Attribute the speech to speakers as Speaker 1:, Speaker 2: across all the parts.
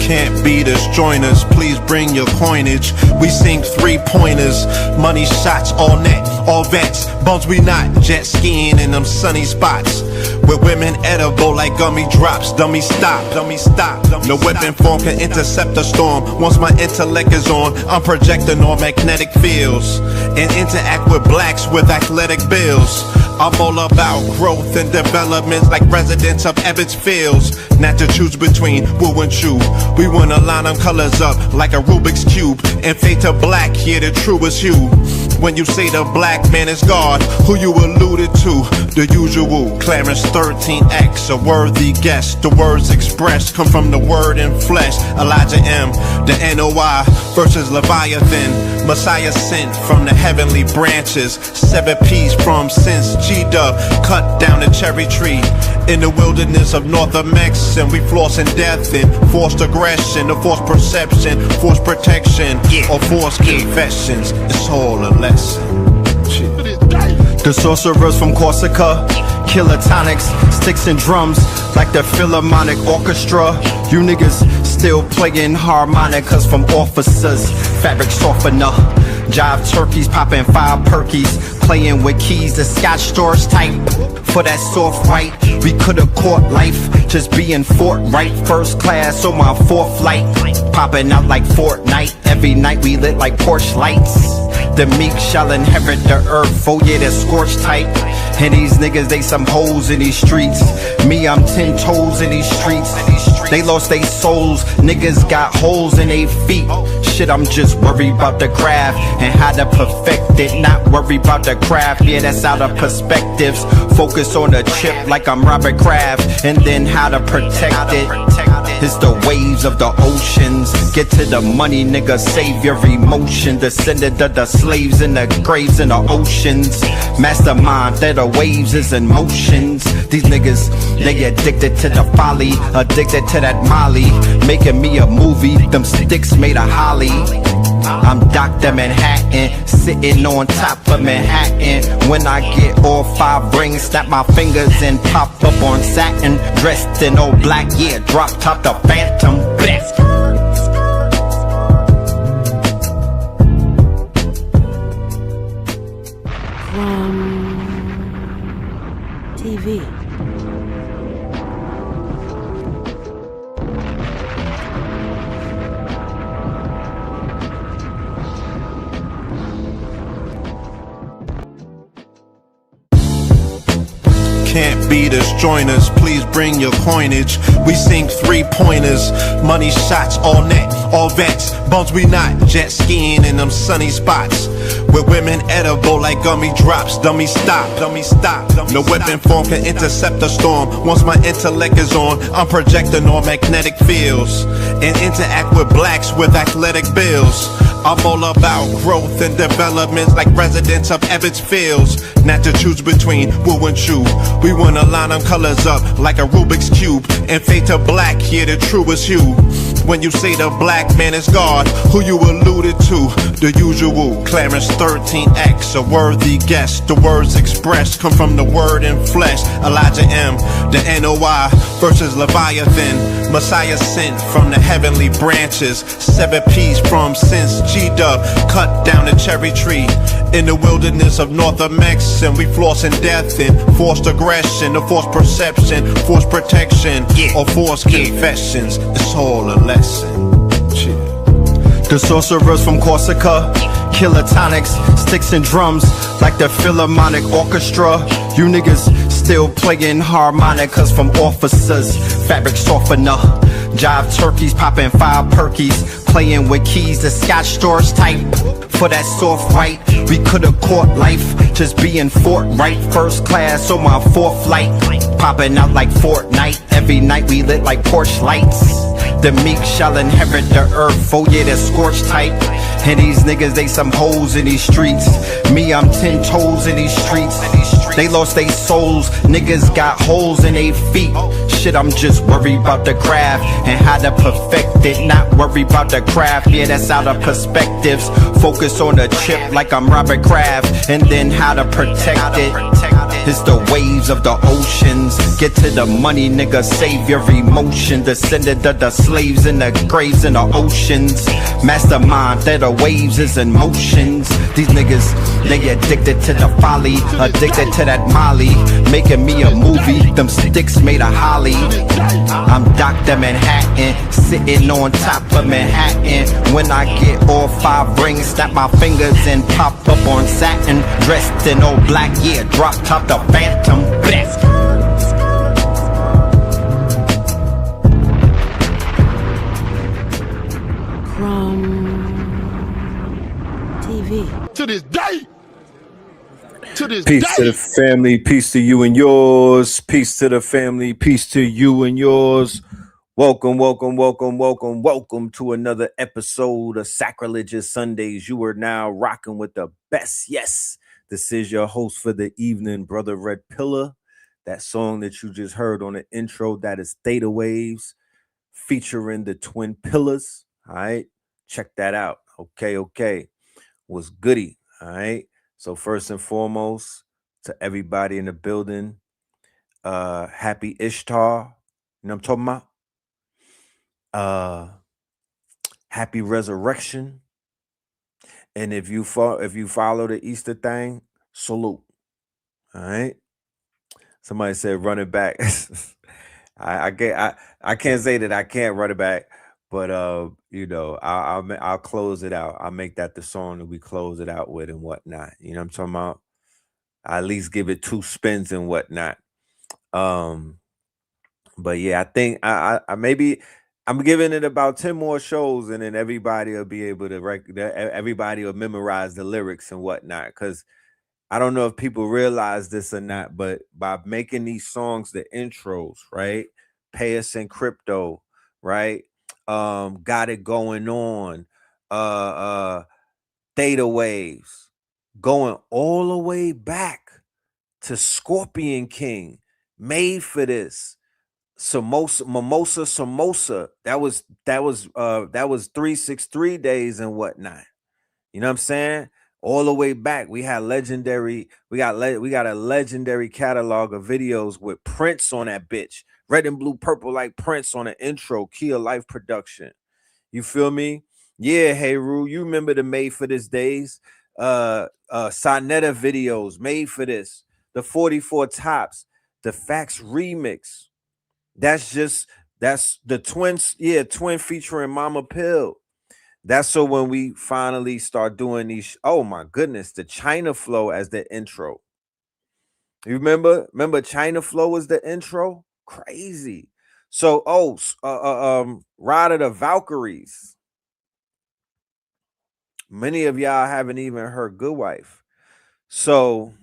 Speaker 1: Can't beat us, join us, please bring your coinage. We sing 3-pointers, money shots, all net, all vets. Bums we not, jet skiing in them sunny spots. With women edible like gummy drops. Dummy stop, dummy stop. No weapon form can intercept a storm. Once my intellect is on, I'm projecting on magnetic fields and interact with blacks with athletic bills. I'm all about growth and development like residents of Ebbets Fields. Not to choose between woo and chew. We wanna line them colors up like a Rubik's Cube and fade to black, yeah, the truest hue. When you say the black man is God, who you alluded to? The usual, Clarence 13X, a worthy guess. The words expressed come from the word in flesh. Elijah M, the NOI versus Leviathan. Messiah sent from the heavenly branches. 7 P's from since G-Dub cut down the cherry tree. In the wilderness of North Amex, and we flossing death and forced aggression, or forced perception, forced protection, or forced confessions. It's all a lesson. The sorcerers from Corsica, killer tonics, sticks and drums like the Philharmonic Orchestra. You niggas still playing harmonicas from officers, fabric softener. Jive turkeys popping 5 perkies, playing with keys, the Scotch stores type. For that soft right, we could've caught life, just being forthright. First class on my 4th flight, popping out like Fortnite. Every night we lit like Porsche lights. The meek shall inherit the earth, oh yeah, they're scorched type. And these niggas, they some hoes in these streets. Me, I'm 10 toes in these streets. They lost their souls, niggas got holes in their feet. Shit, I'm just worried about the craft and how to perfect it. Not worried about the craft, yeah, that's out of perspectives. Focus on the chip like I'm Robert Kraft, and then how to protect it. It's the waves of the oceans. Get to the money, nigga, save your emotion. Descendant of the slaves in the graves in the oceans. Mastermind that the waves is in motions. These niggas, they addicted to the folly, addicted to that molly. Making me a movie, them sticks made of holly. I'm Dr. Manhattan, sitting on top of Manhattan. When I get all 5 rings, snap my fingers and pop up on satin. Dressed in all black, yeah, drop top the Phantom. Best.
Speaker 2: TV.
Speaker 1: Can't beat us, join us, please bring your coinage. We sing 3-pointers, money shots, all net, all vets. Bums we not, jet skiing in them sunny spots. With women edible like gummy drops. Dummy stop, dummy stop. No weapon form can intercept a storm. Once my intellect is on, I'm projecting on magnetic fields and interact with blacks with athletic bills. I'm all about growth and development like residents of Ebbets Fields. Not to choose between woo and chew. We wanna line them colors up like a Rubik's Cube and fade to black, yeah, the truest hue. When you say the black man is God, who you alluded to? The usual, Clarence 13X, a worthy guess. The words expressed come from the word in flesh. Elijah M, the NOI versus Leviathan. Messiah sent from the heavenly branches. 7 P's from since G-Dub cut down the cherry tree. In the wilderness of North Amex, and we flossing death and forced aggression, or forced perception, forced protection, or forced confessions. It's all a lesson. The sorcerers from Corsica, killer tonics, sticks and drums like the Philharmonic Orchestra. You niggas still playing harmonicas from officers, fabric softener. Jive turkeys popping 5 perkies, playing with keys, the Scotch stores type. For that soft right, we could've caught life, just being forthright. First class on my 4th flight, popping out like Fortnite. Every night we lit like Porsche lights. The meek shall inherit the earth, oh yeah, they're scorched type. And these niggas, they some hoes in these streets. Me, I'm 10 toes in these streets. They lost their souls, niggas got holes in their feet. Shit, I'm just worried about the craft and how to perfect it. Not worried about the craft, yeah, that's out of perspectives. Focus on the chip like I'm Robert Kraft, and then how to protect it.
Speaker 3: It's the waves of the oceans. Get to the money, nigga, save your emotion. Descended of the slaves in the graves in the oceans. Mastermind that the waves is in motions. These niggas, they addicted to the folly, addicted to that molly. Making me a movie, them sticks made of holly. I'm Dr. Manhattan, sitting on top of Manhattan. When I get all 5 rings, snap my fingers and pop up on satin. Dressed in all black, yeah, drop top the Phantom. Best.
Speaker 2: TV.
Speaker 4: To this day.
Speaker 5: Peace to the family, peace to you and yours. Peace to the family, peace to you and yours. Welcome to another episode of Sacrilegious Sundays. You are now rocking with the best. Yes, this is your host for the evening, Brother Red Pillar. That song that you just heard on the intro, that is Theta Waves featuring the Twin Pillars. All right, check that out. Okay. Was goody. All right. So first and foremost, to everybody in the building, happy Ishtar. You know what I'm talking about? Happy resurrection. And if you follow the Easter thing, salute. All right. Somebody said run it back. I can't say that I can't run it back, but I'll close it out. I'll make that the song that we close it out with and whatnot. You know what I'm talking about? I at least give it 2 spins and whatnot. But yeah, I think I maybe I'm giving it about 10 more shows, and then everybody will be able to everybody will memorize the lyrics and whatnot. Because I don't know if people realize this or not, but by making these songs the intros, right? Pay Us in Crypto, right? Got It Going On, Theta Waves, going all the way back to Scorpion King, Made for This, Mimosa. That was 363 days and whatnot. You know what I'm saying? All the way back, we got a legendary catalog of videos with Prince on that bitch. Red and blue, purple like Prince on the intro, Kia Life production. You feel me? Yeah, hey Rue, you remember the Made for This days? Sonetta videos, Made for This, the 44 Tops, the Facts remix. That's the twins, twin featuring Mama Pill. That's so when we finally start doing these, oh my goodness, the China Flow as the intro. You remember China Flow was the intro? Crazy. So, Ride of the Valkyries. Many of y'all haven't even heard Good Wife. So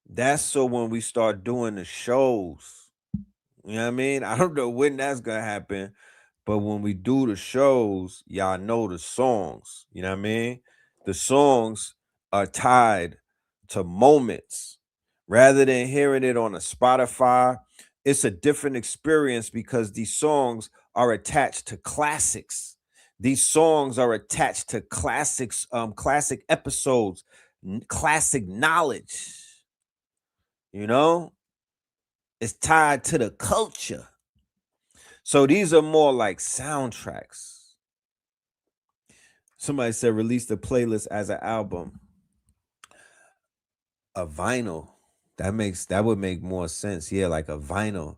Speaker 5: that's so when we start doing the shows. You know what I mean? I don't know when that's gonna happen, but when we do the shows, y'all know the songs. You know what I mean? The songs are tied to moments. Rather than hearing it on a Spotify, it's a different experience because these songs are attached to classics. These songs are attached to classics, classic episodes, classic knowledge. You know? It's tied to the culture. So these are more like soundtracks. Somebody said release the playlist as an album. A vinyl. That would make more sense. Yeah, like a vinyl.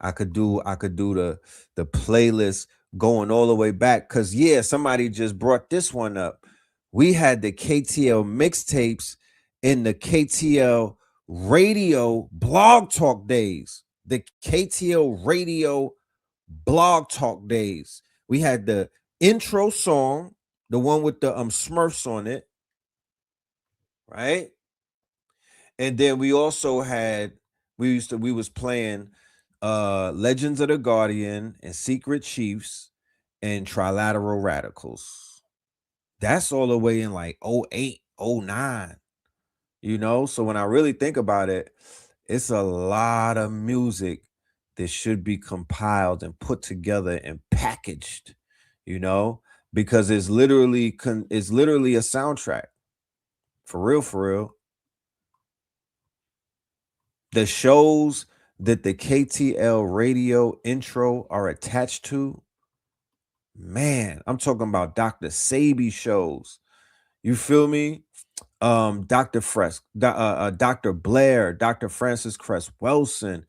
Speaker 5: I could do the playlist going all the way back. Cause yeah, somebody just brought this one up. We had the KTL mixtapes in the KTL radio blog talk days. The KTL radio blog talk days. We had the intro song, the one with the Smurfs on it, right? And then we also had we was playing Legends of the Guardian and Secret Chiefs and Trilateral Radicals. That's all the way in like 08, 09. You know, so when I really think about it, it's a lot of music that should be compiled and put together and packaged, you know, because it's literally a soundtrack. For real. the shows that the KTL radio intro are attached to, man, I'm talking about Dr. Sabi shows. You feel me? Dr. Dr. Blair, Dr. Francis Cress Wilson,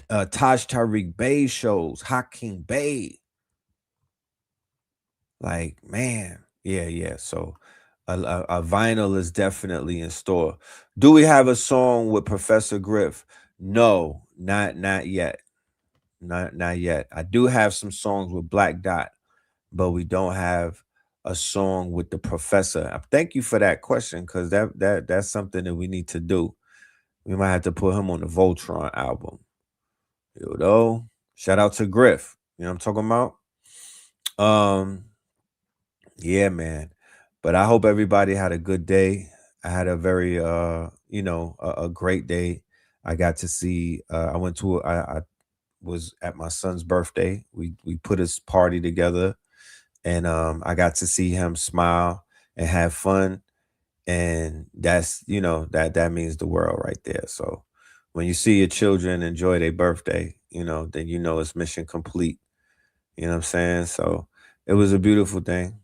Speaker 5: Taj Tariq Bey shows, Hakeem Bey. Like, man, yeah. So a vinyl is definitely in store. Do we have a song with Professor Griff? No, not yet. Not yet. I do have some songs with Black Dot, but we don't have a song with the Professor. Thank you for that question, because that's something that we need to do. We might have to put him on the Voltron album. You know, shout out to Griff. You know what I'm talking about? Yeah, man. But I hope everybody had a good day. I had a very a great day. I got to see I was at my son's birthday. We put his party together, and I got to see him smile and have fun. And that's, that means the world right there. So when you see your children enjoy their birthday, then it's mission complete. You know what I'm saying? So it was a beautiful thing.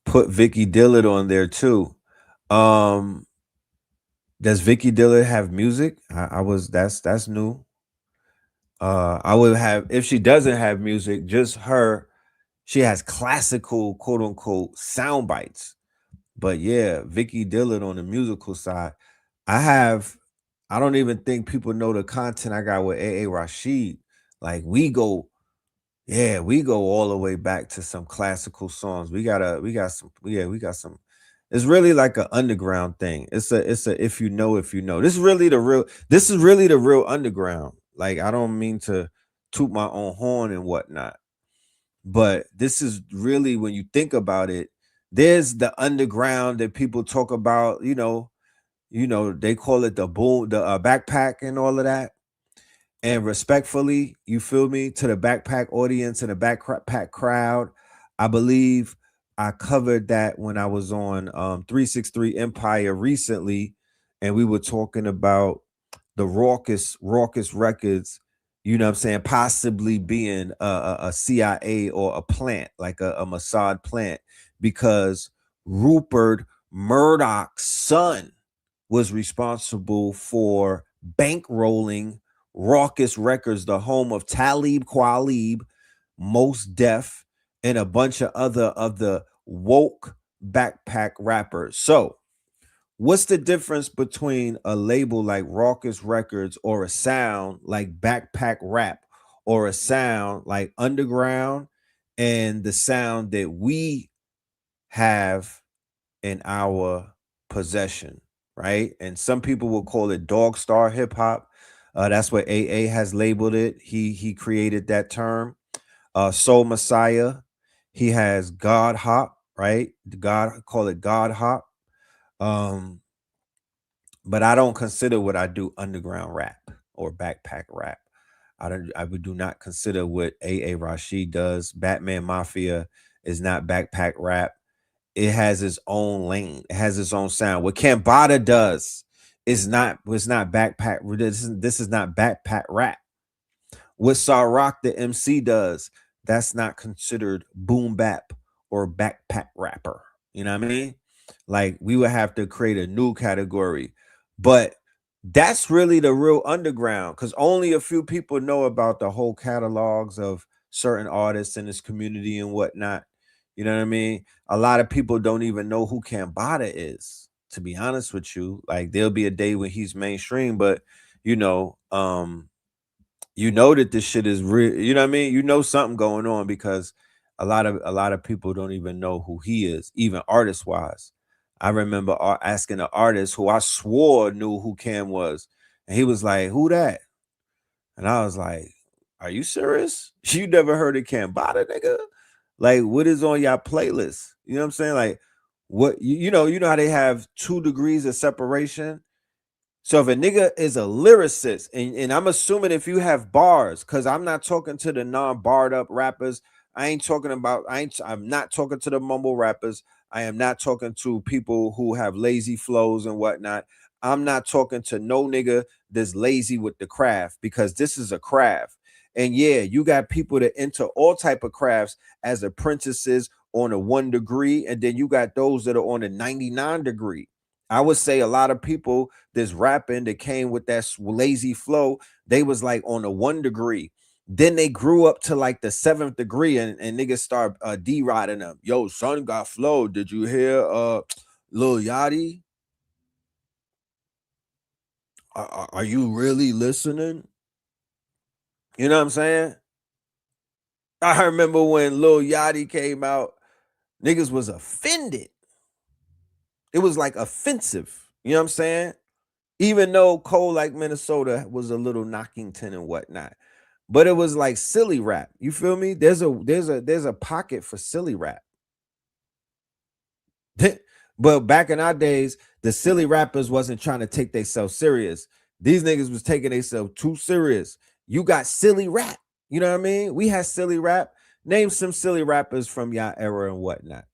Speaker 5: Put Vicky Dillard on there too. Does Vicky Dillard have music? That's new. I would have, if she doesn't have music, just her. She has classical, quote unquote, sound bites. But yeah, Vicky Dillard on the musical side. I don't even think people know the content I got with A.A. Rashid. Like we go all the way back to some classical songs. We got some. It's really like an underground thing. It's a if you know. This is really the real underground. Like, I don't mean to toot my own horn and whatnot, but this is really, when you think about it, there's the underground that people talk about, they call it the backpack and all of that. And respectfully, you feel me, to the backpack audience and the backpack crowd, I believe I covered that when I was on 363 Empire recently, and we were talking about the raucous records, what I'm saying, possibly being a CIA or a plant, like a Mossad plant, because Rupert Murdoch's son was responsible for bankrolling Raucous Records, the home of Talib Kweli, Mos Def, and a bunch of other of the woke backpack rappers. So what's the difference between a label like Raucous Records or a sound like Backpack Rap or a sound like Underground and the sound that we have in our possession, right? And some people will call it Dog Star Hip Hop. That's what AA has labeled it. He created that term. Soul Messiah, he has God Hop, right? Call it God Hop. But I don't consider what I do underground rap or backpack rap. I do not consider what A.A. Rashid does. Batman Mafia is not backpack rap. It has its own lane. It has its own sound. What Cambada does is not backpack. This is not backpack rap. What Sarak the MC does, that's not considered boom bap or backpack rapper. You know what I mean? Like, we would have to create a new category. But that's really the real underground, because only a few people know about the whole catalogs of certain artists in this community and whatnot. You know what I mean? A lot of people don't even know who Cambada is, to be honest with you. Like, there'll be a day when he's mainstream, but that this shit is real. You know what I mean? You know something going on, because a lot of people don't even know who he is, even artist wise. I remember asking an artist who I swore knew who Cam was, and he was like, "Who that?" And I was like, "Are you serious? You never heard of Cambada, nigga? Like, what is on your playlist?" You know what I'm saying? Like, what you know how they have 2 degrees of separation. So if a nigga is a lyricist, and I'm assuming if you have bars, because I'm not talking to the non-barred up rappers. I'm not talking to the mumble rappers. I am not talking to people who have lazy flows and whatnot. I'm not talking to no nigga that's lazy with the craft, because this is a craft. And yeah, you got people that enter all type of crafts as apprentices on a 1 degree, and then you got those that are on a 99 degree. I would say a lot of people that's rapping that came with that lazy flow, they was like on a 1 degree. Then they grew up to like the 7th degree, and niggas start D-riding them. Yo, son got flow. Did you hear Lil Yachty? Are you really listening? You know what I'm saying? I remember when Lil Yachty came out, niggas was offended. It was like offensive. You know what I'm saying? Even though Cold Like Minnesota was a little Knockington and whatnot, but it was like silly rap. You feel me? There's a pocket for silly rap. But back in our days, the silly rappers wasn't trying to take themselves serious. These niggas was taking themselves too serious. You got silly rap. You know what I mean? We had silly rap. Name some silly rappers from y'all era and whatnot.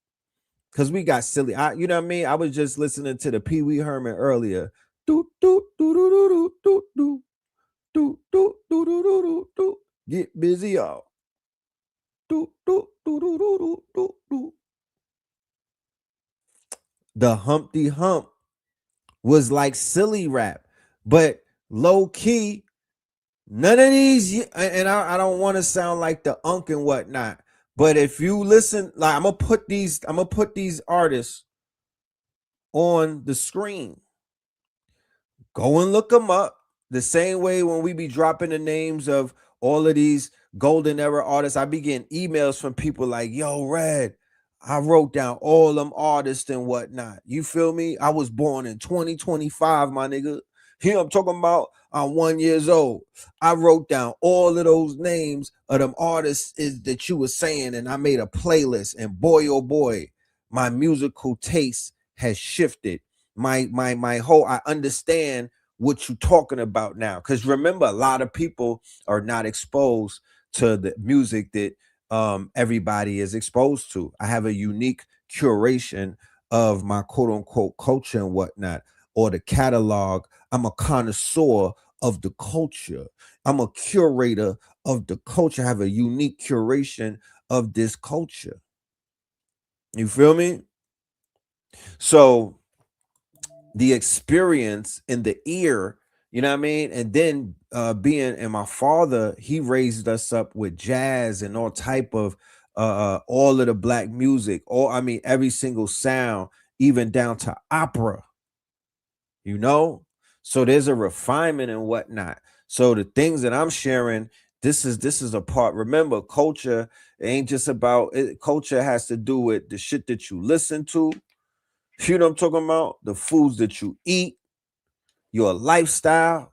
Speaker 5: Because we got silly. You know what I mean? I was just listening to the Pee Wee Herman earlier. Do, do, do, do, do, do, do, do, do, do, do, do, do, do. Get busy, y'all. Do, do, do, do, do, do, do, do. The Humpty Hump was like silly rap, but low key, none of these, and I don't want to sound like the unk and whatnot, but if you listen, like I'm gonna put these artists on the screen. Go and look them up. The same way when we be dropping the names of all of these golden era artists, I be getting emails from people like, yo, Red, I wrote down all them artists and whatnot. You feel me? I was born in 2025, my nigga. Here I'm talking about I'm 1 year old. I wrote down all of those names of them artists that you were saying, and I made a playlist. And boy, oh boy, my musical taste has shifted. My whole, I understand what you're talking about now. Because remember, a lot of people are not exposed to the music that everybody is exposed to. I have a unique curation of my quote unquote culture and whatnot, or the catalog. I'm a connoisseur of the culture. I'm a curator of the culture. I have a unique curation of this culture. You feel me? So the experience in the ear, you know what I mean? And then and my father, he raised us up with jazz and all type of all of the black music, every single sound, even down to opera, you know? So there's a refinement and whatnot. So the things that I'm sharing, this is a part. Remember, culture ain't just about it. Culture has to do with the shit that you listen to. You know what I'm talking about? The foods that you eat, your lifestyle,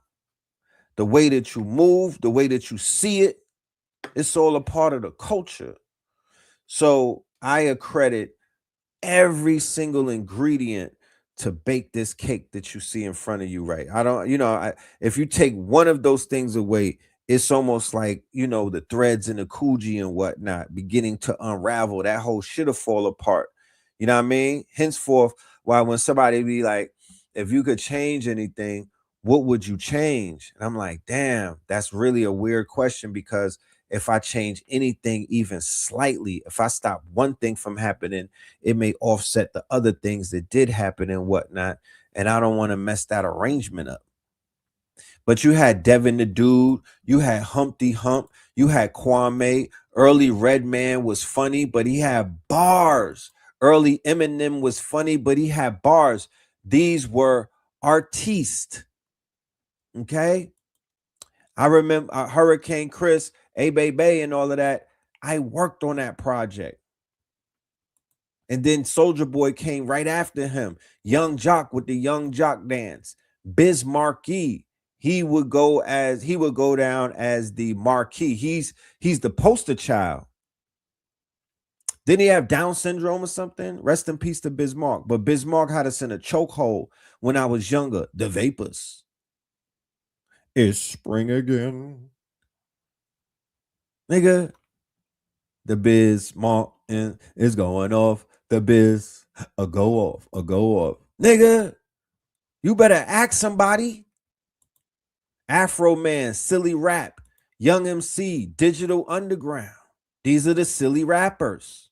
Speaker 5: the way that you move, the way that you see it. It's all a part of the culture. So I accredit every single ingredient to bake this cake that you see in front of you, right? If you take one of those things away, it's almost like, the threads in the Coogee and whatnot beginning to unravel. That whole shit'll fall apart. You know what I mean? Henceforth, when somebody be like, if you could change anything, what would you change? And I'm like, damn, that's really a weird question, because if I change anything even slightly, if I stop one thing from happening, it may offset the other things that did happen and whatnot. And I don't want to mess that arrangement up. But you had Devin the Dude, you had Humpty Hump, you had Kwame. Early Redman was funny, but he had bars. Early Eminem was funny, but he had bars. These were artistes. Okay. I remember Hurricane Chris, A-Bay, and all of that. I worked on that project. And then Soldier Boy came right after him. Young Jock with the Young Jock dance. Biz Marquee. He would go down as the Marquee. He's the poster child. Didn't he have Down syndrome or something? Rest in peace to Bismarck. But Bismarck had us in a chokehold when I was younger. The Vapors. It's spring again. Nigga. The Bismarck is going off. The Biz. A go off, a go off. Nigga, you better ask somebody. Afro Man, Silly Rap, Young MC, Digital Underground. These are the silly rappers.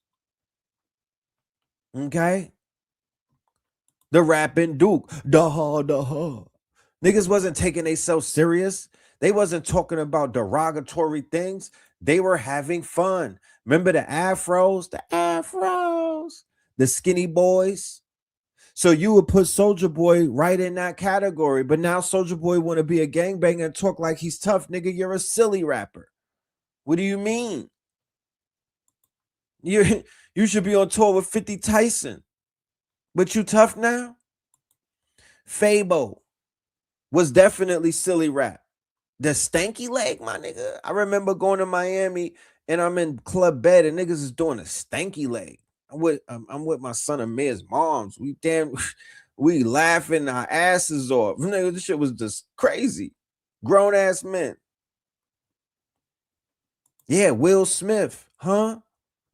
Speaker 5: Okay? The rapping Duke. Da. Niggas wasn't taking themselves serious. They wasn't talking about derogatory things. They were having fun. Remember the Afros? The Afros. The skinny boys. So you would put Soulja Boy right in that category. But now Soulja Boy want to be a gangbanger and talk like he's tough. Nigga, you're a silly rapper. What do you mean? You should be on tour with 50 Tyson. But you tough now? Fabo was definitely silly rap. The stanky leg, my nigga. I remember going to Miami and I'm in Club Bed and niggas is doing a stanky leg. I'm with my son Amir's moms. We laughing our asses off. Nigga, this shit was just crazy. Grown ass men. Yeah, Will Smith, huh?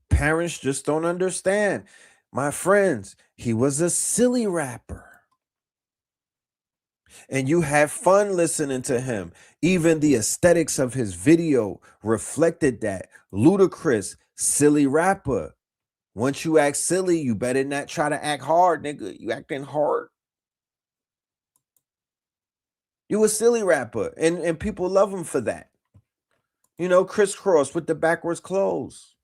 Speaker 5: Parents just don't understand. My friends, he was a silly rapper. And you have fun listening to him. Even the aesthetics of his video reflected that. Ludacris, silly rapper. Once you act silly, you better not try to act hard, nigga. You acting hard. You a silly rapper. And people love him for that. You know, crisscross with the backwards clothes.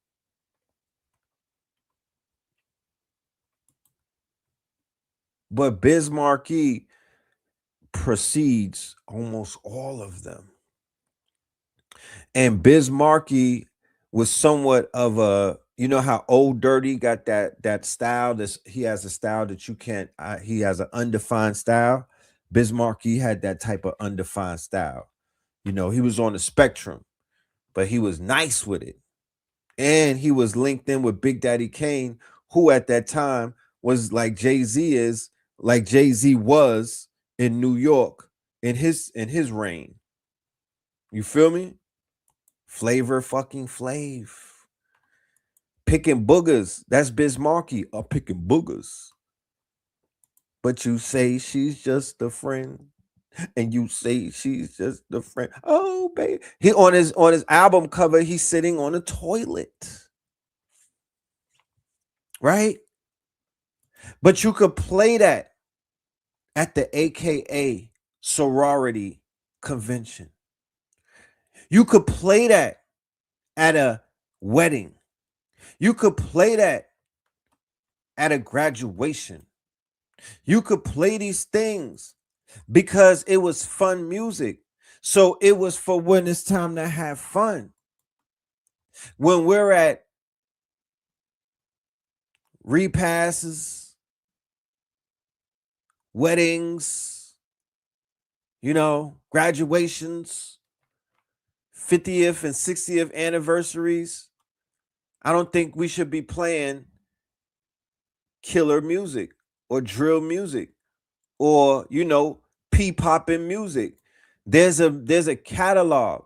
Speaker 5: But Biz Markie precedes almost all of them. And Biz Markie was somewhat of a, you know how Old Dirty got that style. He has a style that you can't. He has an undefined style. Biz Markie had that type of undefined style. You know, he was on the spectrum, but he was nice with it. And he was linked in with Big Daddy Kane, who at that time was like Jay-Z is, like Jay-Z was in New York in his reign. You feel me? Flavor fucking Flav. Picking boogers. That's Biz Markie. Picking boogers. But you say she's just a friend. And you say she's just a friend. Oh, baby. He on his album cover, he's sitting on a toilet. Right? But you could play that at the AKA sorority convention. You could play that at a wedding. You could play that at a graduation. You could play these things because it was fun music. So it was for when it's time to have fun. When we're at repasses, weddings, you know, graduations, 50th and 60th anniversaries, I don't think we should be playing killer music or drill music or, you know, pee-popping music. There's a catalog.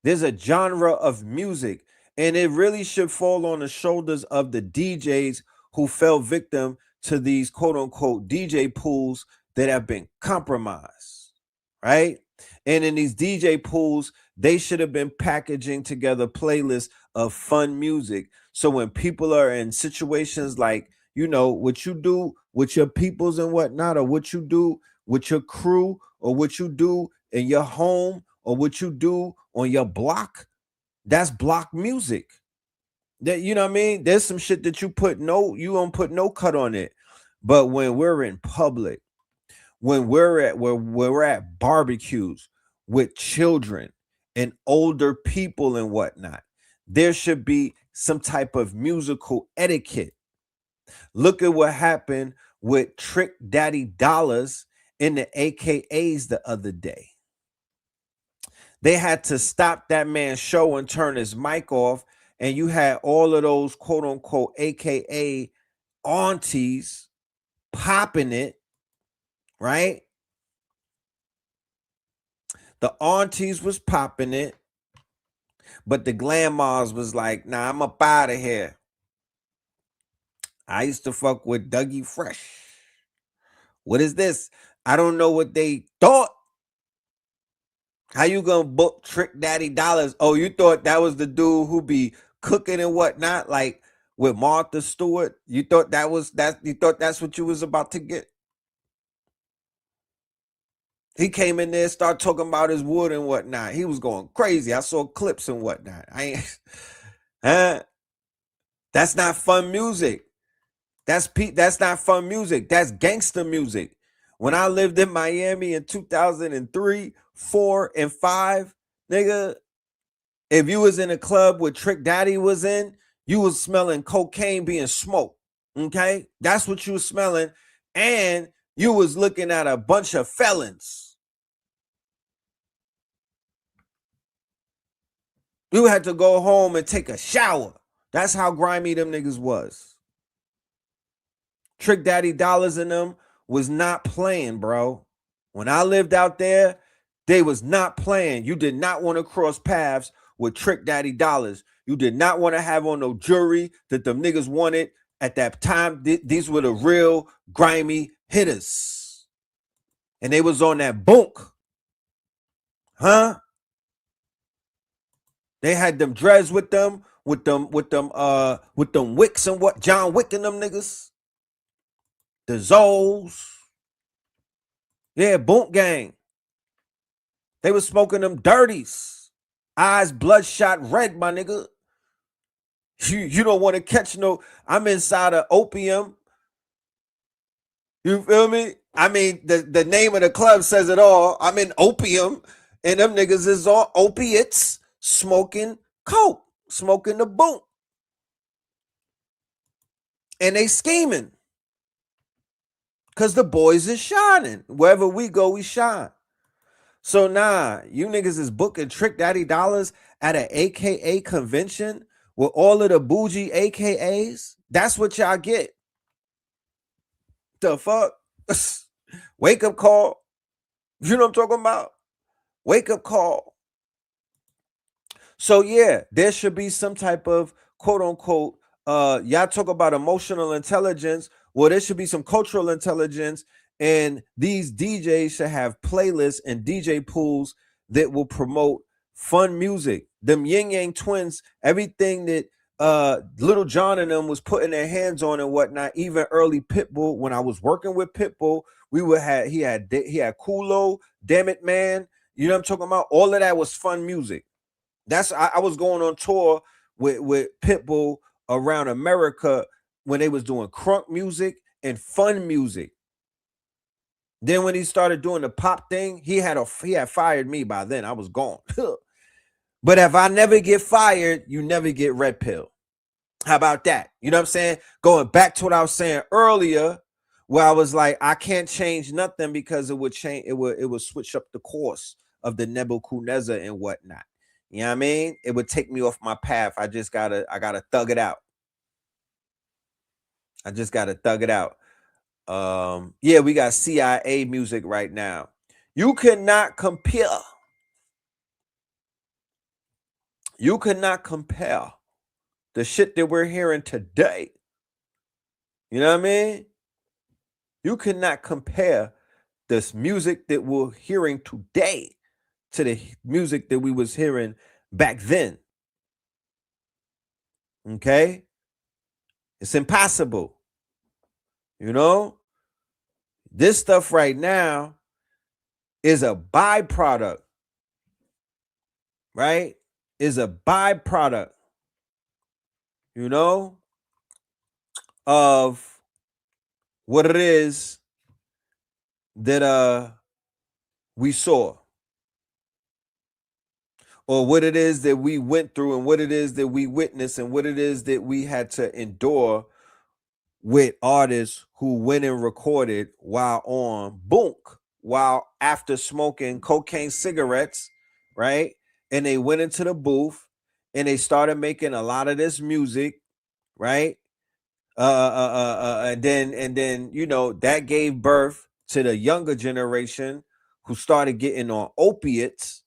Speaker 5: There's a genre of music, and it really should fall on the shoulders of the DJs who fell victim to these quote-unquote DJ pools that have been compromised, right? And in these DJ pools, they should have been packaging together playlists of fun music. So when people are in situations like, you know, what you do with your peoples and whatnot, or what you do with your crew, or what you do in your home, or what you do on your block, that's block music. That, you know what I mean? There's some shit that you don't put no cut on it. But when we're in public, when we're at barbecues with children and older people and whatnot, there should be some type of musical etiquette. Look at what happened with Trick Daddy Dollars in the AKAs the other day. They had to stop that man's show and turn his mic off, and you had all of those quote unquote AKA aunties popping it, right? The aunties was popping it, but the grandmas was like, nah, I'm up out of here. I used to fuck with Dougie Fresh. What is this? I don't know what they thought. How you gonna book Trick Daddy Dollars? Oh, you thought that was the dude who be cooking and whatnot, like with Martha Stewart? You thought that was that? You thought that's what you was about to get? He came in there, started talking about his wood and whatnot. He was going crazy. I saw clips and whatnot. I ain't, huh? That's not fun music. That's not fun music. That's gangster music. When I lived in Miami in 2003, 4, and 5, nigga, if you was in a club where Trick Daddy was in, you was smelling cocaine being smoked. Okay? That's what you was smelling. And you was looking at a bunch of felons. You had to go home and take a shower. That's how grimy them niggas was. Trick Daddy Dollars and them was not playing, bro. When I lived out there, they was not playing. You did not want to cross paths with Trick Daddy Dollars. You did not want to have on no jewelry that them niggas wanted at that time. These were the real grimy hitters. And they was on that bunk. Huh? They had them dreads with them Wicks and what John Wick and them niggas. The Zoes. Yeah, Boom Gang. They was smoking them dirties. Eyes bloodshot red, my nigga. You don't want to catch no. I'm inside of opium. You feel me? I mean, the name of the club says it all. I'm in opium, and them niggas is on opiates, smoking coke, smoking the boom. And they scheming. Because the boys is shining. Wherever we go, we shine. So nah, you niggas is booking Trick Daddy Dollars at an AKA convention with all of the bougie AKAs. That's what y'all get. The fuck? Wake up call. You know what I'm talking about? Wake up call. So yeah, there should be some type of quote unquote, y'all talk about emotional intelligence. Well, there should be some cultural intelligence, and these DJs should have playlists and DJ pools that will promote fun music. Them Yin Yang Twins, everything that Little John and them was putting their hands on and whatnot, even early Pitbull. When I was working with Pitbull, he had Kulo, Damn It Man. You know what I'm talking about? All of that was fun music. I was going on tour with Pitbull around America when they was doing crunk music and fun music. Then when he started doing the pop thing, he had fired me by then. I was gone. But if I never get fired, you never get red pill. How about that? You know what I'm saying? Going back to what I was saying earlier, where I was like, I can't change nothing because it would change. It would switch up the course of the Nebuchadnezzar and whatnot. You know what I mean? It would take me off my path. I gotta thug it out. I just gotta thug it out. Yeah, we got CIA music right now. You cannot compare. You cannot compare the shit that we're hearing today. You know what I mean? You cannot compare this music that we're hearing today to the music that we was hearing back then. Okay? It's impossible. You know? This stuff right now is a byproduct. Right? Is a byproduct. You know? Of what it is that we saw. Or what it is that we went through and what it is that we witnessed and what it is that we had to endure with artists who went and recorded while on bunk, while after smoking cocaine cigarettes, right? And they went into the booth and they started making a lot of this music, right? And then you know that gave birth to the younger generation who started getting on opiates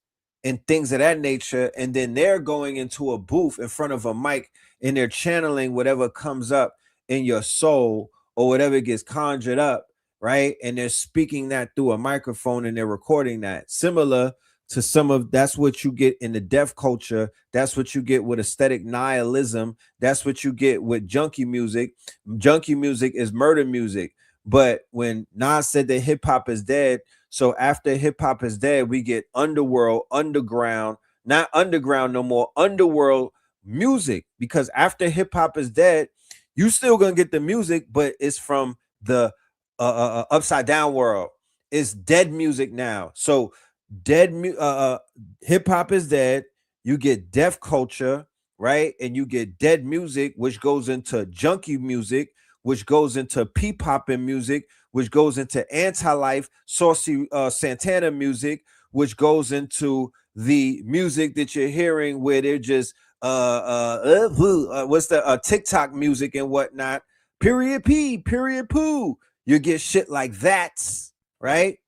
Speaker 5: and things of that nature, and then they're going into a booth in front of a mic and they're channeling whatever comes up in your soul or whatever gets conjured up, right? And they're speaking that through a microphone and they're recording that. Similar to some of that's what you get in the deaf culture. That's what you get with aesthetic nihilism. That's what you get with junkie music. Junkie music is murder music. But when Nas said that hip hop is dead, so after hip hop is dead, we get underworld, underground, not underground no more, underworld music. Because after hip hop is dead, you still gonna get the music, but it's from the upside down world. It's dead music now. So hip hop is dead. You get deaf culture, right? And you get dead music, which goes into junkie music, which goes into P-popping music, which goes into anti-life, saucy Santana music, which goes into the music that you're hearing where they're just what's the TikTok music and whatnot. Period P, period poo. You get shit like that, right?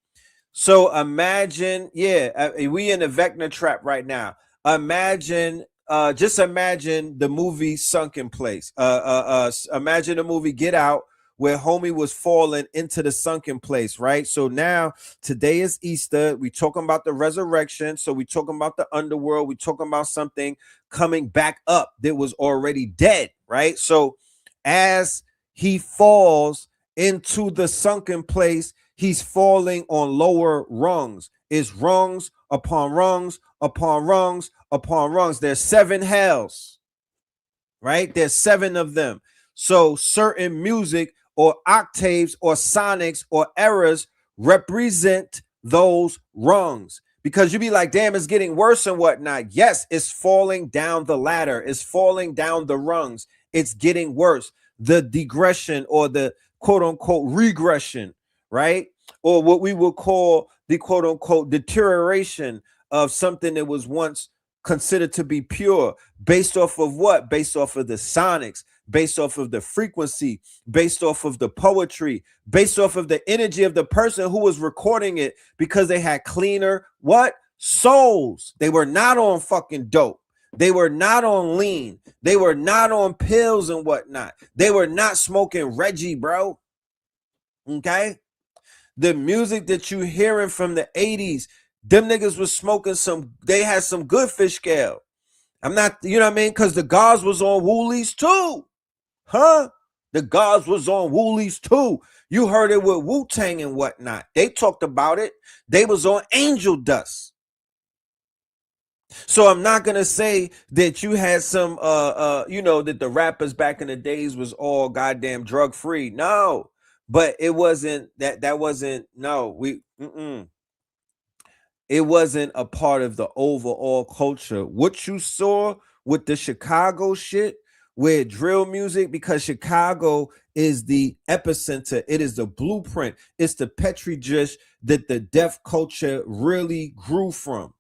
Speaker 5: So imagine, we in the Vecna trap right now. Imagine, just imagine the movie Sunken Place. Imagine the movie Get Out, where homie was falling into the sunken place, right? So now today is Easter. We talking about the resurrection. So we talking about the underworld. We talking about something coming back up that was already dead, right? So as he falls into the sunken place, he's falling on lower rungs. It's rungs upon rungs upon rungs upon rungs. There's 7 hells, right? There's 7 of them. So certain music or octaves or sonics or errors represent those rungs. Because you be like, damn, it's getting worse and whatnot. Yes, it's falling down the ladder. It's falling down the rungs. It's getting worse. The digression or the quote unquote regression, right? Or what we would call the quote unquote deterioration of something that was once considered to be pure, based off of what? Based off of the sonics, based off of the frequency, based off of the poetry, based off of the energy of the person who was recording it, because they had cleaner what? Souls. They were not on fucking dope. They were not on lean. They were not on pills and whatnot. They were not smoking Reggie, bro. Okay? The music that you hearing from the 80s, them niggas was smoking they had some good fish scale. I'm not, you know what I mean? Because the Gods was on Woolies too. Huh? The Gods was on Woolies too. You heard it with Wu-Tang and whatnot. They talked about it. They was on Angel Dust. So I'm not gonna say that you had some that the rappers back in the days was all goddamn drug free. No, but it wasn't that wasn't it wasn't a part of the overall culture. What you saw with the Chicago shit, with drill music, because Chicago is the epicenter, it is the blueprint, it's the petri dish that the deaf culture really grew from.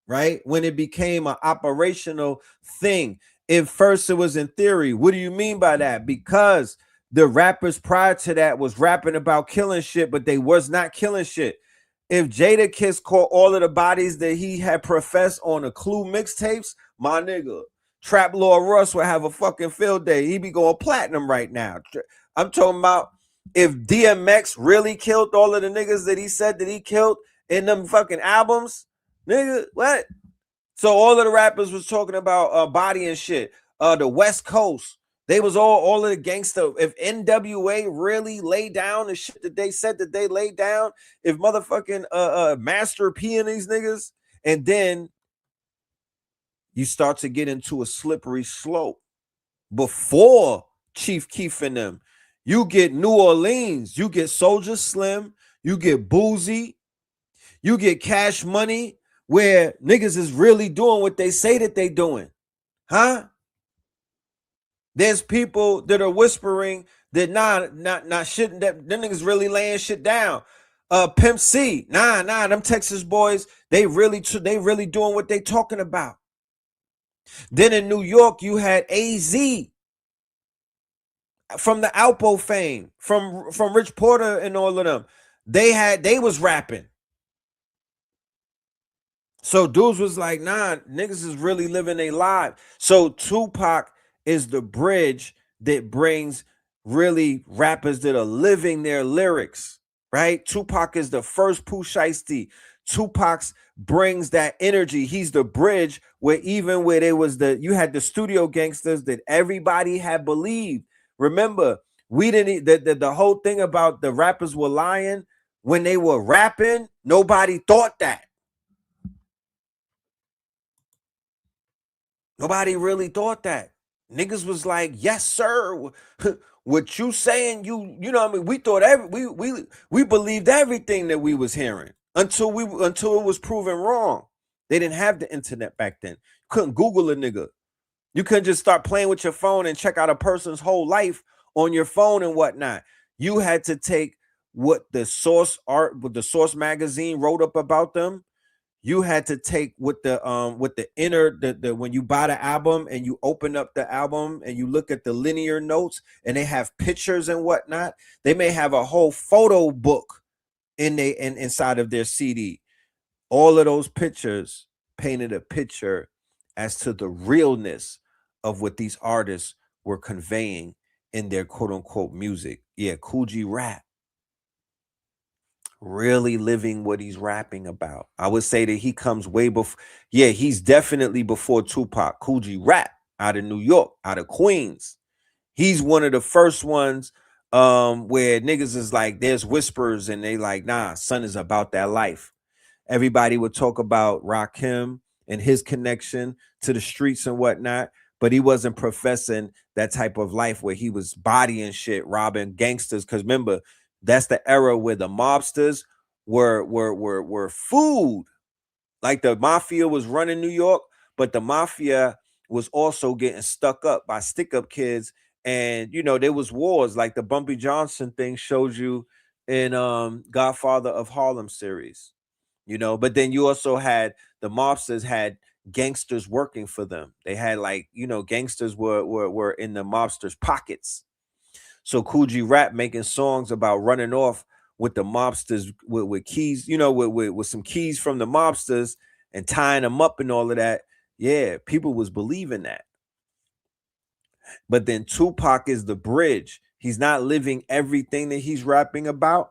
Speaker 5: Right? When it became an operational thing. At first it was in theory. What do you mean by that? Because the rappers prior to that was rapping about killing shit, but they was not killing shit. If Jada Kiss caught all of the bodies that he had professed on the Clue mixtapes, my nigga, Trap Lord Russ would have a fucking field day. He be going platinum right now. I'm talking about if DMX really killed all of the niggas that he said that he killed in them fucking albums, nigga, what? So all of the rappers was talking about body and shit. The West Coast, they was all of the gangster. If NWA really laid down the shit that they said that they laid down, if motherfucking Master P and these niggas, and then you start to get into a slippery slope. Before Chief Keef and them, you get New Orleans, you get Soulja Slim, you get Boozy, you get Cash Money, where niggas is really doing what they say that they doing. Huh? There's people that are whispering that not shit, that them niggas really laying shit down. Pimp C, them Texas boys, they really doing what they talking about. Then in New York, you had AZ from the Alpo fame, from Rich Porter and all of them. They was rapping. So dudes was like, nah, niggas is really living their life. So Tupac is the bridge that brings really rappers that are living their lyrics, right? Tupac is the first Pooh Shiesty. Tupac brings that energy. He's the bridge where even where there was you had the studio gangsters that everybody had believed. Remember, we didn't the whole thing about the rappers were lying when they were rapping. Nobody thought that. Nobody really thought that. Niggas was like, yes, sir. What you saying, you know what I mean? We thought we believed everything that we was hearing until it was proven wrong. They didn't have the internet back then. You couldn't Google a nigga. You couldn't just start playing with your phone and check out a person's whole life on your phone and whatnot. You had to take what the source magazine wrote up about them. You had to take with the inner when you buy the album and you open up the album and you look at the linear notes and they have pictures and whatnot. They may have a whole photo book inside of their CD. All of those pictures painted a picture as to the realness of what these artists were conveying in their quote unquote music. Yeah, Kool G Rap. Really living what he's rapping about. I would say that he comes way before. Yeah, he's definitely before Tupac. Kool G Rap out of New York, out of Queens. He's one of the first ones where niggas is like, there's whispers and they like, nah, son is about that life. Everybody would talk about Rakim and his connection to the streets and whatnot, but he wasn't professing that type of life where he was bodying shit, robbing gangsters. Because remember, that's the era where the mobsters were food. Like the mafia was running New York, but the mafia was also getting stuck up by stick-up kids. And, you know, there was wars like the Bumpy Johnson thing showed you in Godfather of Harlem series, you know. But then you also had the mobsters had gangsters working for them. They had like, you know, gangsters were in the mobsters' pockets. So Kool G Rap making songs about running off with the mobsters with keys, you know, with some keys from the mobsters and tying them up and all of that. Yeah, people was believing that. But then Tupac is the bridge. He's not living everything that he's rapping about,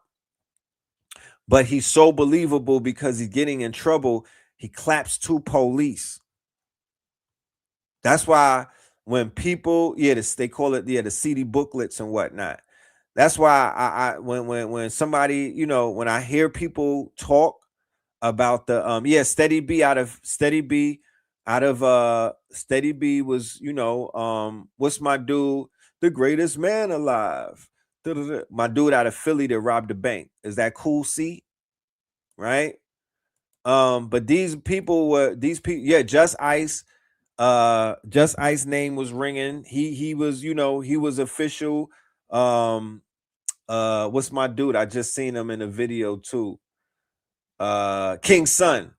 Speaker 5: but he's so believable because he's getting in trouble. He claps to police. That's why when people, they call it, the CD booklets and whatnot. That's why when somebody, you know, when I hear people talk about the Steady B was, you know, what's my dude, the greatest man alive. My dude out of Philly that robbed the bank. Is that Cool C? Right? But these people, Just Ice. Just Ice name was ringing. He was, you know, he was official. What's my dude? I just seen him in a video too. King Son,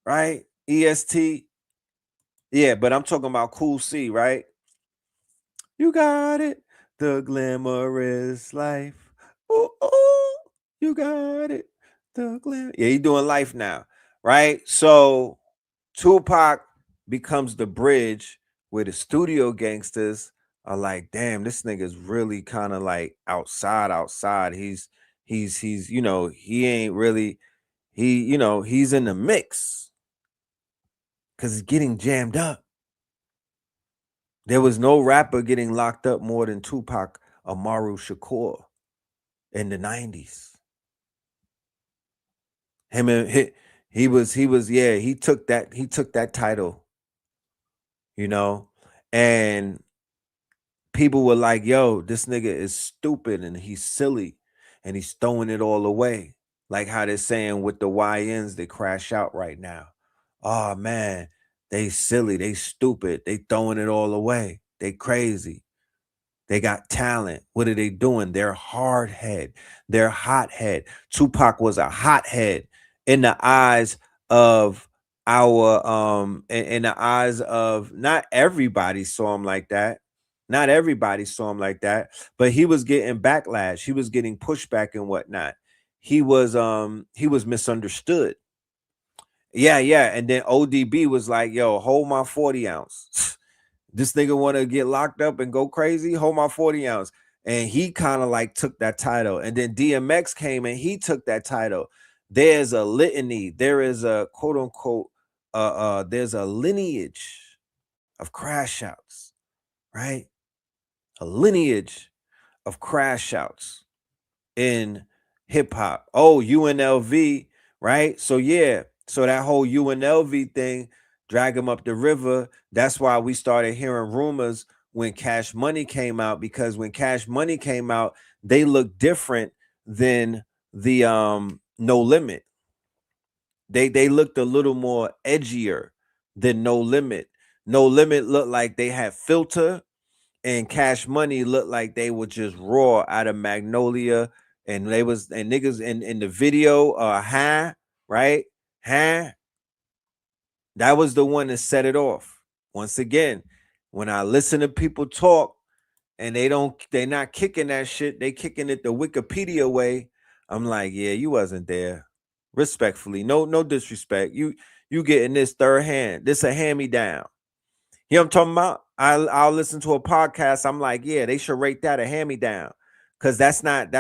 Speaker 5: right? EST. Yeah, but I'm talking about Cool C, right? You got it, the glamorous life. Ooh, ooh, you got it, the glam. Yeah, he doing life now, right? So Tupac becomes the bridge where the studio gangsters are like, damn, this nigga's really kind of like outside. He's you know, he ain't really, you know, he's in the mix because he's getting jammed up. There was no rapper getting locked up more than Tupac Amaru Shakur in the 90s. Him and he took that title, you know, and people were like, yo, this nigga is stupid and he's silly and he's throwing it all away. Like how they're saying with the YNs that crash out right now. Oh man, they silly, they stupid, they throwing it all away. They crazy. They got talent. What are they doing? They're hard head. They're hothead. Tupac was a hothead in the eyes of in the eyes of, not everybody saw him like that. Not everybody saw him like that, but he was getting backlash. He was getting pushback and whatnot. He was misunderstood. Yeah. And then ODB was like, yo, hold my 40 ounce. This nigga want to get locked up and go crazy. Hold my 40 ounce. And he kind of like took that title. And then DMX came and he took that title. There's a litany. There is a quote unquote, there's a lineage of crash outs, right? A lineage of crash outs in hip hop. Oh, UNLV, right? So yeah, so that whole UNLV thing, drag him up the river. That's why we started hearing rumors when Cash Money came out, because when Cash Money came out, they looked different than the No Limit. They looked a little more edgier than No Limit. No Limit looked like they had filter, and Cash Money looked like they were just raw out of Magnolia. And they was, and niggas in the video, right? That was the one that set it off. Once again, when I listen to people talk and they're not kicking that shit, they kicking it the Wikipedia way, I'm like, yeah, you wasn't there. Respectfully, no disrespect. You getting this third hand. This a hand-me-down. You know what I'm talking about? I'll listen to a podcast. I'm like, yeah, they should rate that a hand-me-down. Because that's not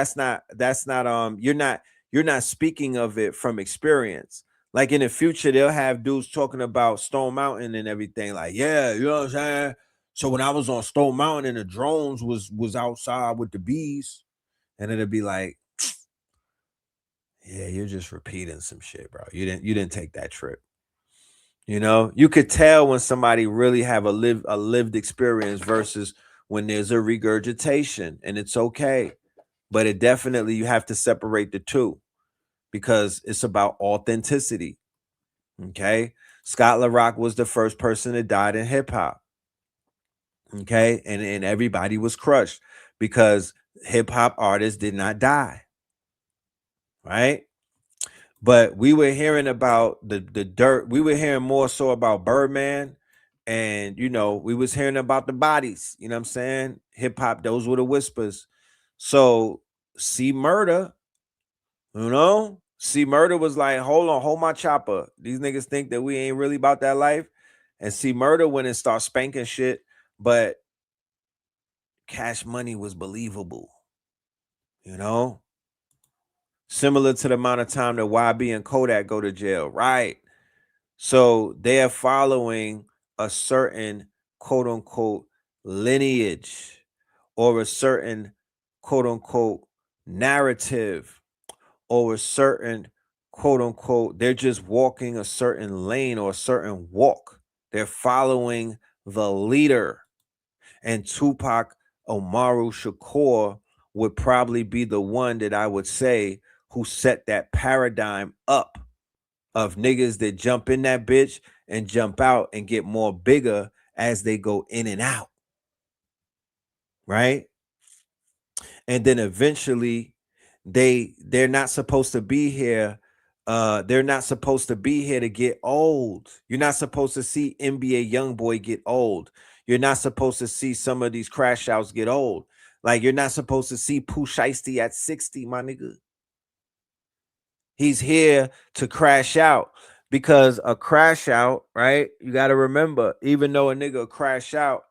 Speaker 5: you're not speaking of it from experience. Like in the future, they'll have dudes talking about Stone Mountain and everything. Like, yeah, you know what I'm saying? So when I was on Stone Mountain and the drones was outside with the bees, and it'll be like, yeah, you're just repeating some shit, bro. You didn't take that trip. You know, you could tell when somebody really have a lived experience versus when there's a regurgitation, and it's okay. But it definitely, you have to separate the two because it's about authenticity. Okay. Scott LaRock was the first person that died in hip hop. Okay. And everybody was crushed because hip hop artists did not die. Right. But we were hearing about the dirt. We were hearing more so about Birdman. And, you know, we was hearing about the bodies. You know what I'm saying? Hip hop, those were the whispers. So C Murder, you know, C Murder was like, hold on, hold my chopper. These niggas think that we ain't really about that life. And C Murder went and started spanking shit. But Cash Money was believable, you know? Similar to the amount of time that YB and Kodak go to jail, right? So they're following a certain quote unquote lineage or a certain quote unquote narrative or a certain quote unquote, they're just walking a certain lane or a certain walk. They're following the leader. And Tupac Amaru Shakur would probably be the one that I would say who set that paradigm up of niggas that jump in that bitch and jump out and get more bigger as they go in and out. Right? And then eventually they're not supposed to be here. They're not supposed to be here to get old. You're not supposed to see NBA Youngboy get old. You're not supposed to see some of these crash outs get old. Like you're not supposed to see Pooh Shiesty at 60, my nigga. He's here to crash out, because a crash out, right? You got to remember, even though a nigga crash out,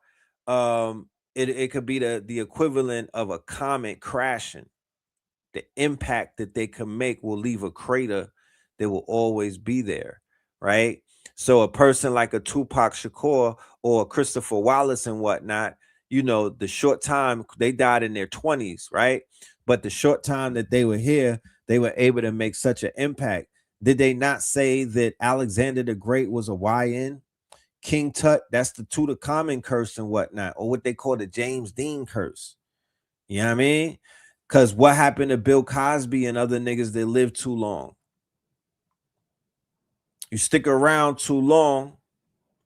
Speaker 5: it could be the equivalent of a comet crashing. The impact that they can make will leave a crater that will always be there, right? So a person like a Tupac Shakur or a Christopher Wallace and whatnot, you know, the short time they died in their 20s, right? But the short time that they were here, they were able to make such an impact. Did they not say that Alexander the Great was a YN? King Tut, that's the Tutankhamun curse and whatnot, or what they call the James Dean curse. You know what I mean? Because what happened to Bill Cosby and other niggas that lived too long? You stick around too long,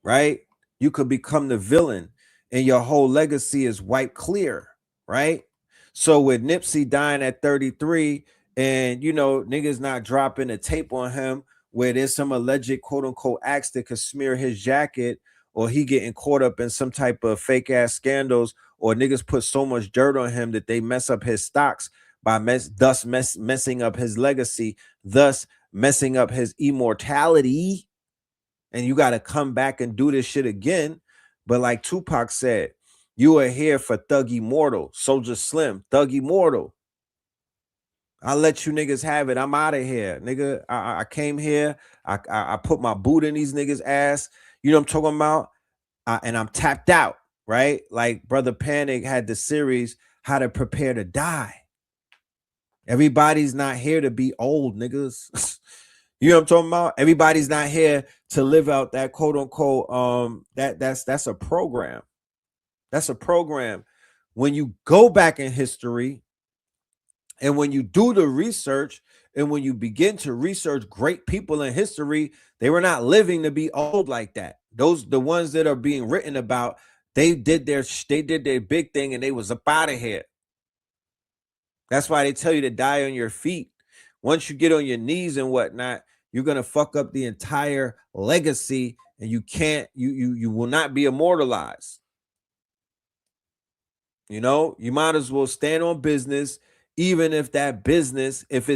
Speaker 5: right? You could become the villain and your whole legacy is wiped clear, right? So with Nipsey dying at 33 and, you know, niggas not dropping a tape on him where there's some alleged quote unquote acts that could smear his jacket, or he getting caught up in some type of fake ass scandals, or niggas put so much dirt on him that they mess up his stocks by messing up his legacy, thus messing up his immortality. And you got to come back and do this shit again. But like Tupac said, you are here for Thug Immortal, Soldier Slim, Thug Immortal. I'll let you niggas have it. I'm out of here, nigga. I came here. I put my boot in these niggas' ass. You know what I'm talking about? And I'm tapped out, right? Like Brother Panic had the series How to Prepare to Die. Everybody's not here to be old, niggas. You know what I'm talking about? Everybody's not here to live out that quote unquote that's a program. That's a program. When you go back in history and when you do the research and when you begin to research great people in history, they were not living to be old like that. Those the ones that are being written about, they did their big thing and they was up out of here. That's why they tell you to die on your feet. Once you get on your knees and whatnot, you're gonna fuck up the entire legacy, and you can't. You will not be immortalized. You know, you might as well stand on business, even if that business, if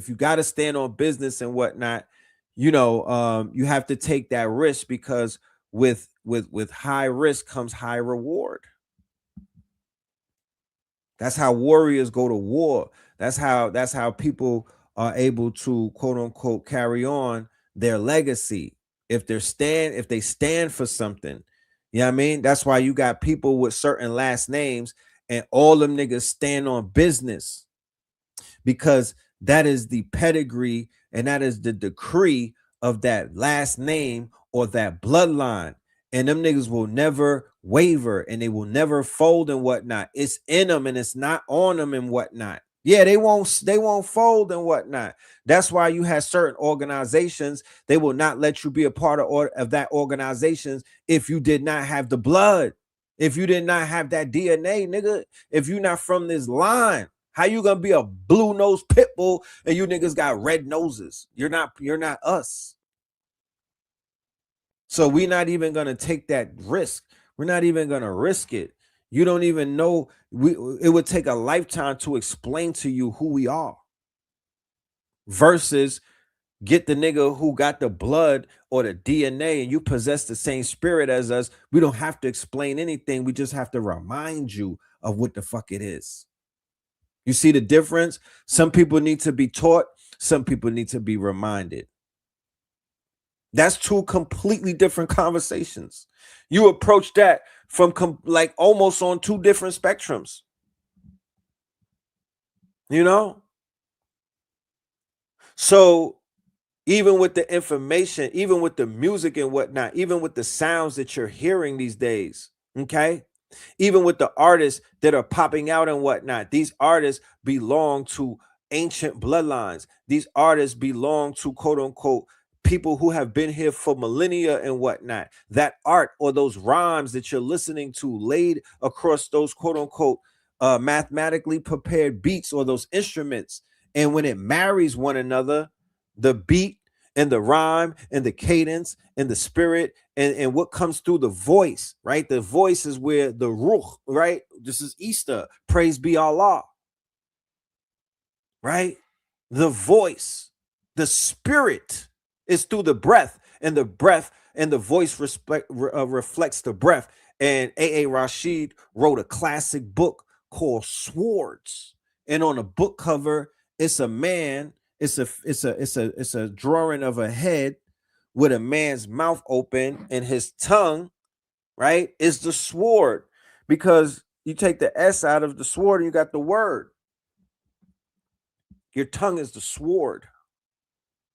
Speaker 5: you got to stand on business and whatnot, you know, you have to take that risk because with high risk comes high reward. That's how warriors go to war. That's how people are able to quote unquote carry on their legacy if they stand for something. You know what I mean? That's why you got people with certain last names and all them niggas stand on business because that is the pedigree and that is the decree of that last name or that bloodline. And them niggas will never waver and they will never fold and whatnot. It's in them and it's not on them and whatnot. Yeah, they won't fold and whatnot. That's why you have certain organizations, they will not let you be a part of that organization if you did not have the blood, if you did not have that DNA, nigga, if you're not from this line. How you gonna be a blue-nosed pit bull and you niggas got red noses? You're not us. So we're not even gonna take that risk. We're not even gonna risk it. You don't even know. It would take a lifetime to explain to you who we are. Versus get the nigga who got the blood or the DNA and you possess the same spirit as us. We don't have to explain anything. We just have to remind you of what the fuck it is. You see the difference? Some people need to be taught. Some people need to be reminded. That's two completely different conversations. You approach that from like almost on two different spectrums. You know? So even with the information, even with the music and whatnot, even with the sounds that you're hearing these days, okay? Even with the artists that are popping out and whatnot, these artists belong to ancient bloodlines. These artists belong to quote unquote people who have been here for millennia and whatnot. That art or those rhymes that you're listening to laid across those quote unquote mathematically prepared beats or those instruments. And when it marries one another, the beat and the rhyme and the cadence and the spirit and what comes through the voice, right? The voice is where the ruh, right? This is Easter. Praise be Allah, right? The voice, the spirit is through the breath and the voice reflects the breath. And A.A. Rashid wrote a classic book called Swords. And on the book cover, it's a man. It's a drawing of a head with a man's mouth open and his tongue, right, is the sword. Because you take the S out of the sword and you got the word. Your tongue is the sword.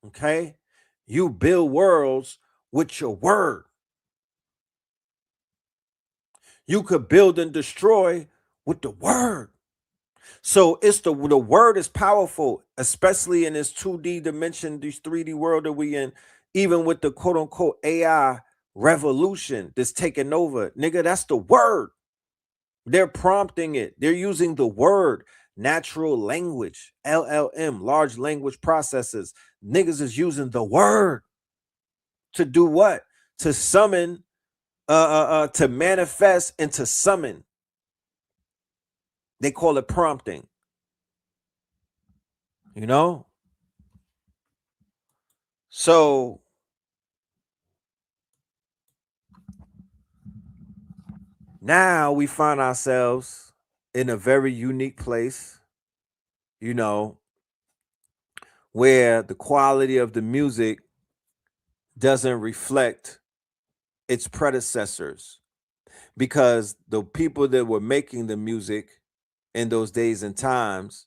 Speaker 5: Okay? You build worlds with your word. You could build and destroy with the word. So it's the word is powerful, especially in this 2D dimension, this 3D world that we in, even with the quote unquote AI revolution that's taking over. Nigga, that's the word. They're prompting it. They're using the word, natural language, LLM, large language processes. Niggas is using the word to do what? To summon, to manifest and to summon. They call it prompting. You know? So Now we find ourselves in a very unique place, you know, where the quality of the music doesn't reflect its predecessors, because the people that were making the music in those days and times,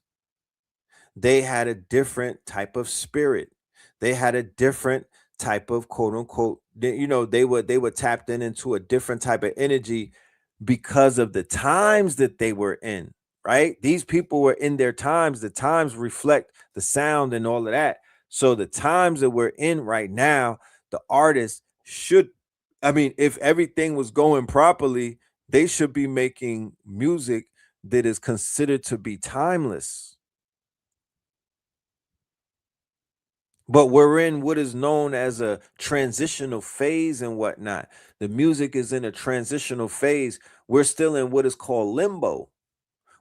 Speaker 5: they had a different type of spirit. They had a different type of quote unquote, they were tapped into a different type of energy because of the times that they were in, right? These people were in their times. The times reflect the sound and all of that. So the times that we're in right now, the artists should, I mean, if everything was going properly, they should be making music that is considered to be timeless. But we're in what is known as a transitional phase and whatnot. The music is in a transitional phase. We're still in what is called limbo.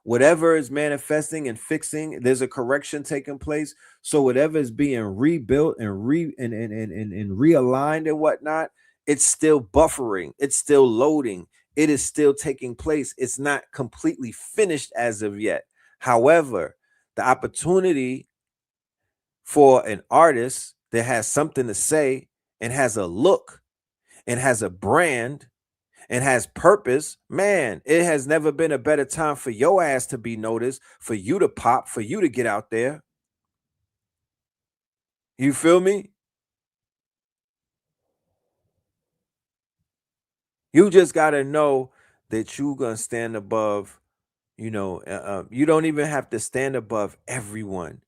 Speaker 5: Whatever is manifesting and fixing, there's a correction taking place. So whatever is being rebuilt and and realigned and whatnot, it's still buffering, it's still loading, it is still taking place. It's not completely finished as of yet. However, the opportunity for an artist that has something to say and has a look and has a brand and has purpose, man, it has never been a better time for your ass to be noticed, for you to pop, for you to get out there. You feel me? You just got to know that you going to stand above, you don't even have to stand above everyone.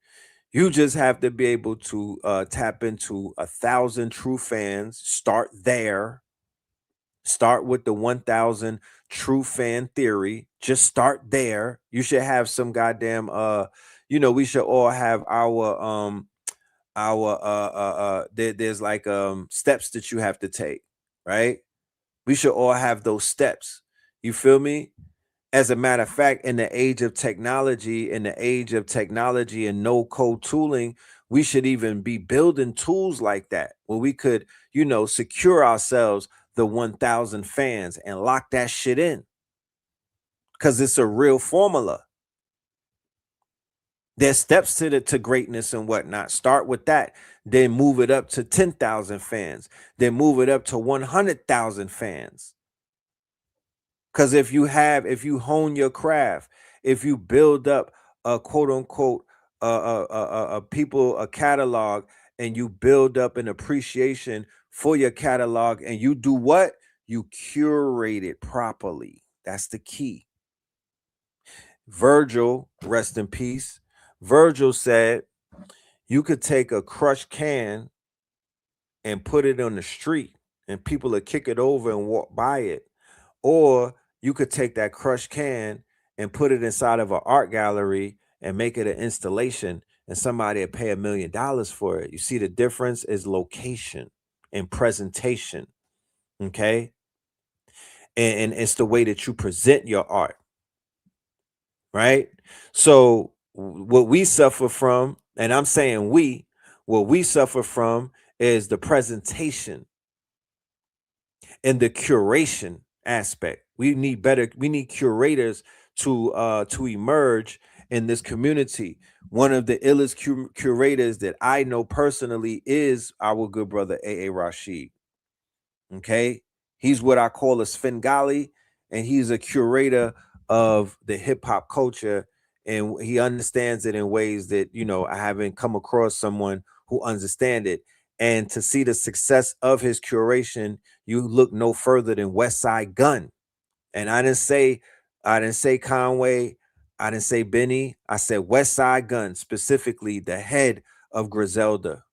Speaker 5: You just have to be able to tap into 1,000 true fans. Start there. Start with the 1,000 true fan theory. Just start there. You should have some goddamn we should all have there's like steps that you have to take, right? We should all have those steps. You feel me? As a matter of fact, in the age of technology, and no code tooling, we should even be building tools like that where we could, secure ourselves the 1,000 fans and lock that shit in, because it's a real formula. There's steps to greatness and whatnot. Start with that, then move it up to 10,000 fans, then move it up to 100,000 fans. Because if you hone your craft, if you build up a quote unquote a catalog, and you build up an appreciation for your catalog, and you do what? You curate it properly. That's the key. Virgil, rest in peace. Virgil said you could take a crushed can and put it on the street and people will kick it over and walk by it. Or you could take that crushed can and put it inside of an art gallery and make it an installation, and somebody will pay $1 million for it. You see, the difference is location and presentation. Okay. And it's the way that you present your art. Right. So what we suffer from, and I'm saying what we suffer from is the presentation and the curation aspect. We need curators to emerge in this community. One of the illest curators that I know personally is our good brother A.A. Rashid. Okay, he's what I call a Svengali, and he's a curator of the hip hop culture, and he understands it in ways that I haven't come across someone who understand it. And to see the success of his curation, you look no further than West Side Gun. And I didn't say Conway, I didn't say Benny, I said West Side Gun, specifically the head of Griselda.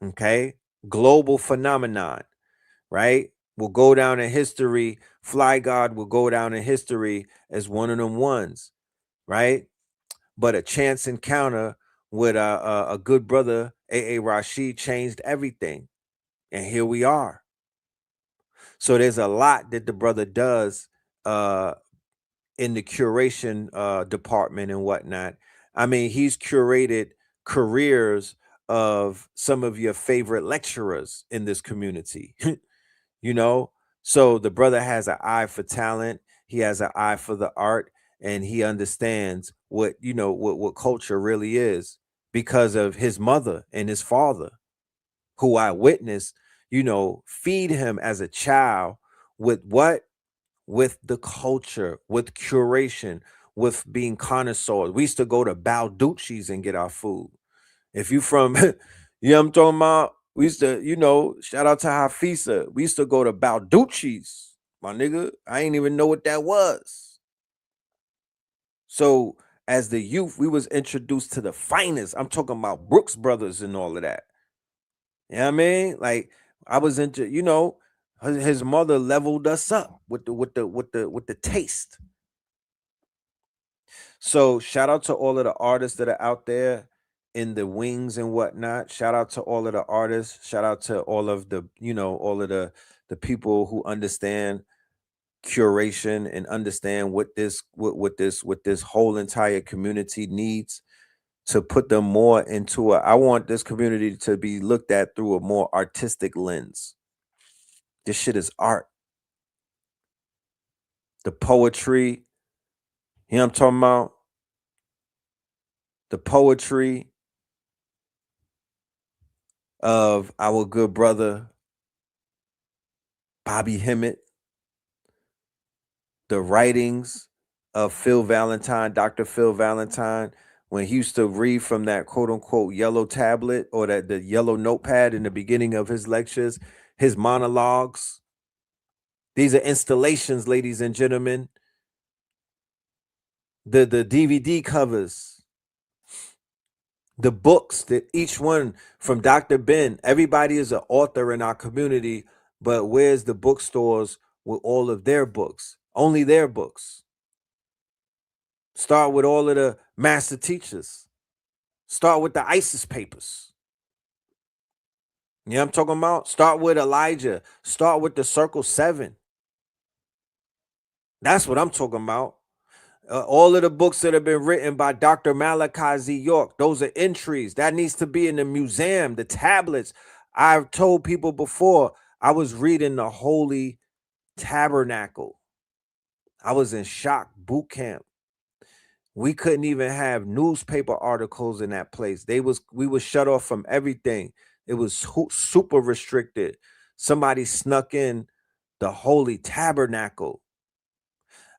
Speaker 5: Okay, global phenomenon, right? Will go down in history. Fly God will go down in history as one of them ones, right? But a chance encounter with a good brother, A.A. Rashid, changed everything. And here we are. So there's a lot that the brother does in the curation department and whatnot. I mean, he's curated careers of some of your favorite lecturers in this community. So the brother has an eye for talent. He has an eye for the art, and he understands what what culture really is because of his mother and his father, who I witnessed, feed him as a child with what? With the culture, with curation, with being connoisseurs. We used to go to Balducci's and get our food. If you from, you know what I'm talking about? We used to, shout out to Hafisa. We used to go to Balducci's, my nigga. I ain't even know what that was. So as the youth, we was introduced to the finest. I'm talking about Brooks Brothers and all of that. You know what I mean? Like I was into, his mother leveled us up with the taste. So shout out to all of the artists that are out there in the wings and whatnot. Shout out to all of the artists. Shout out to all of the, all of the people who understand curation and understand what this whole entire community needs to put them more into I want this community to be looked at through a more artistic lens. This shit is art. The poetry, you know what I'm talking about? The poetry of our good brother Bobby Hemmett, the writings of Phil Valentine, Dr. Phil Valentine, when he used to read from that quote unquote yellow tablet or the yellow notepad in the beginning of his lectures, his monologues. These are installations, ladies and gentlemen. The DVD covers, the books, that each one from Dr. Ben. Everybody is an author in our community, but where's the bookstores with all of their books? Only their books. Start with all of the master teachers. Start with the ISIS papers. You know what I'm talking about? Start with Elijah. Start with the Circle 7. That's what I'm talking about. All of the books that have been written by Dr. Malachi Z. York, those are entries. That needs to be in the museum, the tablets. I've told people before, I was reading the Holy Tabernacle. I was in shock boot camp. We couldn't even have newspaper articles in that place. We were shut off from everything. It was super restricted. Somebody snuck in the Holy Tabernacle.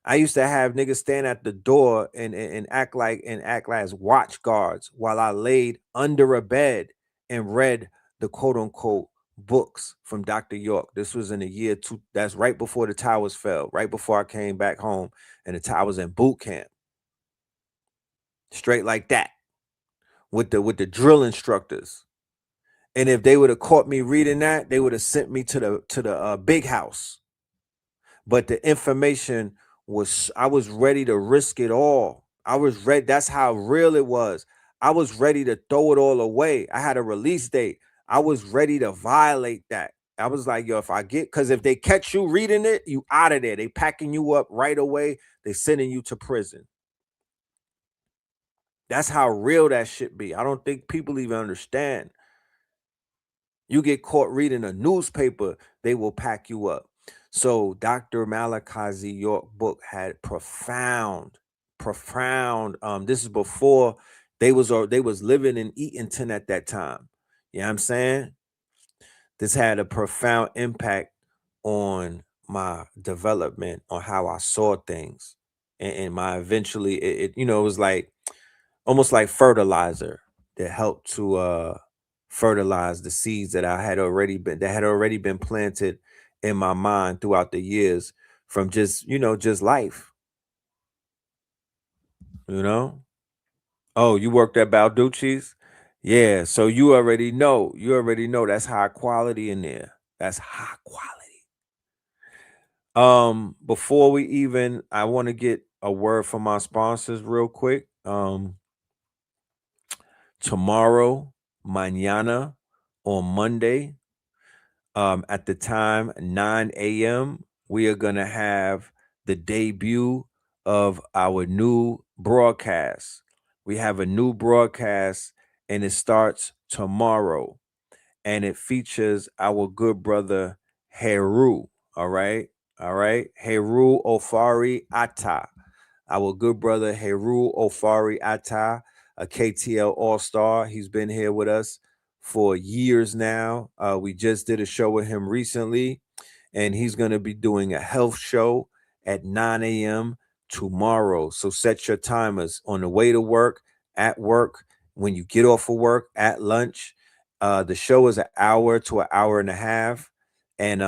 Speaker 5: I used to have niggas stand at the door and act like as watch guards while I laid under a bed and read the quote unquote books from Dr. York. This was in the year two. That's right before the towers fell, right before I came back home, and I was in boot camp. Straight like that, with the drill instructors. And if they would have caught me reading that, they would have sent me to the big house. But the information I was ready to risk it all. I was ready. That's how real it was. I was ready to throw it all away. I had a release date. I was ready to violate that. I was like, yo, because if they catch you reading it, you out of there. They packing you up right away. They sending you to prison. That's how real that shit be. I don't think people even understand. You get caught reading a newspaper, they will pack you up. So Dr. Malachi Z. York book had profound. This is before they was living in Eatonton at that time. You know what I'm saying? This had a profound impact on my development, on how I saw things, and my eventually it was like almost like fertilizer that helped to fertilize the seeds that had already been planted in my mind throughout the years from just life. Oh, you worked at Balducci's? Yeah, so you already know that's high quality in there. That's high quality. Before we even, I want to get a word from my sponsors real quick. Tomorrow, mañana, on Monday, at the time 9 a.m., we are gonna have the debut of our new broadcast. We have a new broadcast, and it starts tomorrow, and it features our good brother Heru. All right. All right. Heru Ofari Atta. Our good brother Heru Ofari Atta, a KTL All-Star. He's been here with us for years now. We just did a show with him recently, and he's going to be doing a health show at 9 a.m. tomorrow. So set your timers on the way to work, at work, when you get off of work, at lunch. The show is an hour to an hour and a half. And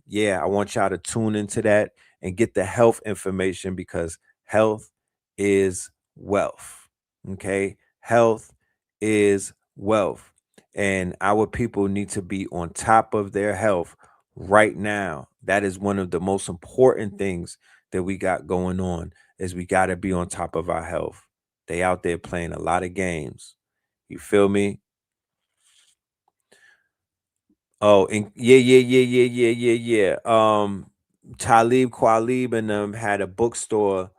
Speaker 5: yeah, I want y'all to tune into that and get the health information, because health is wealth. Okay. Health is wealth. And our people need to be on top of their health right now. That is one of the most important things that we got going on, is we got to be on top of our health. They out there playing a lot of games. You feel me? Oh, and yeah. Talib Kweli and them had a bookstore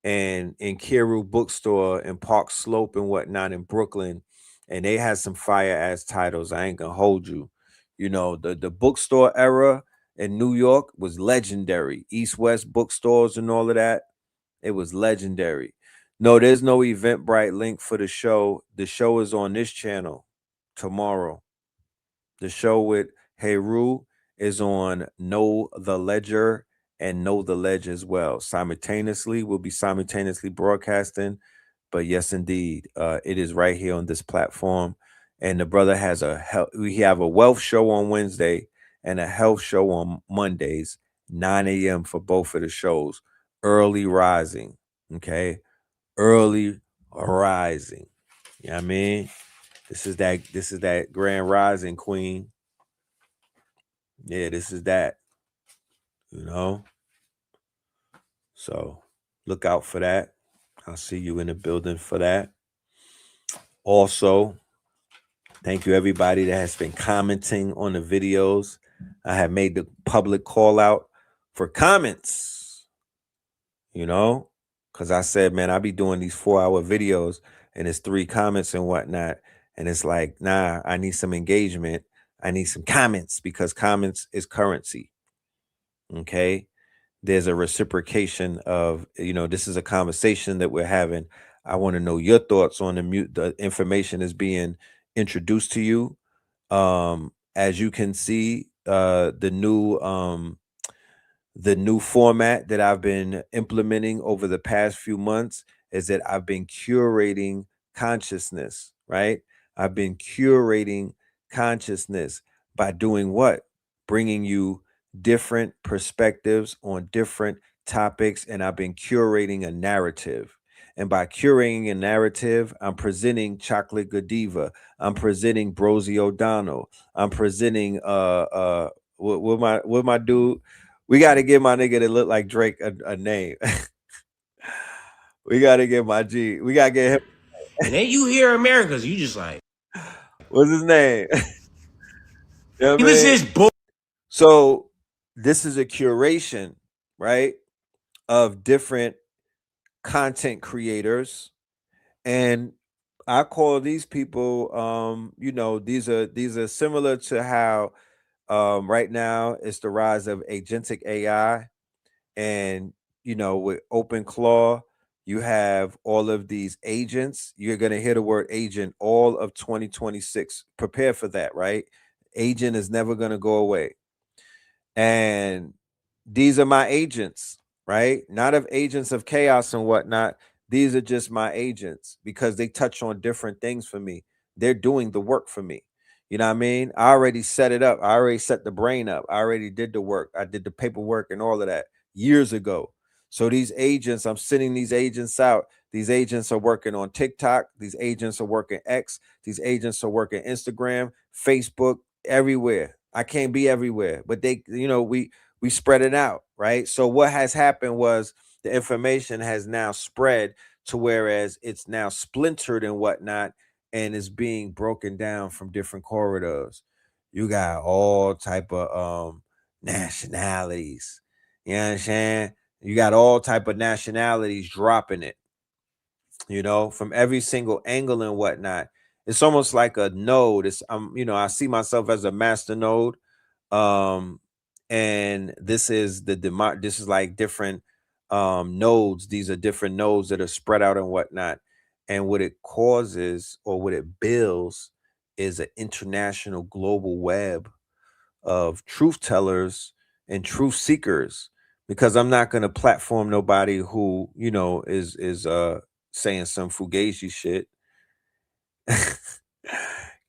Speaker 5: and in Kiru bookstore in Park Slope and whatnot in Brooklyn, and they had some fire ass titles. I ain't gonna hold you. You know, the bookstore era in New York was legendary. East West bookstores and all of that. It was legendary. No, there's no Eventbrite link for the show. The show is on this channel tomorrow. The show with Heru is on Know the Ledger and Know the Ledge as well. Simultaneously, we'll be simultaneously broadcasting. But yes, indeed, it is right here on this platform. And the brother has we have a wealth show on Wednesday and a health show on Mondays, 9 a.m. for both of the shows. Early rising, okay? Early rising. You know what I mean? This is that grand rising, queen. Yeah, this is that. You know? So look out for that. I'll see you in the building for that. Also, thank you everybody that has been commenting on the videos. I have made the public call out for comments. You know? Because I said, man, I be doing these 4-hour videos and it's 3 comments and whatnot. And it's like, nah, I need some engagement. I need some comments, because comments is currency. Okay. There's a reciprocation of, you know, this is a conversation that we're having. I want to know your thoughts on the information is being introduced to you. As you can see, the new format that I've been implementing over the past few months is that I've been curating consciousness, right? I've been curating consciousness by doing what? Bringing you different perspectives on different topics, and I've been curating a narrative. And by curating a narrative, I'm presenting Chocolate Godiva. I'm presenting Brosie O'Donnell. I'm presenting with my dude. We got to give my nigga that look like Drake a name. We got to give my G. We got to get him.
Speaker 4: And then you hear Americans, you just like,
Speaker 5: What's his name? You know what I
Speaker 4: this
Speaker 5: mean?
Speaker 4: is bull.
Speaker 5: So this is a curation, right, of different content creators, and I call these people, you know, these are similar to how right now it's the rise of agentic AI, and you know, with OpenClaw, you have all of these agents. You're gonna hear the word agent all of 2026. Prepare for that, right? Agent is never gonna go away. And these are my agents, right? Not of agents of chaos and whatnot. These are just my agents because they touch on different things for me. They're doing the work for me. You know what I mean? I already set it up. I already set the brain up. I already did the work. I did the paperwork and all of that years ago. So these agents, I'm sending these agents out. These agents are working on TikTok. These agents are working X. These agents are working Instagram, Facebook, everywhere. I can't be everywhere, but they, you know, we spread it out, right? So what has happened was the information has now spread to whereas it's now splintered and whatnot, and is being broken down from different corridors. You got all type of nationalities. You know what I'm saying? You got all type of nationalities dropping it, you know, from every single angle and whatnot. It's almost like a node. It's you know, I see myself as a master node. and this is this is like different nodes. These are different nodes that are spread out and whatnot. And what it causes, or what it builds, is an international global web of truth tellers and truth seekers. Because I'm not going to platform nobody who, you know, is saying some fugazi shit.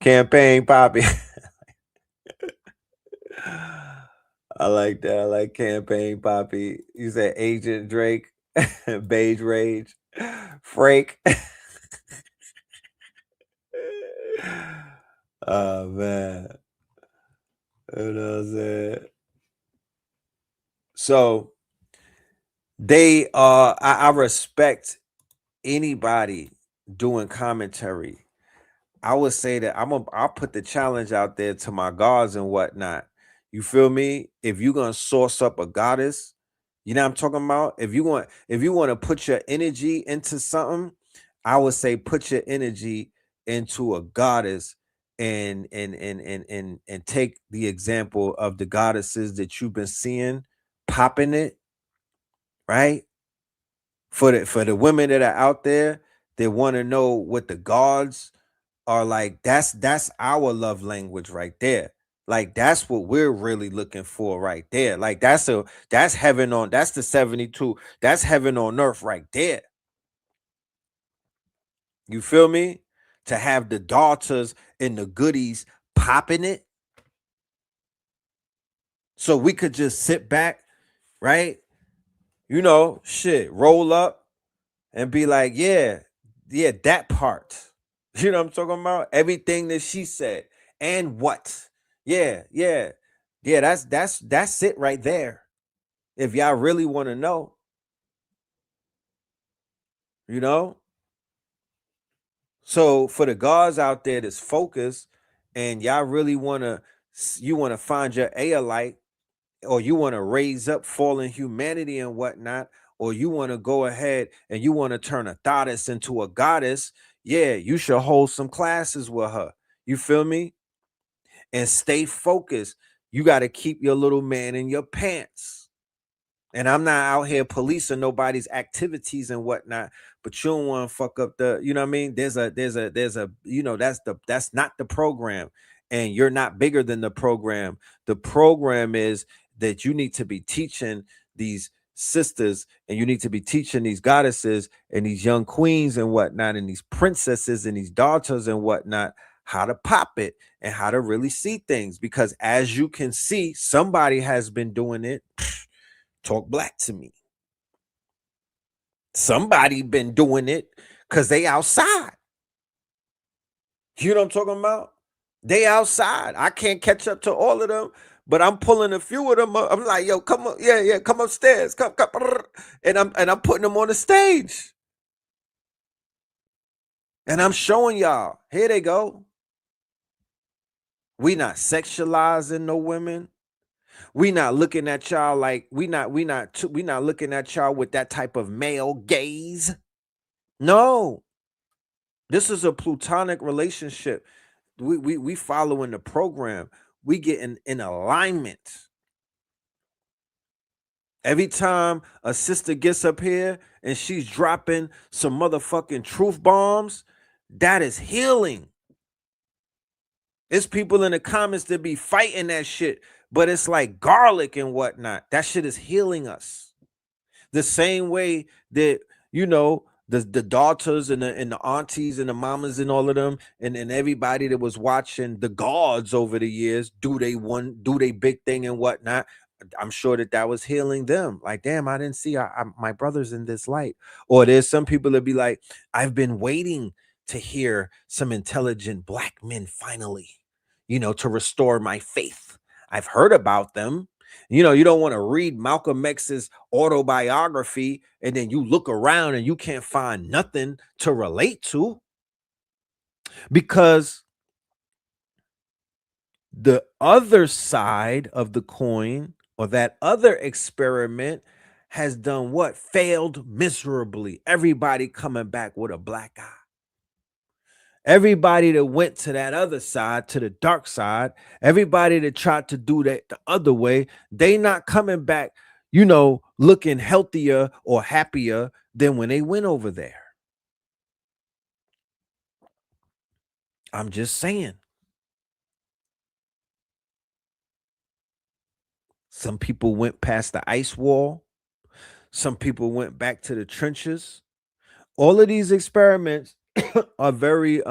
Speaker 5: Campaign Poppy. I like that. I like Campaign Poppy. You said Agent Drake, Beige Rage, Frank. Oh man. You know what I'm saying? So I respect anybody doing commentary. I would say that I'll put the challenge out there to my gods and whatnot. You feel me? If you're gonna source up a goddess, you know what I'm talking about? If you want to put your energy into something, I would say put your energy into a goddess, and take the example of the goddesses that you've been seeing popping it, right? For the women that are out there that want to know what the gods are like, that's our love language right there. Like that's what we're really looking for right there. Like that's heaven on, that's the 72. That's heaven on earth right there. You feel me? To have the daughters and the goodies popping it, so we could just sit back, right? You know, shit, roll up and be like, yeah, that part. You know what I'm talking about? Everything that she said and what? Yeah. That's it right there. If y'all really want to know, you know. So for the guards out there that's focused, and y'all really want to find your Aelite, or you want to raise up fallen humanity and whatnot, or you want to go ahead and you want to turn a goddess into a goddess, yeah, you should hold some classes with her. You feel me? And stay focused. You got to keep your little man in your pants. And I'm not out here policing nobody's activities and whatnot, but you don't want to fuck up the, you know what I mean? There's a, you know, that's not the program. And you're not bigger than the program. The program is that you need to be teaching these sisters, and you need to be teaching these goddesses and these young queens and whatnot, and these princesses and these daughters and whatnot, how to pop it and how to really see things. Because as you can see, somebody has been doing it. Talk black to me. Somebody been doing it because they outside. You know what I'm talking about? They outside. I can't catch up to all of them, but I'm pulling a few of them up. I'm like, yo, come on, yeah, come upstairs, come, and I'm putting them on the stage, and I'm showing y'all. Here they go. We not sexualizing no women. We not looking at y'all like we not looking at y'all with that type of male gaze. No, this is a platonic relationship. We following the program. We getting in alignment. Every time a sister gets up here and she's dropping some motherfucking truth bombs, that is healing. It's people in the comments that be fighting that shit, but it's like garlic and whatnot. That shit is healing us. The same way that, you know, the daughters and the aunties and the mamas and all of them and everybody that was watching the gods over the years do they big thing and whatnot. I'm sure that was healing them. Like, damn, I didn't see my brothers in this light. Or there's some people that be like, I've been waiting to hear some intelligent black men finally, you know, to restore my faith. I've heard about them. You know, you don't want to read Malcolm X's autobiography and then you look around and you can't find nothing to relate to, because the other side of the coin, or that other experiment, has done what? Failed miserably. Everybody coming back with a black eye. Everybody that went to that other side, to the dark side, everybody that tried to do that the other way, they not coming back, looking healthier or happier than when they went over there. I'm just saying. Some people went past the ice wall. Some people went back to the trenches. All of these experiments are very,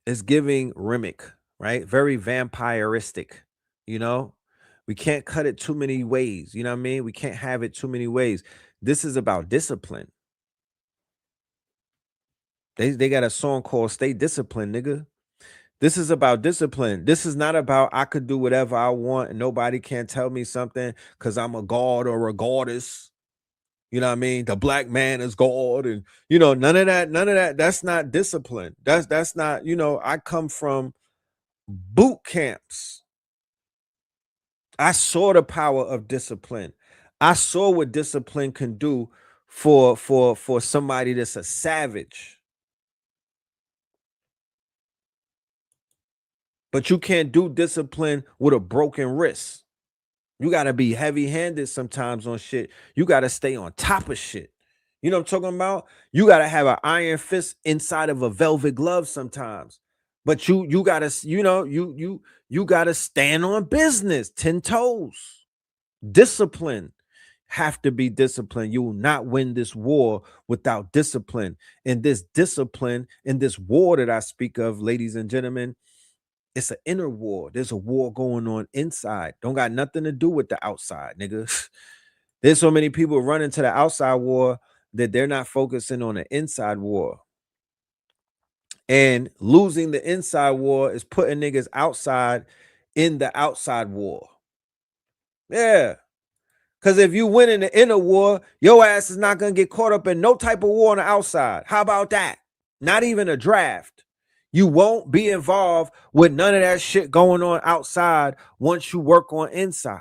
Speaker 5: it's giving Remick, right? Very vampiristic, We can't cut it too many ways. You know what I mean? We can't have it too many ways. This is about discipline. They got a song called Stay Disciplined, nigga. This is about discipline. This is not about I could do whatever I want and nobody can tell me something because I'm a god or a goddess. You know what I mean? The black man is God, and none of that. That's not discipline. That's not, I come from boot camps. I saw the power of discipline. I saw what discipline can do for somebody that's a savage. But you can't do discipline with a broken wrist. You got to be heavy-handed sometimes on shit. You got to stay on top of shit. You know what I'm talking about? You got to have an iron fist inside of a velvet glove sometimes. But you got to, you got to stand on business, 10 toes. Discipline. Have to be disciplined. You will not win this war without discipline. And this discipline in this war that I speak of, ladies and gentlemen, it's an inner war. There's a war going on inside. Don't got nothing to do with the outside, nigga. There's so many people running to the outside war that they're not focusing on the inside war. And losing the inside war is putting niggas outside in the outside war. Yeah. Because if you win in the inner war, your ass is not going to get caught up in no type of war on the outside. How about that? Not even a draft. You won't be involved with none of that shit going on outside once you work on inside.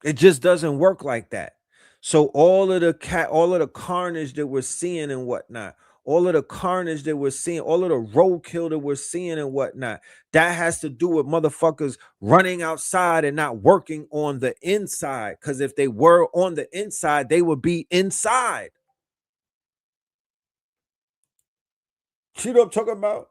Speaker 5: It just doesn't work like that. So all of the carnage that we're seeing and whatnot, all of the carnage that we're seeing, all of the roadkill that we're seeing and whatnot, that has to do with motherfuckers running outside and not working on the inside. Because if they were on the inside, they would be inside. You know what I'm talking about?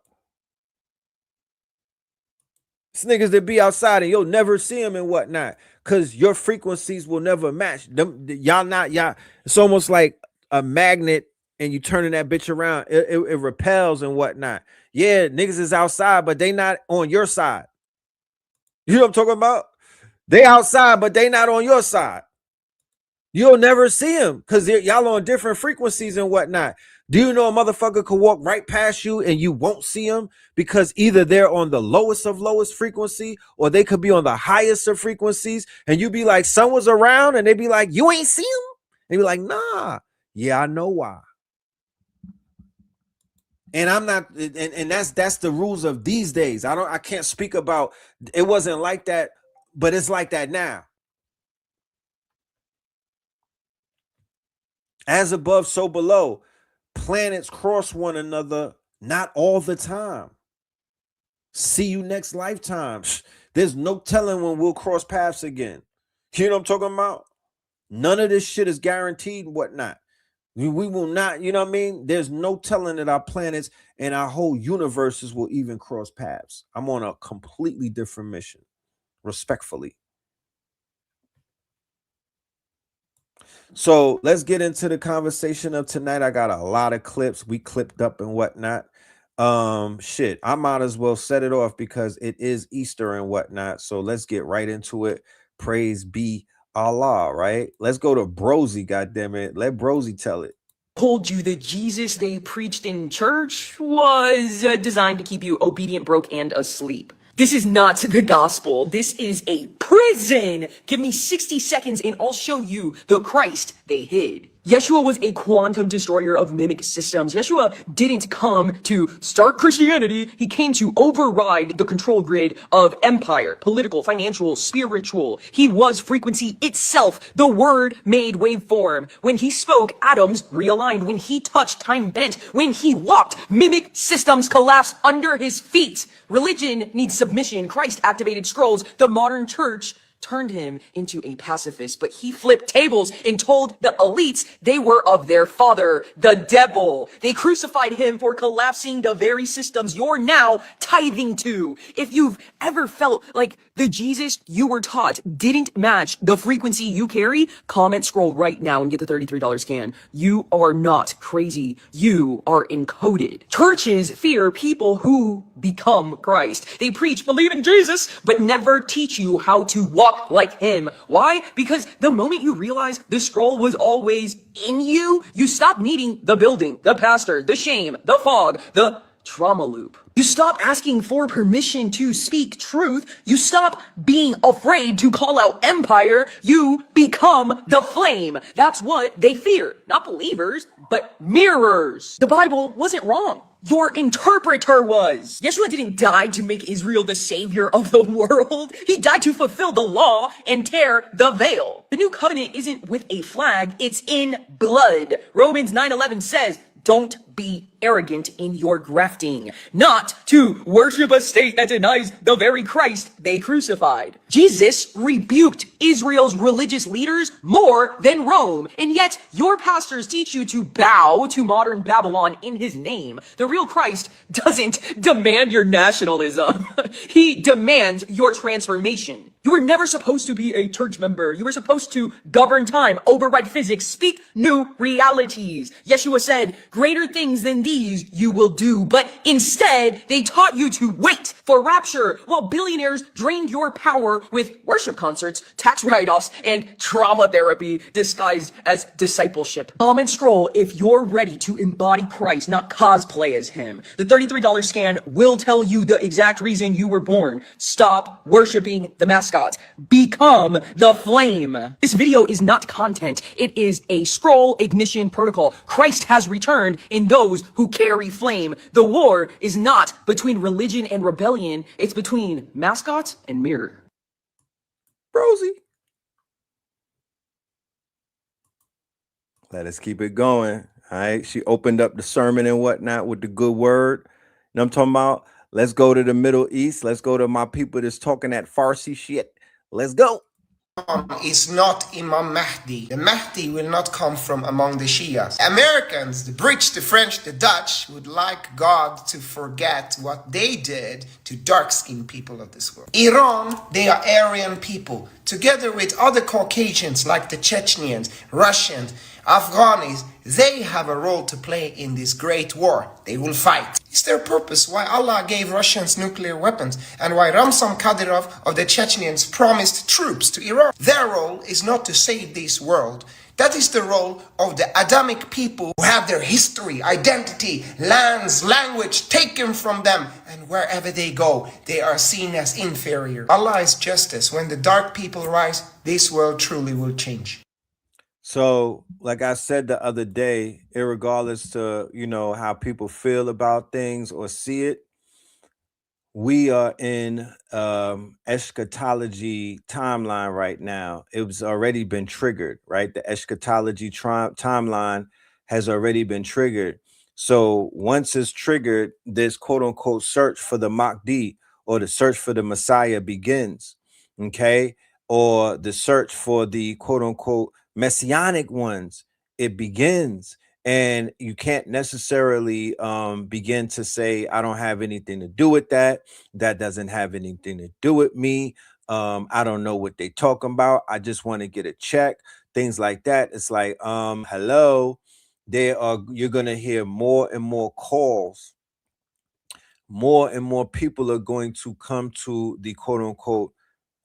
Speaker 5: It's niggas that be outside and you'll never see them and whatnot because your frequencies will never match. Y'all. It's almost like a magnet and you turning that bitch around. It repels and whatnot. Yeah, niggas is outside, but they not on your side. You know what I'm talking about? They outside, but they not on your side. You'll never see them because y'all on different frequencies and whatnot. Do you know a motherfucker could walk right past you and you won't see them because either they're on the lowest of lowest frequency or they could be on the highest of frequencies and you be like, someone's around and they be like, you ain't see him? They be like, nah. Yeah, I know why. And I'm not, and that's the rules of these days. I can't speak about, it wasn't like that, but it's like that now. As above, so below. Planets cross one another, not all the time. See you next lifetime. There's no telling when we'll cross paths again. You know what I'm talking about? None of this shit is guaranteed and whatnot. We will not, you know what I mean? There's no telling that our planets and our whole universes will even cross paths. I'm on a completely different mission, respectfully. So let's get into the conversation of tonight. I got a lot of clips we clipped up and whatnot. Shit, I might as well set it off because it is Easter and whatnot. So let's get right into it. Praise be Allah, right? Let's go to Brosy, goddammit. Let Brosy tell it.
Speaker 6: Told you that Jesus they preached in church was designed to keep you obedient, broke, and asleep. This is not the gospel. This is a prison. Give me 60 seconds and I'll show you the Christ they hid. Yeshua was a quantum destroyer of mimic systems. Yeshua didn't come to start Christianity. He came to override the control grid of empire, political, financial, spiritual. He was frequency itself, the word made waveform. When he spoke, atoms realigned. When he touched, time bent. When he walked, mimic systems collapsed under his feet. Religion needs submission. Christ activated scrolls. The modern church turned him into a pacifist, but he flipped tables and told the elites they were of their father, the devil. They crucified him for collapsing the very systems you're now tithing to. If you've ever felt like the Jesus you were taught didn't match the frequency you carry, comment scroll right now and get the $33 scan. You are not crazy. You are encoded. Churches fear people who become Christ. They preach, believe in Jesus, but never teach you how to walk like him. Why? Because the moment you realize the scroll was always in you, you stop needing the building, the pastor, the shame, the fog, the trauma loop. You stop asking for permission to speak truth. You stop being afraid to call out empire. You become the flame. That's what they fear. Not believers, but mirrors. The Bible wasn't wrong. Your interpreter was. Yeshua didn't die to make Israel the savior of the world. He died to fulfill the law and tear the veil. The new covenant isn't with a flag, it's in blood. Romans 9:11 says, don't be arrogant in your grafting, not to worship a state that denies the very Christ they crucified. Jesus rebuked Israel's religious leaders more than Rome, and yet your pastors teach you to bow to modern Babylon in his name. The real Christ doesn't demand your nationalism. He demands your transformation. You were never supposed to be a church member. You were supposed to govern time, override physics, speak new realities. Yeshua said, greater things than these you will do. But instead, they taught you to wait for rapture, while billionaires drained your power with worship concerts, tax write-offs, and trauma therapy disguised as discipleship. Comment scroll if you're ready to embody Christ, not cosplay as him. The $33 scan will tell you the exact reason you were born. Stop worshiping the mascots. Become the flame. This video is not content. It is a scroll ignition protocol. Christ has returned in those who carry flame. The war is not between religion and rebellion. It's between mascots and mirror.
Speaker 5: Rosie. Let us keep it going. All right. She opened up the sermon and whatnot with the good word. You know what I'm talking about? Let's go to the Middle East. Let's go to my people that's talking that Farsi shit. Let's go.
Speaker 7: Is not Imam Mahdi. The Mahdi will not come from among the Shias. Americans, the British, the French, the Dutch would like God to forget what they did to dark-skinned people of this world. Iran, they are Aryan people, together with other Caucasians like the Chechens, Russians, Afghanis. They have a role to play in this great war. They will fight. It's their purpose why Allah gave Russians nuclear weapons and why Ramzan Kadyrov of the Chechens promised troops to Iran. Their role is not to save this world. That is the role of the Adamic people who have their history, identity, lands, language taken from them, and wherever they go, they are seen as inferior. Allah is justice. When the dark people rise, this world truly will change.
Speaker 5: So, like I said the other day, irregardless to, you know, how people feel about things or see it, we are in eschatology timeline right now. It was already been triggered, right? The eschatology timeline has already been triggered. So once it's triggered, this quote unquote search for the Mahdi or the search for the Messiah begins, okay? Or the search for the quote unquote messianic ones, it begins. And you can't necessarily begin to say, I don't have anything to do with that. That doesn't have anything to do with me. I don't know what they're talking about. I just want to get a check. Things like that. It's like, hello, you're going to hear more and more calls. More and more people are going to come to the quote unquote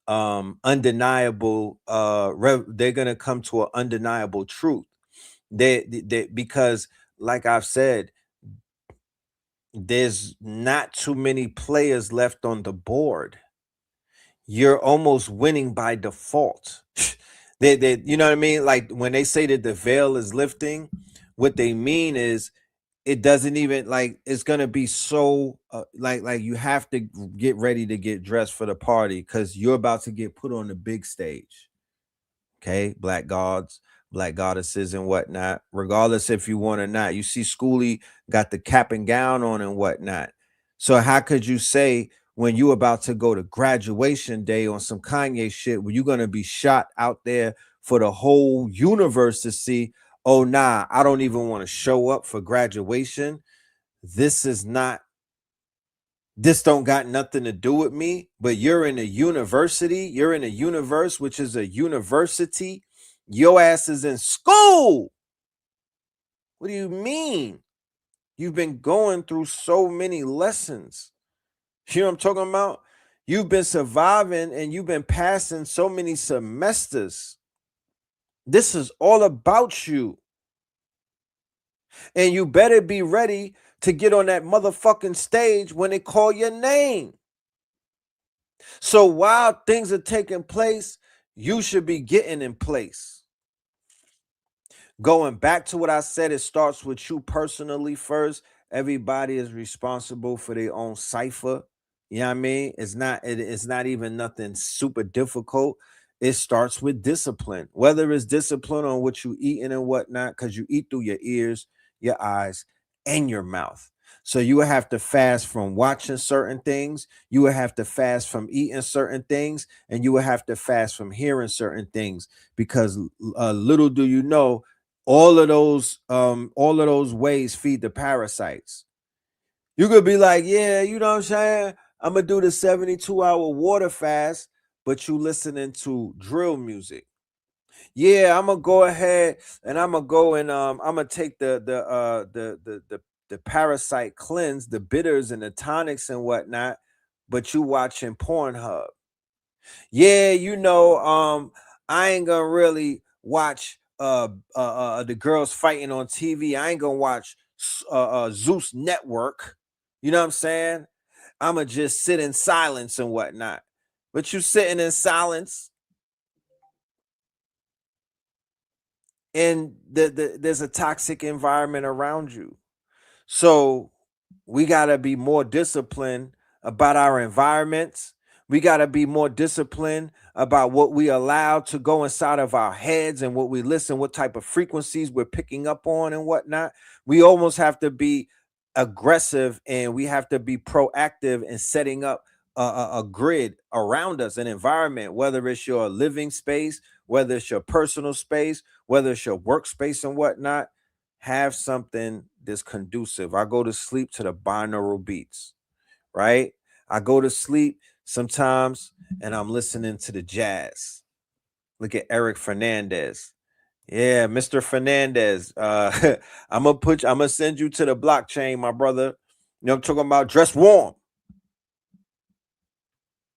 Speaker 5: undeniable, they're going to come to an undeniable truth. They because like I've said, there's not too many players left on the board. You're almost winning by default. They you know what I mean? Like when they say that the veil is lifting, what they mean is it doesn't even like it's gonna be so like you have to get ready to get dressed for the party because you're about to get put on the big stage. Okay, black gods, black goddesses, and whatnot. Regardless if you want or not, you see Schoolie got the cap and gown on and whatnot. So how could you say when you about to go to graduation day on some Kanye shit, where you're gonna be shot out there for the whole universe to see? Oh nah, I don't even want to show up for graduation. This is not. This don't got nothing to do with me, but you're in a university, you're in a universe, which is a university. Your ass is in school. What do you mean? You've been going through so many lessons. You know what I'm talking about? You've been surviving and you've been passing so many semesters. This is all about you. And you better be ready to get on that motherfucking stage when they call your name. So while things are taking place, you should be getting in place. Going back to what I said, it starts with you personally first. Everybody is responsible for their own cipher. You know what I mean? It's not even nothing super difficult. It starts with discipline. Whether it's discipline on what you eating and whatnot, because you eat through your ears, your eyes, and your mouth. So you will have to fast from watching certain things. You will have to fast from eating certain things, and you will have to fast from hearing certain things. Because little do you know, all of those ways feed the parasites. You could be like, yeah, you know what I'm saying? I'm gonna do the 72-hour water fast, but you listening to drill music. Yeah, I'm gonna go ahead and I'm gonna go and I'm gonna take the parasite cleanse, the bitters and the tonics and whatnot, but you watching Pornhub. Yeah, I ain't gonna really watch the girls fighting on TV. I ain't gonna watch Zeus Network. You know what I'm saying? I'ma just sit in silence and whatnot. But you sitting in silence, and there's a toxic environment around you. So we got to be more disciplined about our environments. We got to be more disciplined about what we allow to go inside of our heads and what we listen, what type of frequencies we're picking up on and whatnot. We almost have to be aggressive and we have to be proactive in setting up a grid around us, an environment, whether it's your living space, whether it's your personal space, whether it's your workspace and whatnot. Have something that's conducive. I go to sleep to the binaural beats, right? I go to sleep sometimes and I'm listening to the jazz. Look at Eric Fernandez. Yeah, Mr. Fernandez. I'm gonna send you to the blockchain, my brother. You know, I'm talking about dress warm.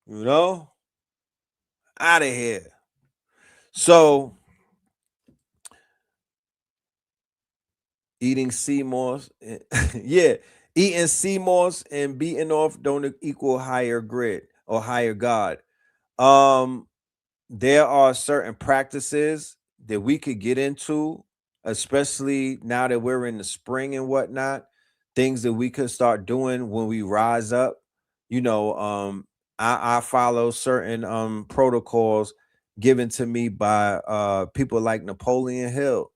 Speaker 5: You know, out of here. So eating sea moss, yeah, eating sea moss and beating off don't equal higher grid or higher God. Um, there are certain practices that we could get into, especially now that we're in the spring and whatnot. Things that we could start doing when we rise up. You know, I follow certain protocols given to me by people like Napoleon Hill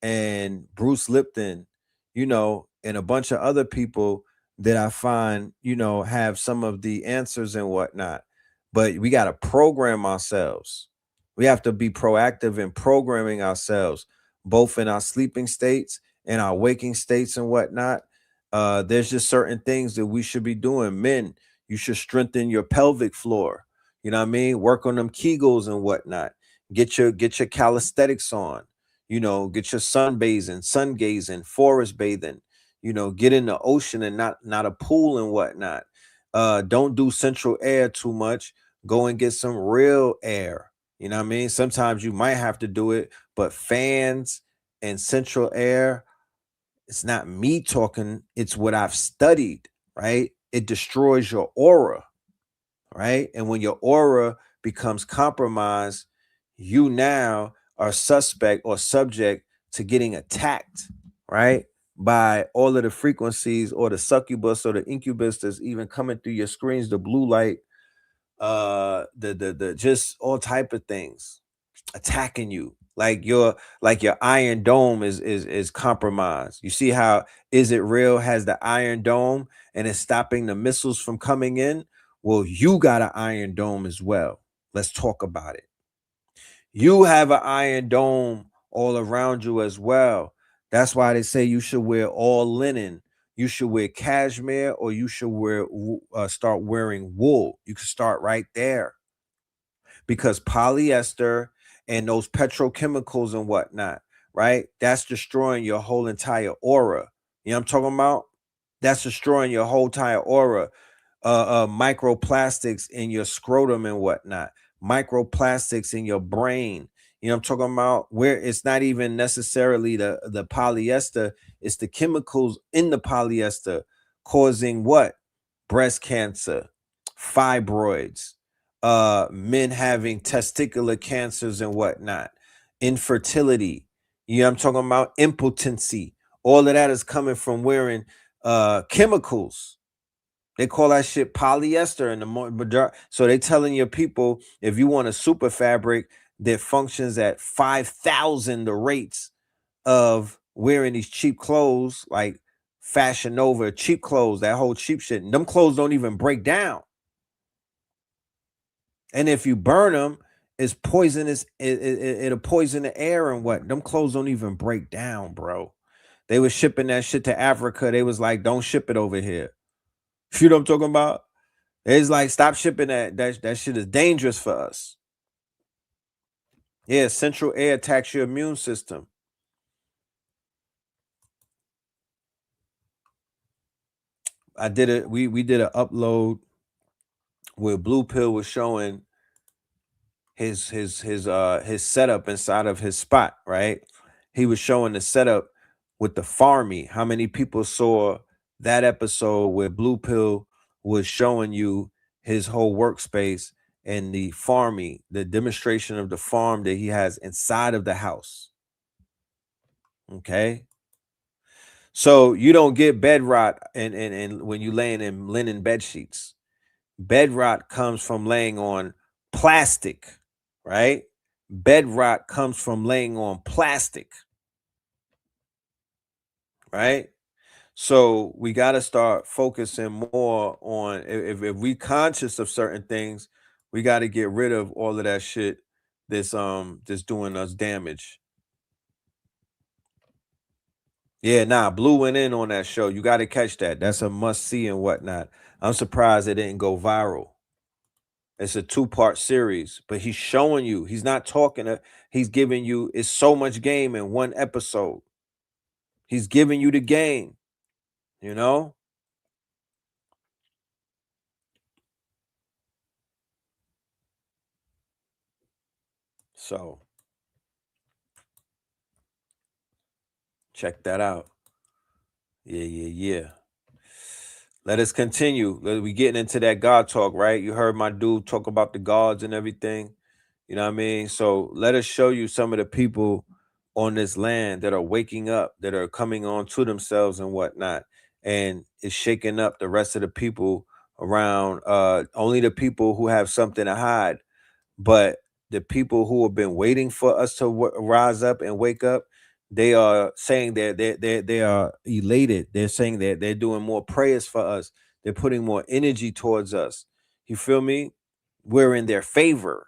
Speaker 5: and Bruce Lipton, and a bunch of other people that I find, have some of the answers and whatnot. But we got to program ourselves. We have to be proactive in programming ourselves, both in our sleeping states and our waking states and whatnot. There's just certain things that we should be doing. Men, you should strengthen your pelvic floor. You know what I mean? Work on them Kegels and whatnot. Get your calisthenics on. Get your sun gazing, forest bathing. Get in the ocean and not a pool and whatnot. Don't do central air too much. Go and get some real air. You know what I mean? Sometimes you might have to do it, but fans and central air, it's not me talking, it's what I've studied, right? It destroys your aura, right? And when your aura becomes compromised, you now are suspect or subject to getting attacked, right? By all of the frequencies or the succubus or the incubus that's even coming through your screens, the blue light, the just all type of things attacking you. Like your Iron Dome is compromised. You see how Is It Real has the Iron Dome and it's stopping the missiles from coming in? Well, you got an Iron Dome as well. Let's talk about it. You have an Iron Dome all around you as well. That's why they say you should wear all linen. You should wear cashmere, or you should start wearing wool. You can start right there, because polyester and those petrochemicals and whatnot, right? That's destroying your whole entire aura. You know what I'm talking about? That's destroying your whole entire aura. Microplastics in your scrotum and whatnot, microplastics in your brain. You know what I'm talking about? Where it's not even necessarily the polyester, it's the chemicals in the polyester causing what? Breast cancer, fibroids, men having testicular cancers and whatnot, infertility. You know what I'm talking about? Impotency. All of that is coming from wearing chemicals. They call that shit polyester in the so they telling your people, if you want a super fabric that functions at 5,000 the rates of wearing these cheap clothes, like Fashion Nova, cheap clothes, that whole cheap shit, them clothes don't even break down. And if you burn them, it's poisonous. It'll poison the air and what. Them clothes don't even break down, bro. They was shipping that shit to Africa. They was like, don't ship it over here. You know what I'm talking about? It's like, stop shipping that. That shit is dangerous for us. Yeah, central air attacks your immune system. I did it. We did an upload where Blue Pill was showing his setup inside of his spot, right? He was showing the setup with the farmy. How many people saw that episode where Blue Pill was showing you his whole workspace and the farmy, the demonstration of the farm that he has inside of the house? Okay. So you don't get bed rot and when you laying in linen bed sheets. Bed rot comes from laying on plastic, right? Bed rot comes from laying on plastic, right? So we got to start focusing more on, if we conscious of certain things, we got to get rid of all of that shit that's doing us damage. Yeah, nah, Blue went in on that show. You got to catch that. That's a must see and whatnot. I'm surprised it didn't go viral. It's a 2-part series, but he's showing you. He's not talking. He's giving you. It's so much game in one episode. He's giving you the game. You know. So check that out. Yeah. Let us continue. We getting into that God talk, right? You heard my dude talk about the gods and everything. You know what I mean? So let us show you some of the people on this land that are waking up, that are coming on to themselves and whatnot. And it's shaking up the rest of the people around, only the people who have something to hide. But the people who have been waiting for us to rise up and wake up, they are saying that they are elated. They're saying that they're doing more prayers for us. They're putting more energy towards us. You feel me? We're in their favor.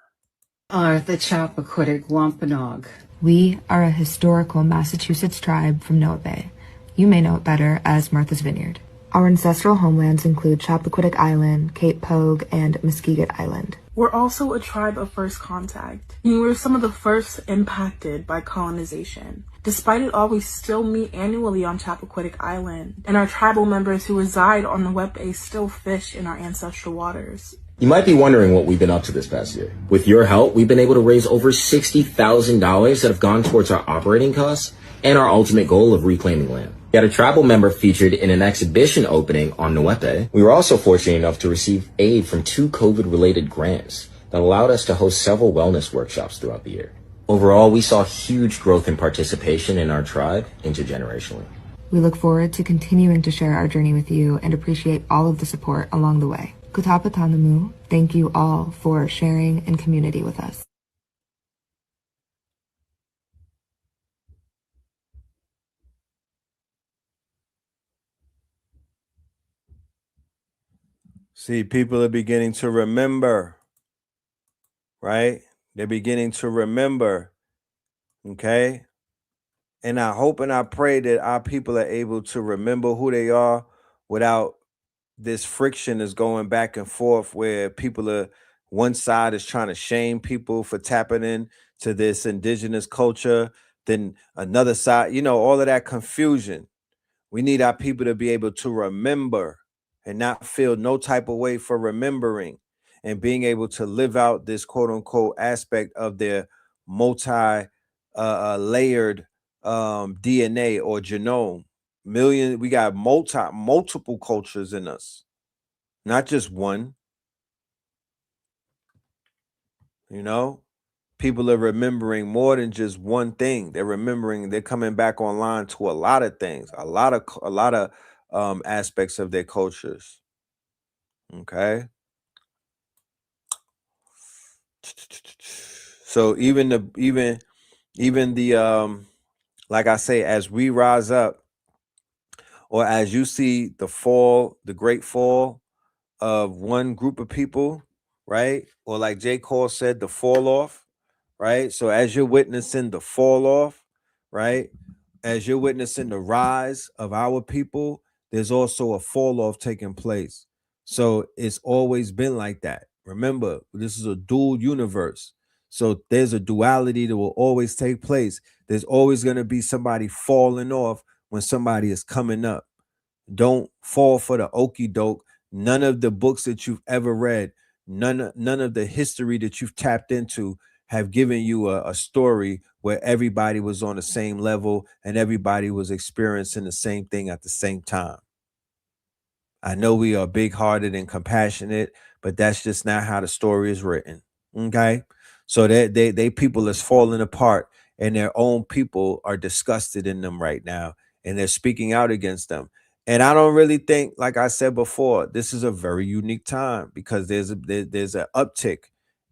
Speaker 8: Are the Chappaquiddick Wampanoag.
Speaker 9: We are a historical Massachusetts tribe from Noah Bay. You may know it better as Martha's Vineyard. Our ancestral homelands include Chappaquiddick Island, Cape Pogue, and Muskeget Island.
Speaker 10: We're also a tribe of first contact. We were some of the first impacted by colonization. Despite it all, we still meet annually on Chappaquiddick Island, and our tribal members who reside on the Wet Bay still fish in our ancestral waters.
Speaker 11: You might be wondering what we've been up to this past year. With your help, we've been able to raise over $60,000 that have gone towards our operating costs and our ultimate goal of reclaiming land. We had a tribal member featured in an exhibition opening on Nuepe. We were also fortunate enough to receive aid from 2 COVID-related grants that that allowed us to host several wellness workshops throughout the year. Overall, we saw huge growth in participation in our tribe intergenerationally.
Speaker 9: We look forward to continuing to share our journey with you and appreciate all of the support along the way. Kutapatanamu, thank you all for sharing in community with us.
Speaker 5: See, people are beginning to remember, right? They're beginning to remember, okay? And I hope and I pray that our people are able to remember who they are without this friction is going back and forth where people are, one side is trying to shame people for tapping in to this indigenous culture, then another side, you know, all of that confusion. We need our people to be able to remember and not feel no type of way for remembering and being able to live out this quote unquote aspect of their multi layered DNA or genome. We got multiple cultures in us, not just one. You know, people are remembering more than just one thing. They're remembering, they're coming back online to a lot of things, a lot of aspects of their cultures. Okay. So even the like I say, as we rise up, or as you see the fall, the great fall of one group of people, right? Or like J. Cole said, the fall off, right? So as you're witnessing the fall off, right? As you're witnessing the rise of our people, there's also a fall off taking place. So it's always been like that. Remember, this is a dual universe. So there's a duality that will always take place. There's always going to be somebody falling off when somebody is coming up. Don't fall for the okie doke. None of the books that you've ever read, none of the history that you've tapped into have given you a story where everybody was on the same level and everybody was experiencing the same thing at the same time. I know we are big-hearted and compassionate, but that's just not how the story is written. Okay? So they people is falling apart, and their own people are disgusted in them right now, and they're speaking out against them. And I don't really think, like I said before, this is a very unique time because there's an uptick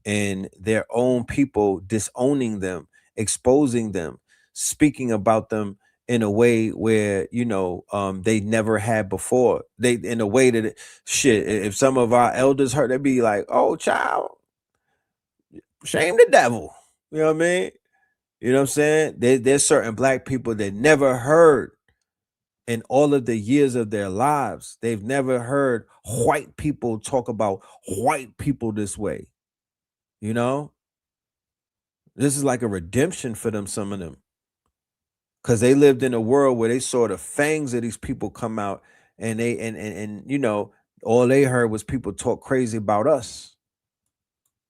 Speaker 5: in their own people disowning them, exposing them, speaking about them in a way where, you know, they never had before. They, in a way that shit, if some of our elders heard, they'd be like, "Oh, child, shame the devil." You know what I mean? You know what I'm saying? There's certain black people that never heard in all of the years of their lives, they've never heard white people talk about white people this way. You know, this is like a redemption for them, some of them, because they lived in a world where they saw the fangs of these people come out, and they and you know, all they heard was people talk crazy about us.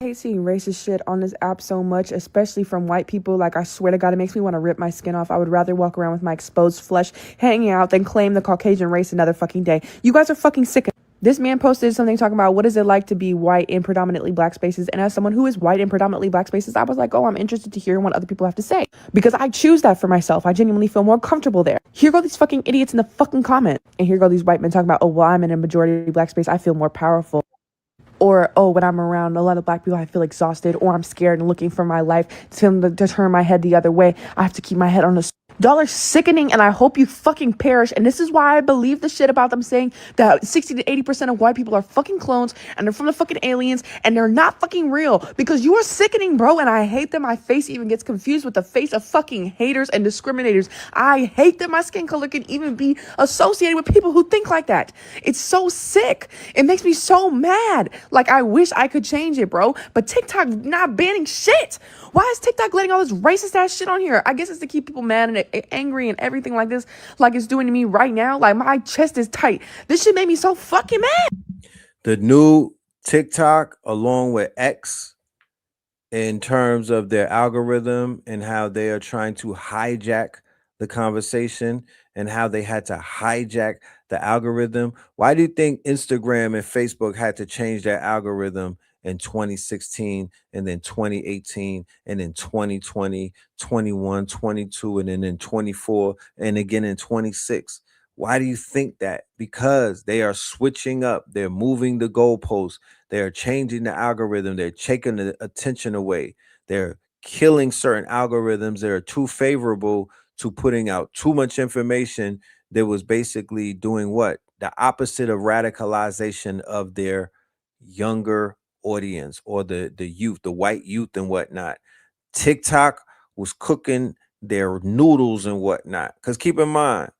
Speaker 12: I hate seeing racist shit on this app so much, especially from white people. Like, I swear to God, it makes me want to rip my skin off. I would rather walk around with my exposed flesh hanging out than claim the Caucasian race another fucking day. You guys are fucking sick. This man posted something talking about what is it like to be white in predominantly black spaces. And as someone who is white in predominantly black spaces, I was like, oh, I'm interested to hear what other people have to say. Because I choose that for myself. I genuinely feel more comfortable there. Here go these fucking idiots in the fucking comment. And here go these white men talking about, oh, well, I'm in a majority black space. I feel more powerful. Or, oh, when I'm around a lot of black people, I feel exhausted, or I'm scared and looking for my life to turn my head the other way. I have to keep my head on the... Y'all are sickening, and I hope you fucking perish. And this is why I believe the shit about them saying that 60 to 80% of white people are fucking clones, and they're from the fucking aliens, and they're not fucking real. Because you are sickening, bro, and I hate that my face even gets confused with the face of fucking haters and discriminators. I hate that my skin color can even be associated with people who think like that. It's so sick. It makes me so mad. Like, I wish I could change it, bro. But TikTok not banning shit. Why is TikTok letting all this racist ass shit on here? I guess it's to keep people mad and angry and everything like this, like it's doing to me right now. Like, my chest is tight. This shit made me so fucking mad.
Speaker 5: The new TikTok, along with X, in terms of their algorithm and how they are trying to hijack the conversation and how they had to hijack the algorithm. Why do you think Instagram and Facebook had to change their algorithm in 2016, and then 2018, and then 2020, 21, 22, and then in 24, and again in 26. Why do you think that? Because they are switching up. They're moving the goalposts. They're changing the algorithm. They're taking the attention away. They're killing certain algorithms that are too favorable to putting out too much information that was basically doing what? The opposite of radicalization of their younger audience or the youth, the white youth and whatnot. TikTok was cooking their noodles and whatnot. Because keep in mind,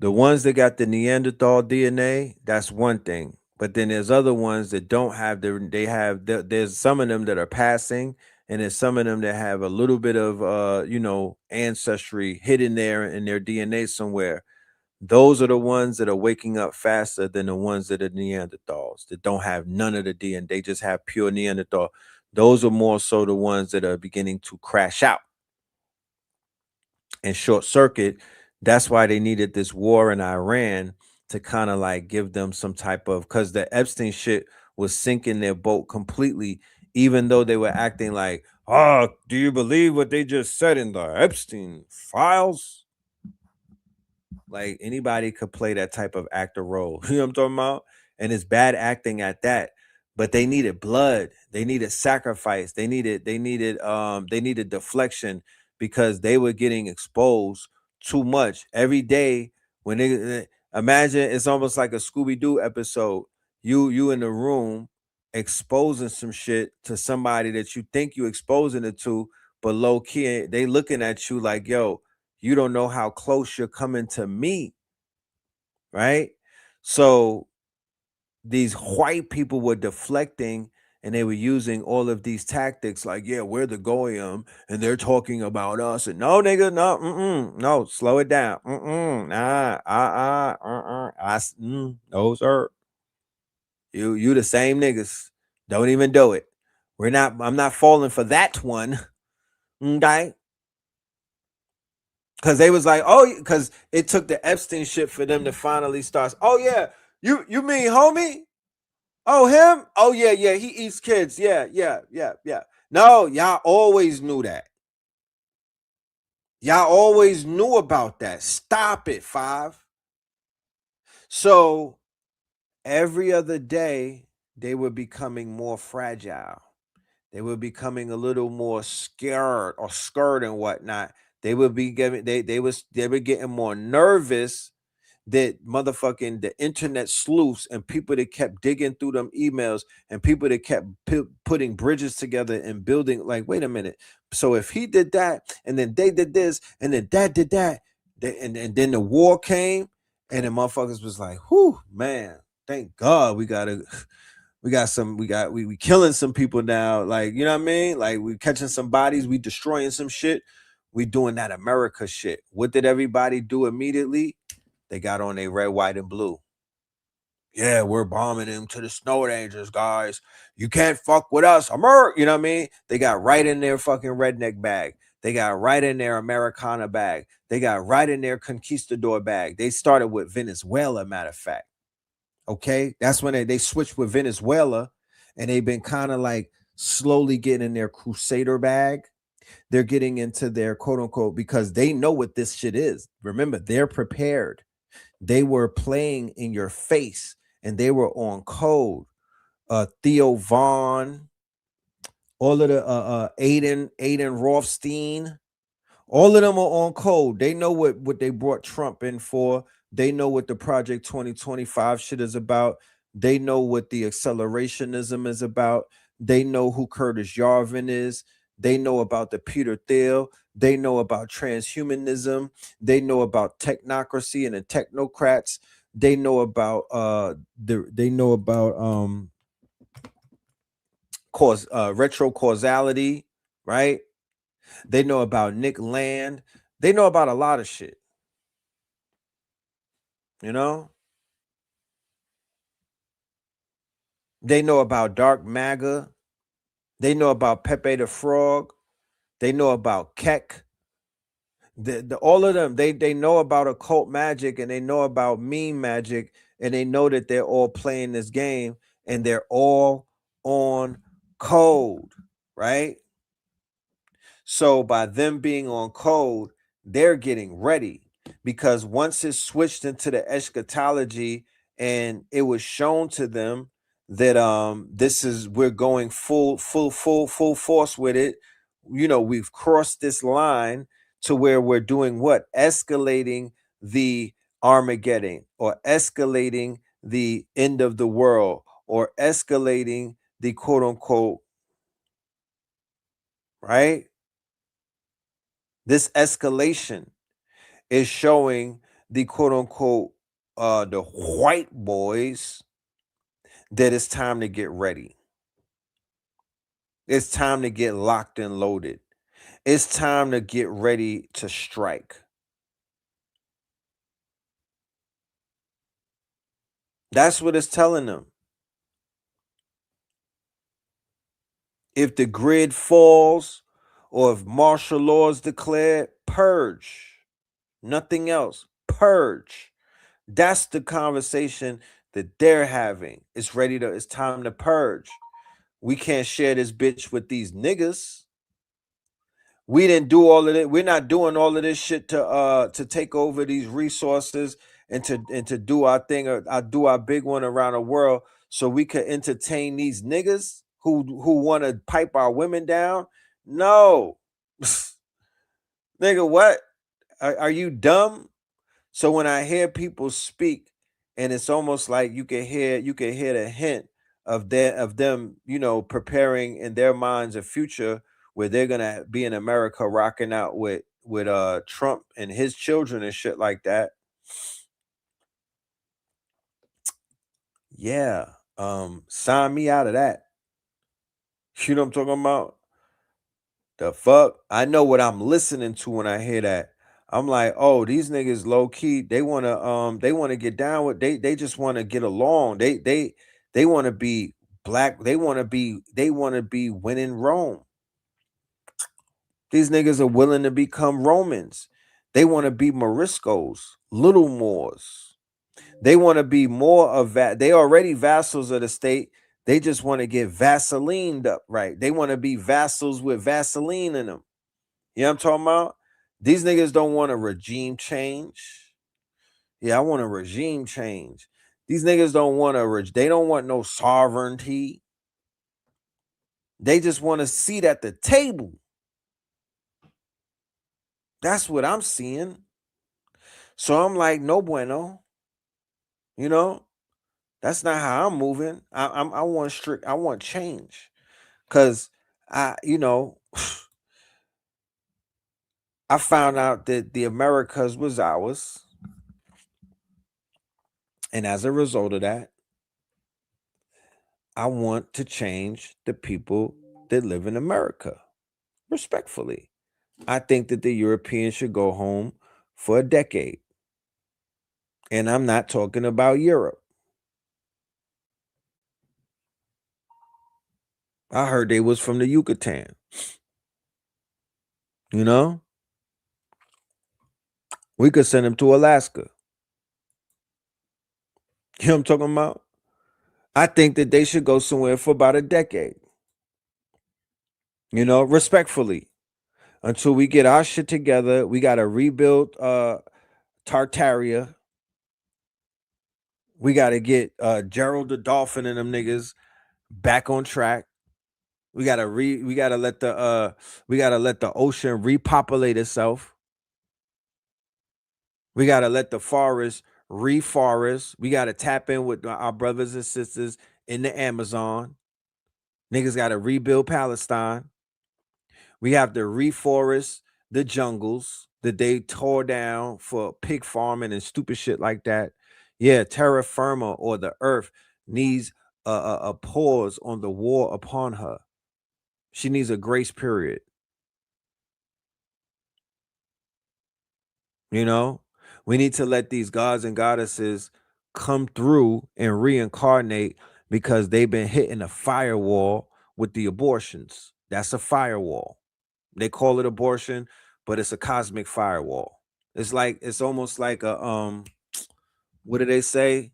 Speaker 5: the ones that got the Neanderthal DNA, that's one thing. But then there's other ones that don't have there's some of them that are passing, and there's some of them that have a little bit of ancestry hidden there in their DNA somewhere. Those are the ones that are waking up faster than the ones that are Neanderthals, that don't have none of the DNA. They just have pure Neanderthal. Those are more so the ones that are beginning to crash out and short circuit. That's why they needed this war in Iran to kind of like give them some type of, because the Epstein shit was sinking their boat completely, even though they were acting like, oh, do you believe what they just said in the Epstein files? Like anybody could play that type of actor role. You know what I'm talking about? And it's bad acting at that. But they needed blood. They needed sacrifice. They needed deflection, because they were getting exposed too much every day. When they imagine, it's almost like a Scooby-Doo episode. You in the room exposing some shit to somebody that you think you exposing it to, but low key they looking at you like, yo, you don't know how close you're coming to me, right? So these white people were deflecting, and they were using all of these tactics like, yeah, we're the Goyim and they're talking about us. And no, nigga, no, slow it down. No, sir. You the same niggas. Don't even do it. I'm not falling for that one. Okay. Because they was like, oh, because it took the Epstein shit for them to finally start. Oh, yeah. You mean homie? Oh, him? Oh, yeah, he eats kids. Yeah. No, y'all always knew that. Y'all always knew about that. Stop it, 5. So every other day, they were becoming more fragile. They were becoming a little more scared and whatnot. They would be getting they were getting more nervous that motherfucking the internet sleuths and people that kept digging through them emails and people that kept putting bridges together and building, like, wait a minute. So if he did that and then they did this and then that did that, and then the war came and the motherfuckers was like, whew, man, thank God we killing some people now. Like, you know what I mean? Like, we catching some bodies, we destroying some shit. We doing that America shit. What did everybody do immediately? They got on a red, white, and blue. Yeah, we're bombing them to the snow dangers, guys. You can't fuck with us. America. You know what I mean? They got right in their fucking redneck bag. They got right in their Americana bag. They got right in their conquistador bag. They started with Venezuela, matter of fact. Okay, that's when they switched with Venezuela, and they've been kind of like slowly getting in their crusader bag. They're getting into their quote unquote, because they know what this shit is. Remember, they're prepared. They were playing in your face, and they were on code. Theo Vaughn, all of the Aiden Rothstein, all of them are on code. They know what they brought Trump in for. They know what the Project 2025 shit is about. They know what the accelerationism is about. They know who Curtis Yarvin is. They know about the Peter Thiel. They know about transhumanism. They know about technocracy and the technocrats. They know about retro causality, right? They know about Nick Land. They know about a lot of shit. You know? They know about Dark MAGA. They know about Pepe the Frog. They know about Keck. All of them, they know about occult magic, and they know about meme magic, and they know that they're all playing this game and they're all on code, right? So by them being on code, they're getting ready, because once it's switched into the eschatology and it was shown to them that this is, we're going full force with it, we've crossed this line to where we're doing what? Escalating the Armageddon, or escalating the end of the world, or escalating the quote unquote, right? This escalation is showing the quote unquote the white boys that it's time to get ready. It's time to get locked and loaded. It's time to get ready to strike. That's what it's telling them. If the grid falls, or if martial law is declared, purge. Nothing else. Purge. That's the conversation that they're having. It's time to purge. We can't share this bitch with these niggas. We didn't do all of it. We're not doing all of this shit to take over these resources and to do our thing, or do our big one around the world, so we could entertain these niggas who want to pipe our women down. No. Nigga, what? Are you dumb? So when I hear people speak, and it's almost like you can hear the hint of them, preparing in their minds a future where they're gonna be in America rocking out with Trump and his children and shit like that. Yeah. Sign me out of that. You know what I'm talking about? The fuck? I know what I'm listening to when I hear that. I'm like, oh, these niggas low key, they wanna get down with, they just want to get along. They want to be black, they want to be winning Rome. These niggas are willing to become Romans. They want to be Moriscos, Little Moors. They want to be more of that. They already vassals of the state. They just want to get Vaselined up, right? They want to be vassals with Vaseline in them. You know what I'm talking about? These niggas don't want a regime change. Yeah, I want a regime change. These niggas don't want they don't want no sovereignty. They just want a seat at the table. That's what I'm seeing. So I'm like, no bueno. That's not how I'm moving. I want change. Cause I found out that the Americas was ours. And as a result of that, I want to change the people that live in America. Respectfully. I think that the Europeans should go home for a decade. And I'm not talking about Europe. I heard they was from the Yucatan. We could send them to Alaska. You know what I'm talking about? I think that they should go somewhere for about a decade. Respectfully. Until we get our shit together. We got to rebuild Tartaria. We got to get Gerald the Dolphin and them niggas back on track. We gotta let the ocean repopulate itself. We gotta let the forest reforest. We gotta tap in with our brothers and sisters in the Amazon. Niggas gotta rebuild Palestine. We have to reforest the jungles that they tore down for pig farming and stupid shit like that. Yeah, terra firma, or the earth, needs a pause on the war upon her. She needs a grace period. We need to let these gods and goddesses come through and reincarnate, because they've been hitting a firewall with the abortions. That's a firewall. They call it abortion, but it's a cosmic firewall. It's almost like a what do they say?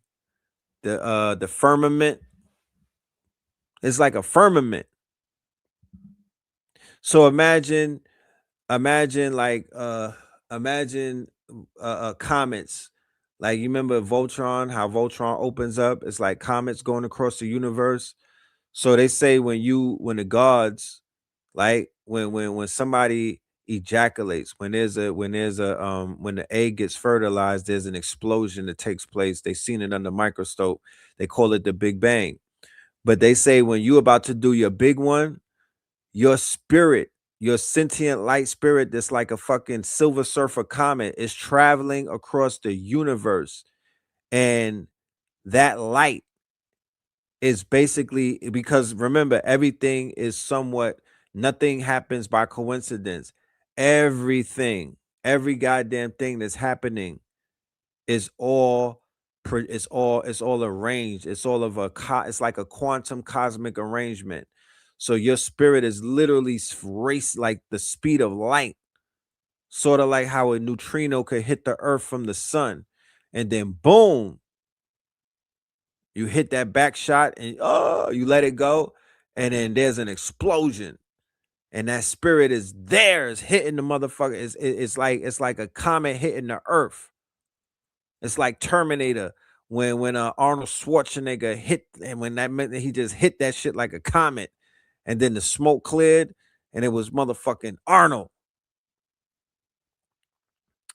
Speaker 5: the firmament. It's like a firmament. So imagine comets. Like, you remember Voltron, how Voltron opens up? It's like comets going across the universe. So they say when the gods, like when somebody ejaculates, when the egg gets fertilized, there's an explosion that takes place. They seen it under microscope. They call it the Big Bang. But they say when you about to do your big one, your spirit, your sentient light spirit, that's like a fucking Silver Surfer comet, is traveling across the universe. And that light is basically, because remember, everything is nothing happens by coincidence. Every goddamn thing that's happening is all it's all arranged. It's all of it's like a quantum cosmic arrangement. So your spirit is literally race like the speed of light, sort of like how a neutrino could hit the earth from the sun, and then boom, you hit that back shot, and you let it go, and then there's an explosion, and that spirit is there, is hitting the motherfucker. It's like a comet hitting the earth. It's like Terminator when Arnold Schwarzenegger hit, and when that meant that he just hit that shit like a comet, and then the smoke cleared, and it was motherfucking Arnold.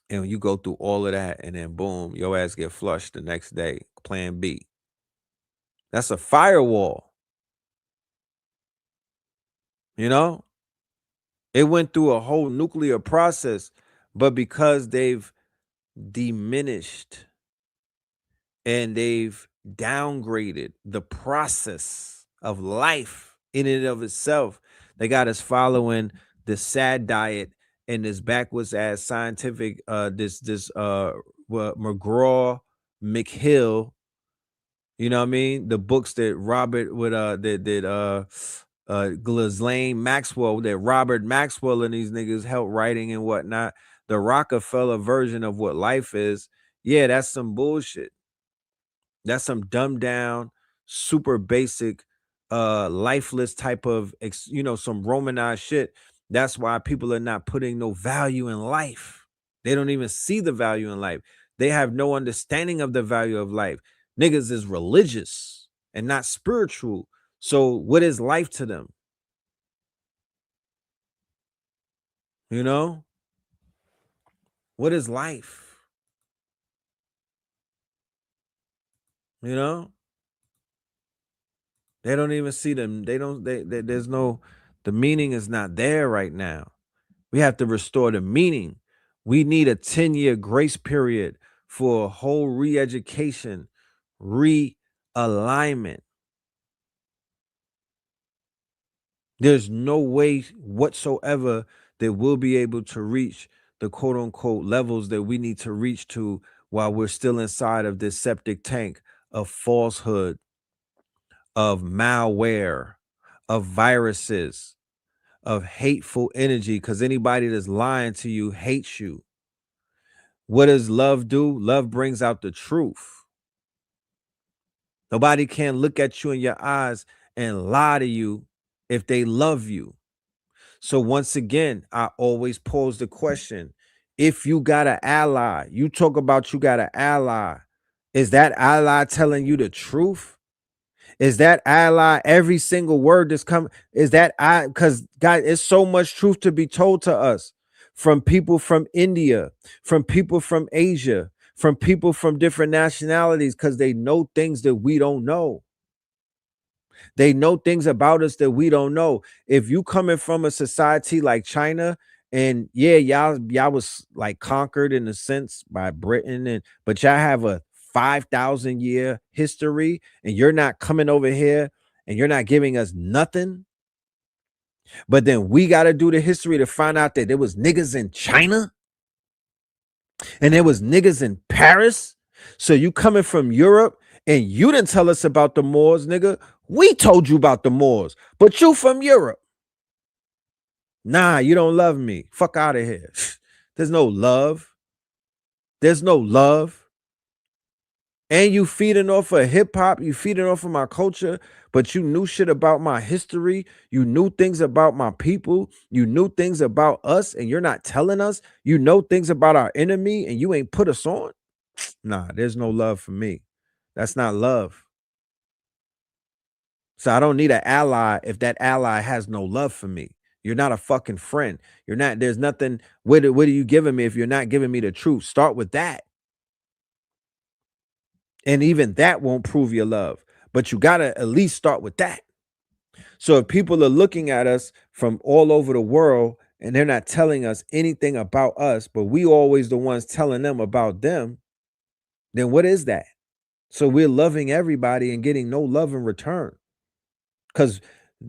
Speaker 5: And when you go through all of that, and then boom, your ass get flushed the next day. Plan B. That's a firewall. You know? It went through a whole nuclear process, but because they've diminished and they've downgraded the process of life in and of itself, they got us following the sad diet and this backwards ass scientific McGraw McHill, you know what I mean, the books that Robert would Ghislaine Maxwell, that Robert Maxwell and these niggas helped writing and whatnot, the Rockefeller version of what life is. Yeah, that's some bullshit. That's some dumbed down, super basic, lifeless type of, some Romanized shit. That's why people are not putting no value in life. They don't even see the value in life. They have no understanding of the value of life. Niggas is religious and not spiritual. So what is life to them? You know? What is life? You know? They don't even see them. There's no, the meaning is not there right now. We have to restore the meaning. We need a 10-year grace period for a whole re-education, realignment. There's no way whatsoever that we'll be able to reach the quote unquote levels that we need to reach to while we're still inside of this septic tank of falsehood, of malware, of viruses, of hateful energy, because anybody that's lying to you hates you. What does love do? Love brings out the truth. Nobody can look at you in your eyes and lie to you if they love you. So once again, I always pose the question, if you got an ally, you talk about you got an ally, is that ally telling you the truth? Is that ally every single word that's coming? Is that because God, it's so much truth to be told to us from people from India, from people from Asia, from people from different nationalities, because they know things that we don't know. They know things about us that we don't know. If you coming from a society like China, and yeah, y'all was like conquered in a sense by Britain, but y'all have a 5,000 year history, and you're not coming over here and you're not giving us nothing. But then we got to do the history to find out that there was niggas in China and there was niggas in Paris. So you coming from Europe and you didn't tell us about the Moors, nigga. We told you about the Moors, but you from Europe. Nah, you don't love me. Fuck out of here. There's no love. There's no love. And you feeding off of hip hop, you feeding off of my culture, but you knew shit about my history. You knew things about my people. You knew things about us, and you're not telling us. You know things about our enemy, and you ain't put us on. Nah, there's no love for me. That's not love. So I don't need an ally if that ally has no love for me. You're not a fucking friend. You're not, there's nothing. What are you giving me if you're not giving me the truth? Start with that. And even that won't prove your love. But you gotta at least start with that. So if people are looking at us from all over the world and they're not telling us anything about us, but we always the ones telling them about them, then what is that? So we're loving everybody and getting no love in return. Because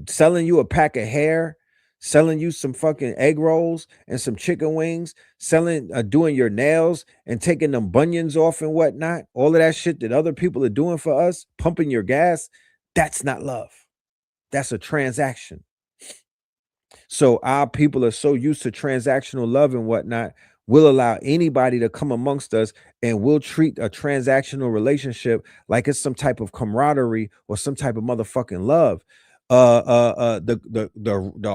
Speaker 5: selling you a pack of hair, selling you some fucking egg rolls and some chicken wings, selling, doing your nails and taking them bunions off and whatnot, all of that shit that other people are doing for us, pumping your gas, that's not love. That's a transaction. So our people are so used to transactional love and whatnot, we'll allow anybody to come amongst us and we'll treat a transactional relationship like it's some type of camaraderie or some type of motherfucking love. The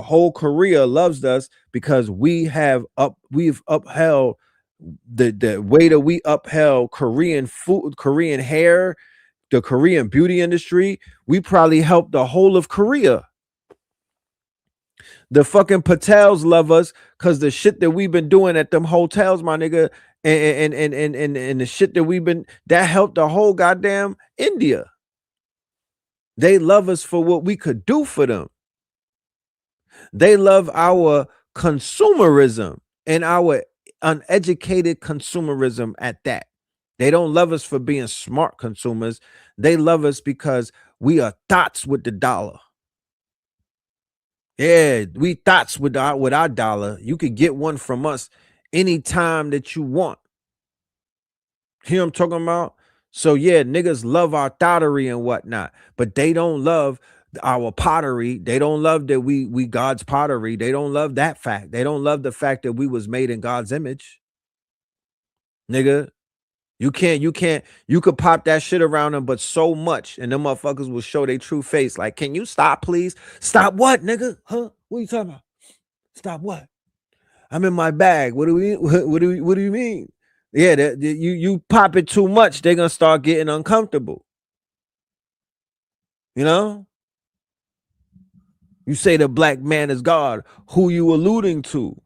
Speaker 5: whole Korea loves us because we've upheld the way that we upheld Korean food, Korean hair, the Korean beauty industry. We probably helped the whole of Korea. The fucking Patels love us because the shit that we've been doing at them hotels, my nigga, and the shit that we've been, that helped the whole goddamn India. They love us for what we could do for them. They love our consumerism and our uneducated consumerism at that. They don't love us for being smart consumers. They love us because we are thoughts with the dollar. Yeah, we thoughts with our dollar. You could get one from us anytime that you want. Hear what I'm talking about? So yeah, niggas love our thottery and whatnot, but they don't love our pottery. They don't love that we God's pottery. They don't love that fact. They don't love the fact that we was made in God's image. Nigga, you could pop that shit around them, but so much, and them motherfuckers will show their true face. Like, can you stop, please? Stop what, nigga? Huh? What are you talking about? Stop what? I'm in my bag. What do you mean? Yeah, you pop it too much, they're gonna start getting uncomfortable. You know? You say the black man is God. Who you alluding to?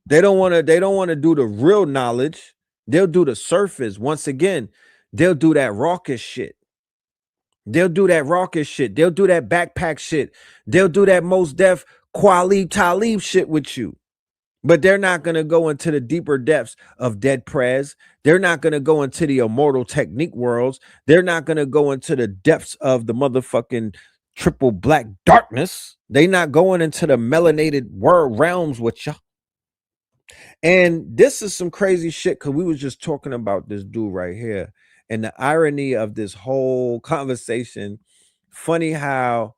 Speaker 5: They don't want to do the real knowledge. They'll do the surface. Once again, they'll do that raucous shit. They'll do that raucous shit. They'll do that backpack shit. They'll do that most def Qualib Talib shit with you. But they're not going to go into the deeper depths of Dead Prez. They're not going to go into the immortal technique worlds. They're not going to go into the depths of the motherfucking triple black darkness. They're not going into the melanated world realms with you. And this is some crazy shit because we was just talking about this dude right here. And the irony of this whole conversation, funny how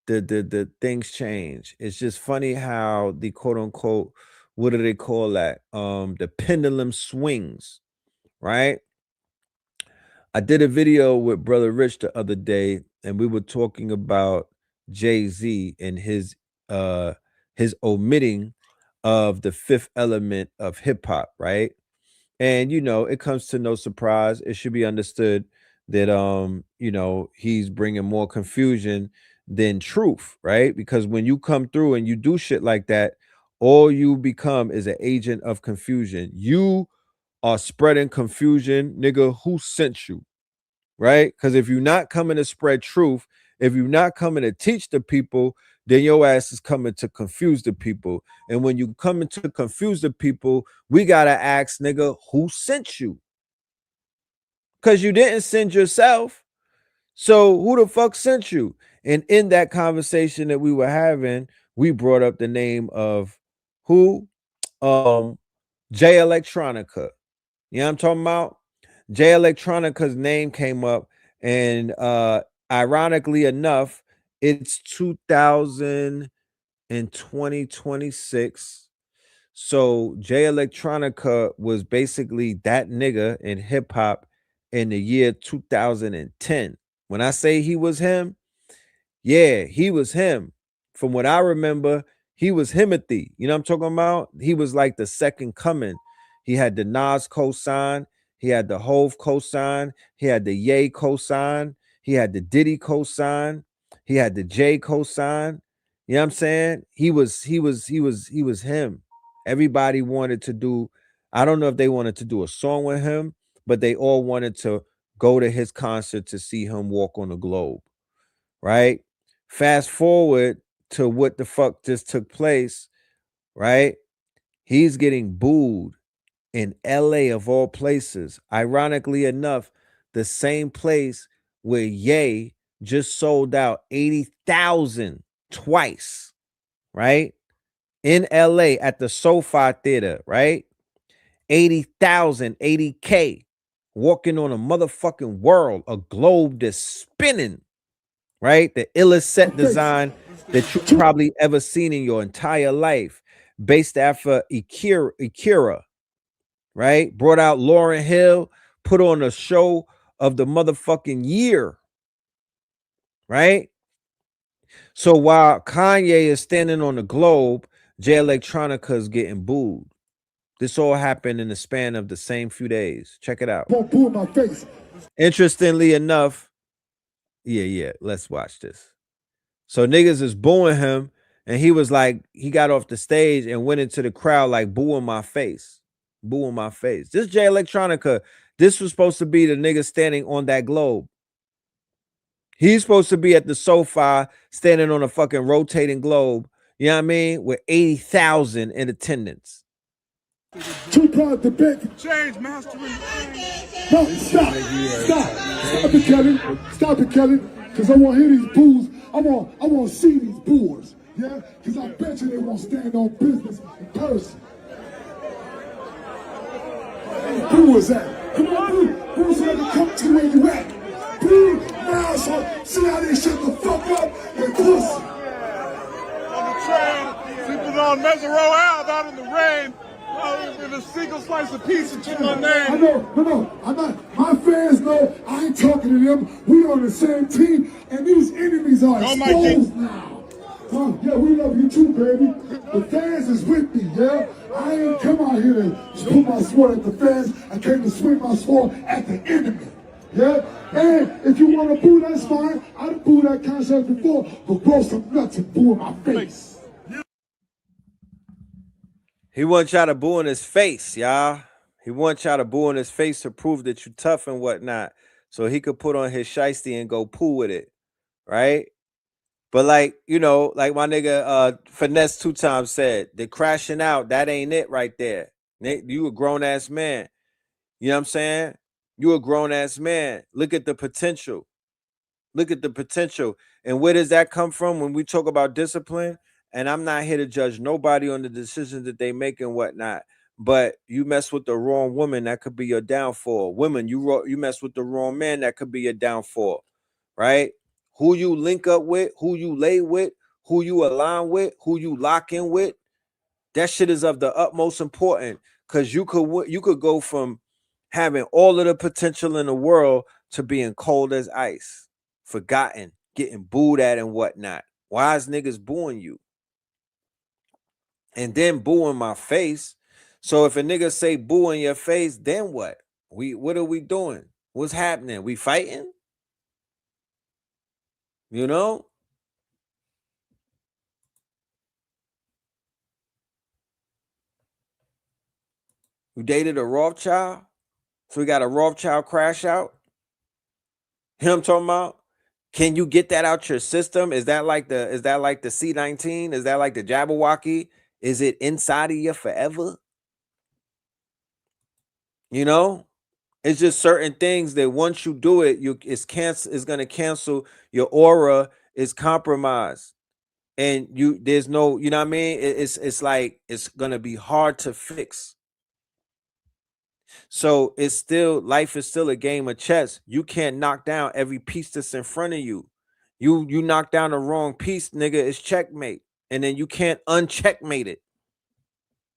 Speaker 5: the things change. It's just funny how the quote unquote, what do they call that? The pendulum swings, right? I did a video with Brother Rich the other day, and we were talking about Jay-Z and his omitting of the fifth element of hip-hop, right? And you know, it comes to no surprise. It should be understood that you know, he's bringing more confusion than truth, right? Because when you come through and you do shit like that, all you become is an agent of confusion. You are spreading confusion, nigga. Who sent you? Right? Because if you're not coming to spread truth, if you're not coming to teach the people, then your ass is coming to confuse the people. And when you coming to confuse the people, we gotta ask, nigga, who sent you? Because you didn't send yourself. So who the fuck sent you? And in that conversation that we were having, we brought up the name of who? Jay Electronica. You know what I'm talking about? Jay Electronica's name came up, and ironically enough, it's 2026. So Jay Electronica was basically that nigga in hip hop in the year 2010. When I say he was him, yeah, he was him. From what I remember, he was Himothy. You know what I'm talking about? He was like the second coming. He had the Nas cosign, he had the Hove cosign, he had the Ye cosign, he had the Diddy cosign, he had the J cosign. You know what I'm saying? He was him. Everybody wanted to do, I don't know if they wanted to do a song with him, but they all wanted to go to his concert to see him walk on the globe, right? Fast forward to what the fuck just took place, right? He's getting booed in LA of all places. Ironically enough, the same place where Ye just sold out 80,000 twice, right? In LA at the SoFi Theater, right? 80,000, 80K, walking on a motherfucking world, a globe that's spinning, right? The illest set design that you probably ever seen in your entire life, based after Akira, right? Brought out Lauryn Hill, put on a show of the motherfucking year, right? So while Kanye is standing on the globe, Jay Electronica is getting booed. This all happened in the span of the same few days. Check it out.
Speaker 13: Boo in my face.
Speaker 5: Interestingly enough, yeah, let's watch this. So niggas is booing him, and he was like, he got off the stage and went into the crowd like, booing my face. Booing my face. This Jay Electronica, this was supposed to be the nigga standing on that globe. He's supposed to be at the SoFi standing on a fucking rotating globe, you know what I mean, with 80,000 in attendance.
Speaker 13: Too proud to beg.
Speaker 14: Change, mastering.
Speaker 13: No, stop it, Kelly. Stop it, Kelly. Because I want to hear these boos. I want to see these boos. Yeah? Because I bet you they won't stand on business in person. Who is that? Come on, boo. Who's ready to come to where you at? Boo, now, so see how they shut the fuck up and pussy.
Speaker 14: On the train, people don't measure out out in the rain. In a single slice of pizza to my name.
Speaker 13: I know, I'm not. My fans know I ain't talking to them. We on the same team, and these enemies are exposed now. Yeah, we love you too, baby. The fans is with me, yeah? I ain't come out here to put my sword at the fans. I came to swing my sword at the enemy. Yeah? And if you want to boo, that's fine. I've booed that concert before, but blow some nuts and boo in my face.
Speaker 5: He wants y'all to boo in his face, y'all. He wants y'all to boo in his face to prove that you tough and whatnot, so he could put on his shiesty and go poo with it, right? But like, you know, like my nigga Finesse 2 times said, the crashing out, that ain't it right there. You a grown-ass man. You know what I'm saying? You a grown-ass man. Look at the potential. Look at the potential. And where does that come from when we talk about discipline? And I'm not here to judge nobody on the decisions that they make and whatnot. But you mess with the wrong woman, that could be your downfall. Women, you mess with the wrong man, that could be your downfall, right? Who you link up with, who you lay with, who you align with, who you lock in with, that shit is of the utmost importance, because you could go from having all of the potential in the world to being cold as ice, forgotten, getting booed at and whatnot. Why is niggas booing you? And then boo in my face. So if a nigga say boo in your face, then what? What are we doing? What's happening? We fighting? You know? You dated a Rothschild? So we got a Rothschild crash out? You know what I'm talking about? Can you get that out your system? Is that like the C-19? Is that like the Jabberwocky? Is it inside of you forever? You know? It's just certain things that once you do it, it's going to cancel. Your aura is compromised. And there's no, you know what I mean? It's like it's going to be hard to fix. So life is still a game of chess. You can't knock down every piece that's in front of you. You knock down the wrong piece, nigga, it's checkmate. And then you can't uncheckmate it.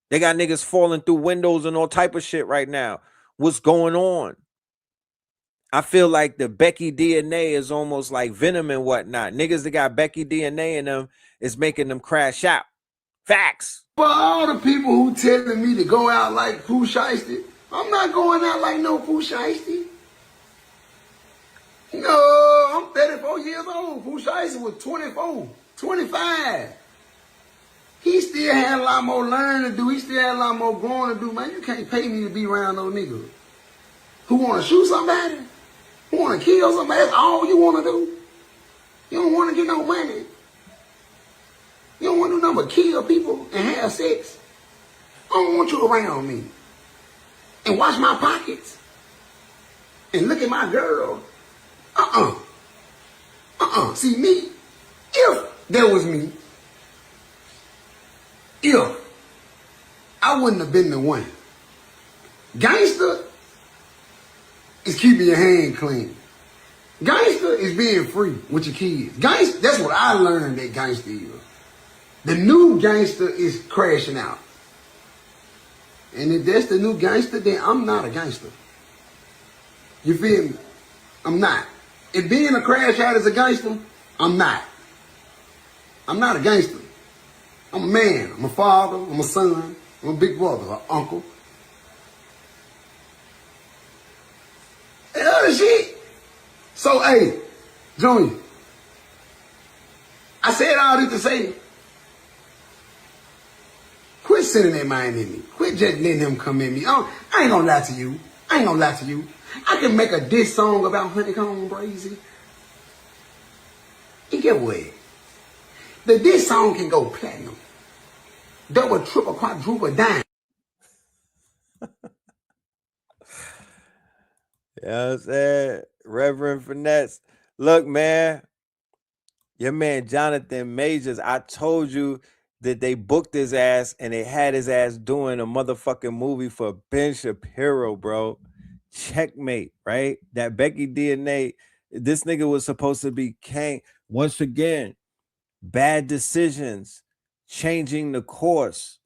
Speaker 5: They got niggas falling through windows and all type of shit right now. What's going on? I feel like the Becky DNA is almost like Venom and whatnot. Niggas that got Becky DNA in them is making them crash out. Facts.
Speaker 15: For all the people who telling me to go out like Pooh Shiesty, I'm not going out like no Pooh Shiesty. No, I'm 34 years old. Pooh Shiesty was 24, 25. He still had a lot more learning to do. He still had a lot more growing to do. Man, you can't pay me to be around those niggas who want to shoot somebody, who want to kill somebody. That's all you want to do. You don't want to get no money. You don't want to do nothing but kill people and have sex. I don't want you around me. And watch my pockets. And look at my girl. See me, if there was me, if I wouldn't have been the one. Gangster is keeping your hand clean. Gangster is being free with your kids. Gangster, that's what I learned that gangster is. The new gangster is crashing out. And if that's the new gangster, then I'm not a gangster. You feel me? I'm not. If being a crash out is a gangster, I'm not. I'm not a gangster. I'm a man. I'm a father. I'm a son. I'm a big brother, an uncle. And other shit. So, hey, Junior, I said all this to say, quit sending that mind in me. Quit just letting him come in me. I ain't gonna lie to you. I can make a diss song about honeycomb brazy. And get what? The diss song can go platinum. Double, triple, quadruple, dime.
Speaker 5: You know what I'm saying? Reverend Finesse. Look, man, your man Jonathan Majors, I told you that they booked his ass and they had his ass doing a motherfucking movie for Ben Shapiro, bro. Checkmate, right? That Becky DNA, this nigga was supposed to be king. Once again, bad decisions, changing the course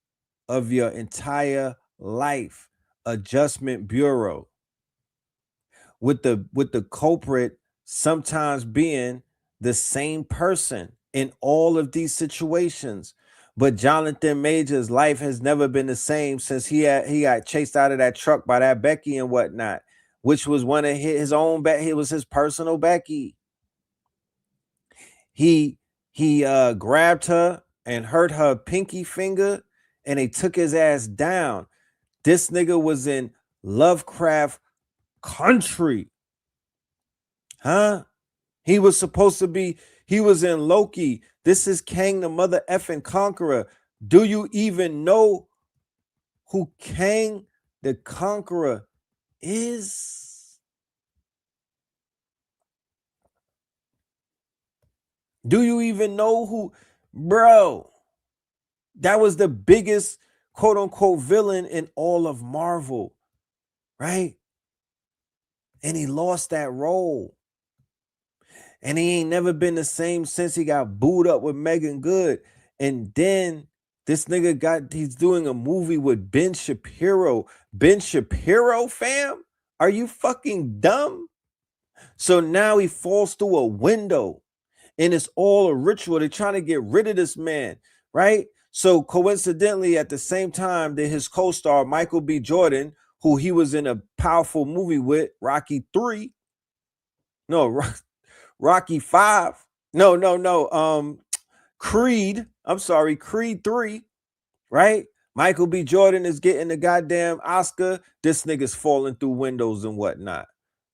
Speaker 5: of your entire life. Adjustment Bureau. With the culprit sometimes being the same person in all of these situations. But Jonathan Major's life has never been the same since he got chased out of that truck by that Becky and whatnot, which was one of his own Becky. It was his personal Becky. He grabbed her and hurt her pinky finger, and they took his ass down. This nigga was in Lovecraft Country, huh? He was supposed to be. He was in Loki. This is Kang the mother effing conqueror. Do you even know who Kang the Conqueror is? Do you even know who, bro? That was the biggest quote unquote villain in all of Marvel, right? And he lost that role. And he ain't never been the same since he got booed up with Megan Good. And then this nigga he's doing a movie with Ben Shapiro. Ben Shapiro, fam? Are you fucking dumb? So now he falls through a window and it's all a ritual. They're trying to get rid of this man, right? So coincidentally, at the same time that his co-star, Michael B. Jordan, who he was in a powerful movie with, Rocky 5. Creed. I'm sorry, Creed 3, right? Michael B. Jordan is getting the goddamn Oscar. This nigga's falling through windows and whatnot.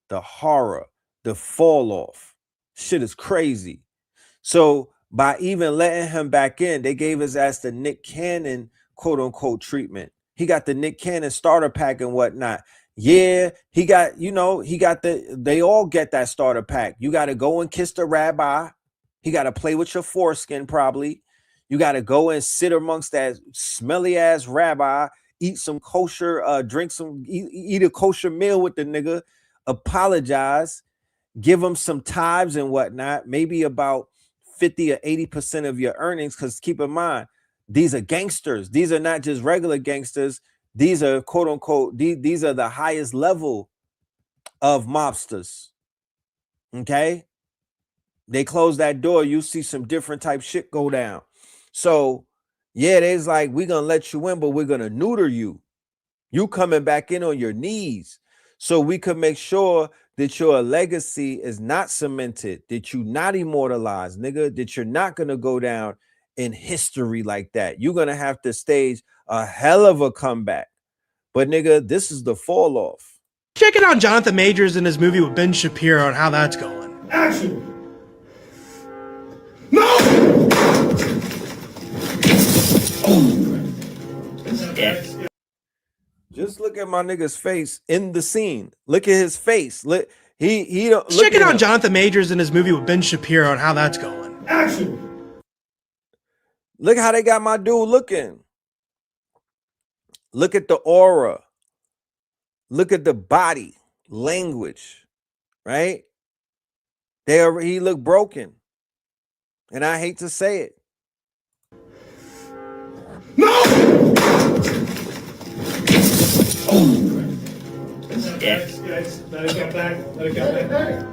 Speaker 5: The horror, the fall off. Shit is crazy. So by even letting him back in, they gave his ass the Nick Cannon quote unquote treatment. He got the Nick Cannon starter pack and whatnot. Yeah, he got they all get that starter pack. You got to go and kiss the rabbi. He got to play with your foreskin probably. You got to go and sit amongst that smelly ass rabbi, eat some kosher, eat a kosher meal with the nigga, apologize, give him some tithes and whatnot, maybe about 50 or 80% of your earnings. Because keep in mind, These are gangsters. These are not just regular gangsters. These are quote unquote, these are the highest level of mobsters. Okay? They close that door, you see some different type shit go down. So yeah, there's like, we're gonna let you in, but we're gonna neuter you. You coming back in on your knees. So we could make sure that your legacy is not cemented, that you're not immortalized, nigga, that you're not gonna go down in history like that. You're gonna have to stage a hell of a comeback. But nigga, this is the fall off.
Speaker 16: Check it out, Jonathan Majors in his movie with Ben Shapiro and how that's going.
Speaker 13: Action! No!
Speaker 5: Just look at my nigga's face in the scene. Look at his face. He don't
Speaker 16: check it out, Jonathan Majors in his movie with Ben Shapiro and how that's going.
Speaker 13: Action!
Speaker 5: Look how they got my dude looking. Look at the aura. Look at the body language, right? He looked broken. And I hate to say it.
Speaker 13: No!
Speaker 14: Yes. Let it get back. Let it get back.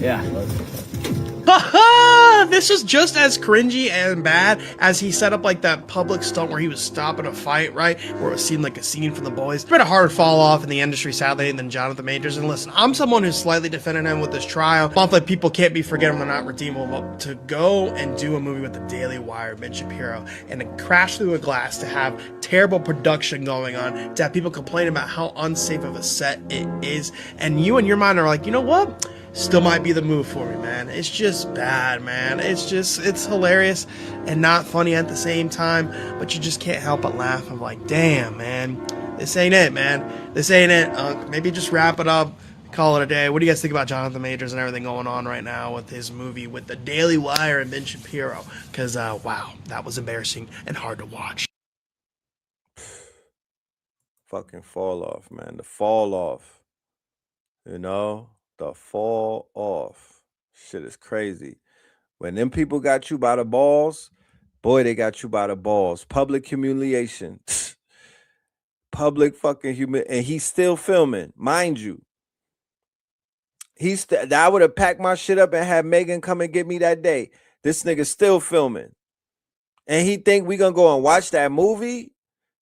Speaker 5: Yeah.
Speaker 16: This is just as cringy and bad as he set up like that public stunt where he was stopping a fight, right? Where it seemed like a scene from The Boys. It's been a hard fall off in the industry, sadly, than Jonathan Majors. And listen, I'm someone who's slightly defending him with this trial. Monthly people can't be forgetting they're not redeemable. But to go and do a movie with the Daily Wire, Ben Shapiro, and to crash through a glass, to have terrible production going on, to have people complaining about how unsafe of a set it is, and you in your mind are like, you know what? Still might be the move for me, man. It's just bad, man. It's hilarious and not funny at the same time, but you just can't help but laugh. I'm like, damn, man, this ain't it, man. This ain't it. Maybe just wrap it up, call it a day. What do you guys think about Jonathan Majors and everything going on right now with his movie with the Daily Wire and Ben Shapiro? Because, wow, that was embarrassing and hard to watch.
Speaker 5: Fucking fall off, man. The fall off. You know? The fall off. Shit is crazy. When them people got you by the balls, boy, they got you by the balls. Public humiliation. Public fucking humiliation. And he's still filming, mind you. I would have packed my shit up and had Megan come and get me that day. This nigga still filming. And he think we gonna go and watch that movie?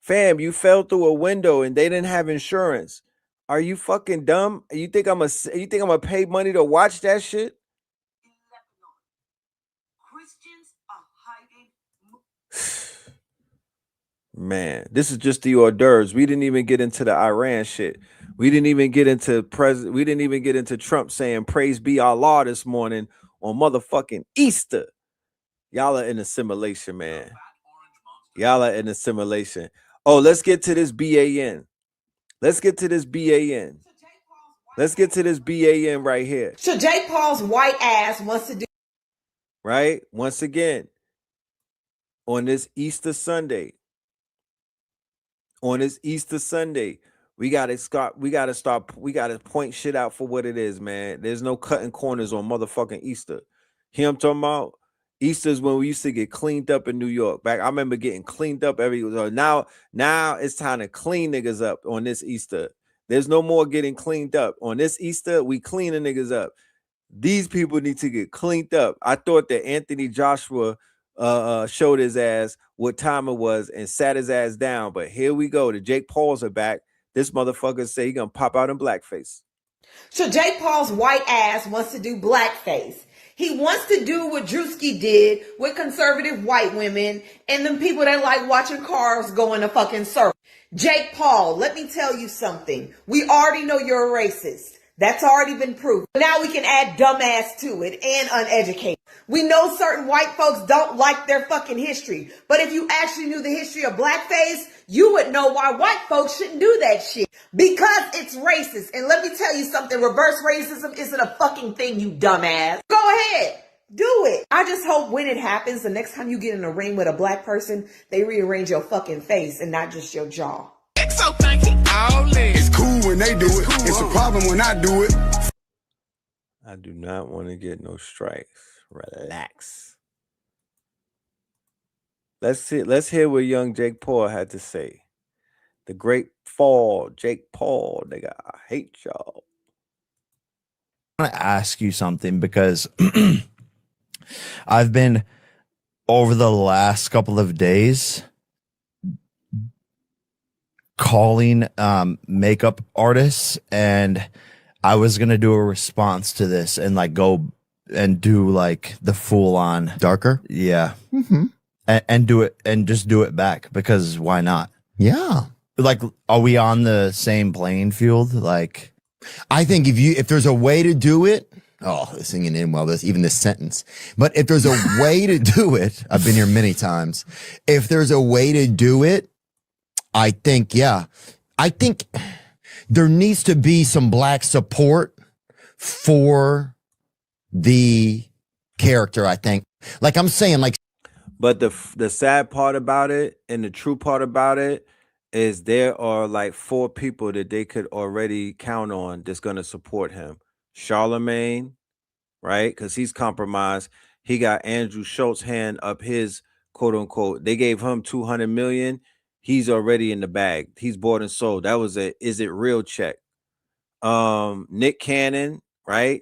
Speaker 5: Fam, you fell through a window and they didn't have insurance. Are you fucking dumb? You think I'm gonna pay money to watch that shit? Man, this is just the hors d'oeuvres. We didn't even get into the Iran shit. We didn't even get into Trump saying praise be Allah this morning on motherfucking Easter. Y'all are in assimilation, man. Y'all are in assimilation. Oh, let's get to this BAN. Let's get to this BAN. Let's get to this BAN right here.
Speaker 17: So Jake Paul's white ass wants to do.
Speaker 5: Right? Once again, on this Easter Sunday, we gotta point shit out for what it is, man. There's no cutting corners on motherfucking Easter. Hear I'm talking about? Easter is when we used to get cleaned up in New York. I remember getting cleaned up now it's time to clean niggas up on this Easter. There's no more getting cleaned up. On this Easter, we clean the niggas up. These people need to get cleaned up. I thought that Anthony Joshua showed his ass what time it was and sat his ass down. But here we go. The Jake Pauls are back. This motherfucker say he gonna pop out in blackface.
Speaker 17: So Jake Paul's white ass wants to do blackface. He wants to do what Drewski did with conservative white women and them people that like watching cars go in a fucking circle. Jake Paul, let me tell you something. We already know you're a racist. That's already been proved. Now we can add dumbass to it and uneducated. We know certain white folks don't like their fucking history. But if you actually knew the history of blackface, you would know why white folks shouldn't do that shit. Because it's racist. And let me tell you something. Reverse racism isn't a fucking thing, you dumbass. Go ahead. Do it. I just hope when it happens, the next time you get in a ring with a black person, they rearrange your fucking face and not just your jaw.
Speaker 15: It's cool when they do it. It's a problem when I do it.
Speaker 5: I do not want to get no strikes. Relax. Let's hear what young Jake Paul had to say. The great fall, Jake Paul, nigga. I hate y'all.
Speaker 18: I want to ask you something because I've been over the last couple of days calling makeup artists, and I was gonna do a response to this and like go and do like the full on
Speaker 19: darker.
Speaker 18: Yeah.
Speaker 19: Mm-hmm.
Speaker 18: And do it and just do it back, because why not?
Speaker 19: Yeah.
Speaker 18: Like, are we on the same playing field? Like,
Speaker 19: I think if there's a way to do it, singing in well, even this sentence, but if there's a way to do it, I've been here many times. If there's a way to do it, I think there needs to be some black support for the character. I think, like I'm saying, like,
Speaker 5: but the sad part about it and the true part about it is there are like 4 people that they could already count on that's going to support him. Charlemagne, right? Because he's compromised. He got Andrew Schultz hand up his quote unquote. They gave him 200 million. He's already in the bag. He's bought and sold. That was a is it real check. Nick Cannon, right?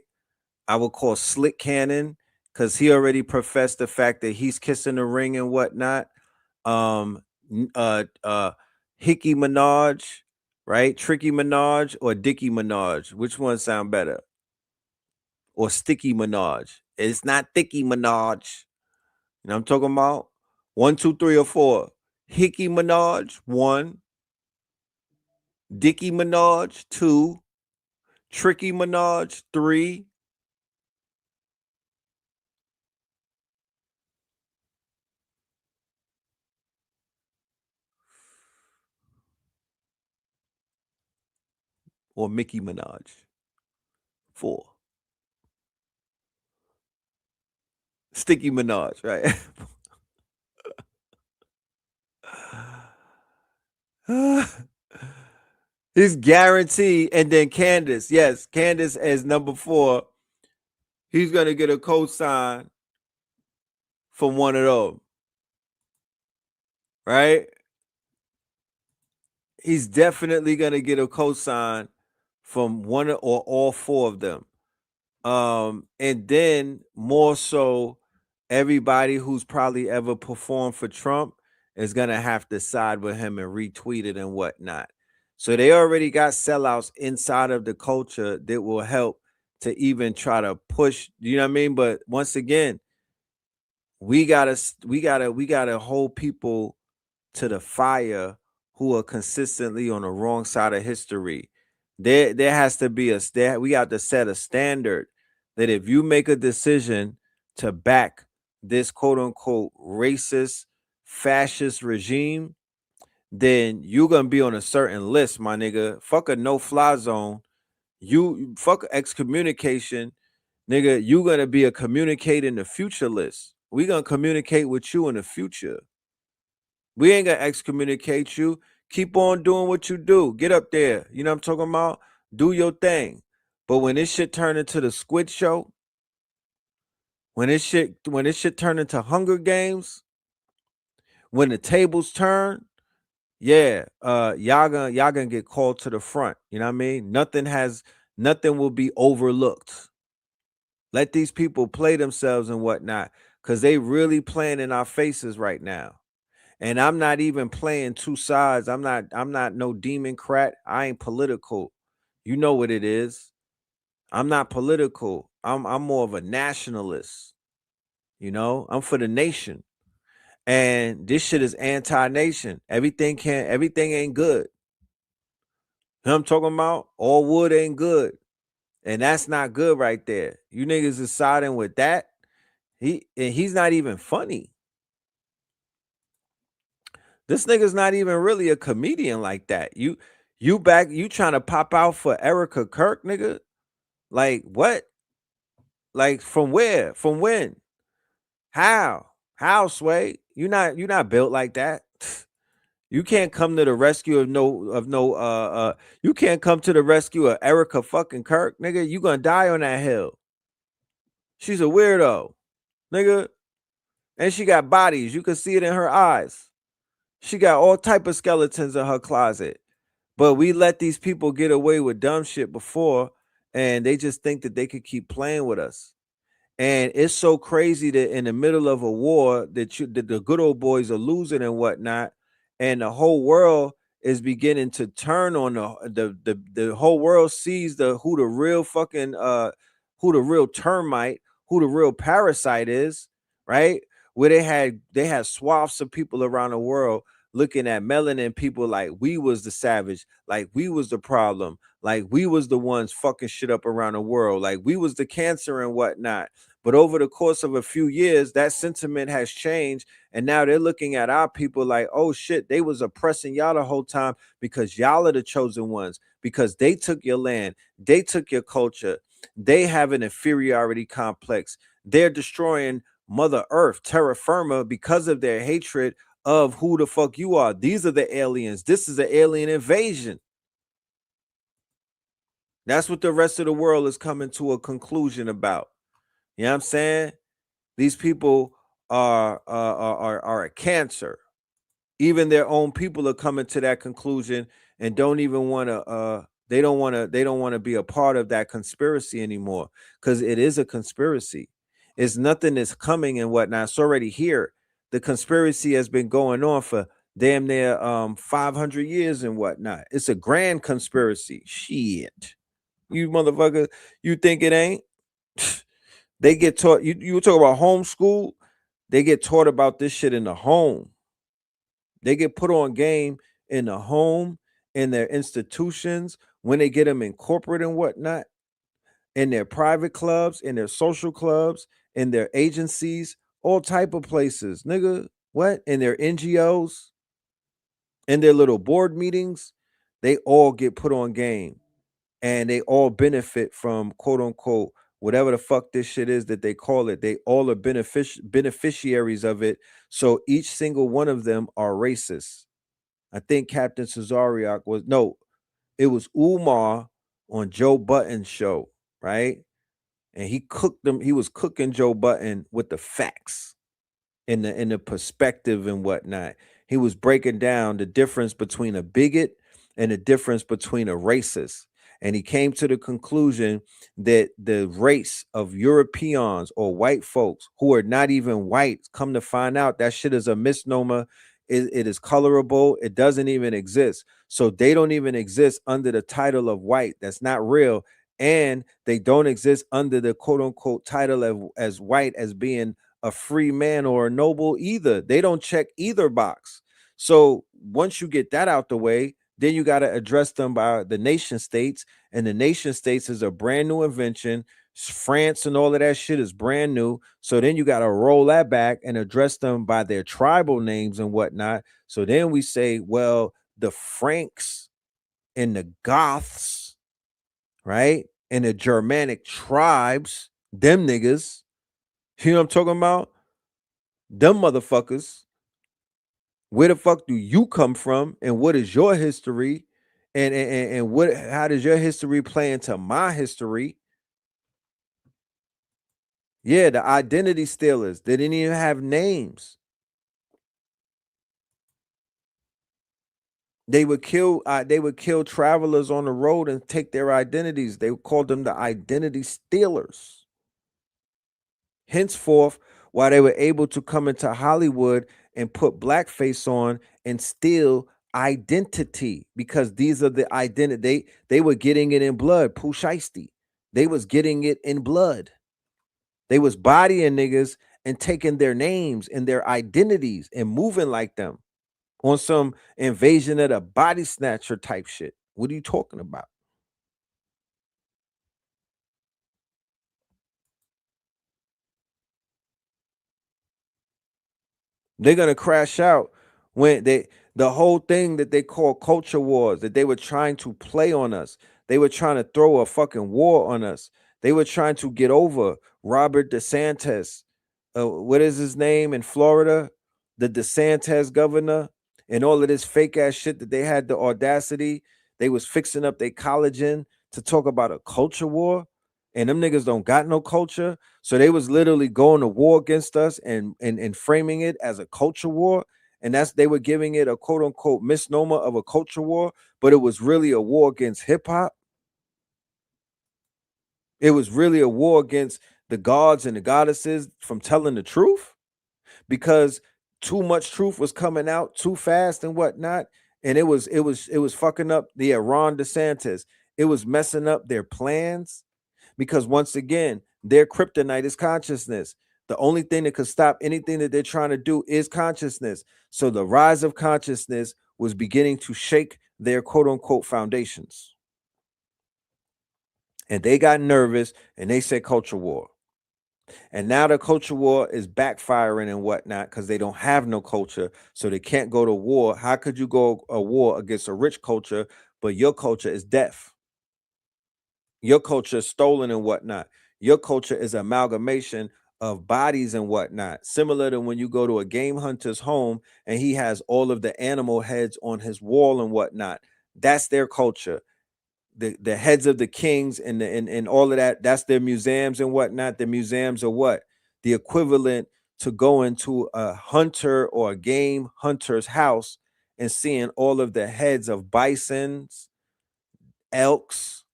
Speaker 5: I would call Slick Cannon, because he already professed the fact that he's kissing the ring and whatnot. Hickey Minaj, right? Tricky Minaj or Dickie Minaj. Which one sound better? Or Sticky Minaj. It's not Thicky Minaj. You know what I'm talking about? 1, 2, 3, or 4. Hickey Minaj, 1. Dickie Minaj, 2. Tricky Minaj, 3. Or Mickey Minaj, 4. Sticky Minaj, right? He's guaranteed. And then Candace, yes, Candace as number 4. He's gonna get a cosign from one of them, right? He's definitely gonna get a cosign from one or all 4 of them. And then more so, everybody who's probably ever performed for Trump is gonna have to side with him and retweet it and whatnot. So they already got sellouts inside of the culture that will help to even try to push, you know what I mean? But once again, we gotta hold people to the fire who are consistently on the wrong side of history. There has to be we got to set a standard that if you make a decision to back this quote unquote racist fascist regime, then you're gonna be on a certain list, my nigga. Fuck a no-fly zone. You fuck excommunication, nigga. You gonna be a communicate in the future list. We gonna communicate with you in the future. We ain't gonna excommunicate you. Keep on doing what you do. Get up there. You know what I'm talking about? Do your thing. But when this shit turn into the Squid Show, when this shit turn into Hunger Games, when the tables turn, yeah, y'all gonna get called to the front. You know what I mean? Nothing will be overlooked. Let these people play themselves and whatnot, because they really playing in our faces right now. And I'm not even playing 2 sides. I'm not no Democrat. I ain't political. You know what it is. I'm not political. I'm more of a nationalist. You know, I'm for the nation. And this shit is anti-nation. Everything ain't good. You know what I'm talking about? All wood ain't good. And that's not good right there. You niggas is siding with that. He's not even funny. This nigga's not even really a comedian like that. You trying to pop out for Erica Kirk, nigga? Like what? Like from where? From when? How? How, Sway? You're not built like that. You can't come to the rescue you can't come to the rescue of Erica fucking Kirk, nigga. You gonna die on that hill. She's a weirdo, nigga. And she got bodies. You can see it in her eyes. She got all type of skeletons in her closet. But we let these people get away with dumb shit before, and they just think that they could keep playing with us. And it's so crazy that in the middle of a war that the good old boys are losing and whatnot, and the whole world is beginning to turn on the whole world sees who the real fucking who the real termite, who the real parasite is, right? Where they had swaths of people around the world looking at melanin people like we was the savage, like we was the problem, like we was the ones fucking shit up around the world, like we was the cancer and whatnot. But over the course of a few years, that sentiment has changed. And now they're looking at our people like, oh shit, they was oppressing y'all the whole time because y'all are the chosen ones, because they took your land, they took your culture, they have an inferiority complex. They're destroying Mother Earth, terra firma, because of their hatred of who the fuck you are. These are the aliens. This is an alien invasion. That's what the rest of the world is coming to a conclusion about. You know what I'm saying? These people are a cancer. Even their own people are coming to that conclusion and don't even want to they don't want to be a part of that conspiracy anymore, because it is a conspiracy. It's nothing that's coming and whatnot. It's already here. The conspiracy has been going on for damn near 500 years and whatnot. It's a grand conspiracy. Shit. You motherfucker, you think it ain't? They get taught, you talk about homeschool, they get taught about this shit in the home. They get put on game in the home, in their institutions, when they get them in corporate and whatnot, in their private clubs, in their social clubs, in their agencies, all type of places. Nigga, what? In their NGOs, in their little board meetings, they all get put on game. And they all benefit from, quote unquote, whatever the fuck this shit is that they call it. They all are beneficiaries of it. So each single one of them are racist. I think Captain Cesariak it was Umar on Joe Budden's show, right? And he was cooking Joe Budden with the facts in the perspective and whatnot. He was breaking down the difference between a bigot and the difference between a racist. And he came to the conclusion that the race of Europeans or white folks who are not even white, come to find out that shit is a misnomer. It is colorable. It doesn't even exist. So they don't even exist under the title of white. That's not real. And they don't exist under the quote unquote title as white, as being a free man or a noble either. They don't check either box. So once you get that out the way, then you got to address them by the nation states. And the nation states is a brand new invention. France and all of that shit is brand new. So then you got to roll that back and address them by their tribal names and whatnot. So then we say, well, the Franks and the Goths, right? And the Germanic tribes, them niggas, you know what I'm talking about? Them motherfuckers. Where the fuck do you come from, and what is your history, and what, how does your history play into my history? Yeah, the identity stealers. They didn't even have names. They would kill travelers on the road and take their identities. They called them the identity stealers. Henceforth, while they were able to come into Hollywood and put blackface on and steal identity, because these are the identity. They were getting it in blood. Pooh Shiesty. They was getting it in blood. They was bodying niggas and taking their names and their identities and moving like them on some invasion of the body snatcher type shit. What are you talking about? They're gonna crash out when the whole thing that they call culture wars, that they were trying to play on us. They were trying to throw a fucking war on us. They were trying to get over Robert DeSantis. What is his name in Florida? The DeSantis governor, and all of this fake ass shit that they had the audacity. They was fixing up their collagen to talk about a culture war. And them niggas don't got no culture. So they was literally going to war against us and framing it as a culture war. And they were giving it a quote unquote misnomer of a culture war, but it was really a war against hip hop. It was really a war against the gods and the goddesses from telling the truth, because too much truth was coming out too fast and whatnot. And it was fucking up the Ron DeSantis. It was messing up their plans, because once again, their kryptonite is consciousness. The only thing that could stop anything that they're trying to do is consciousness. So the rise of consciousness was beginning to shake their quote unquote foundations. And they got nervous and they said culture war. And now the culture war is backfiring and whatnot, because they don't have no culture. So they can't go to war. How could you go a war against a rich culture, but your culture is deaf? Your culture is stolen and whatnot. Your culture is an amalgamation of bodies and whatnot. Similar to when you go to a game hunter's home and he has all of the animal heads on his wall and whatnot. That's their culture. The heads of the kings and all of that, that's their museums and whatnot. The museums are what? The equivalent to going to a hunter or a game hunter's house and seeing all of the heads of bisons, elks,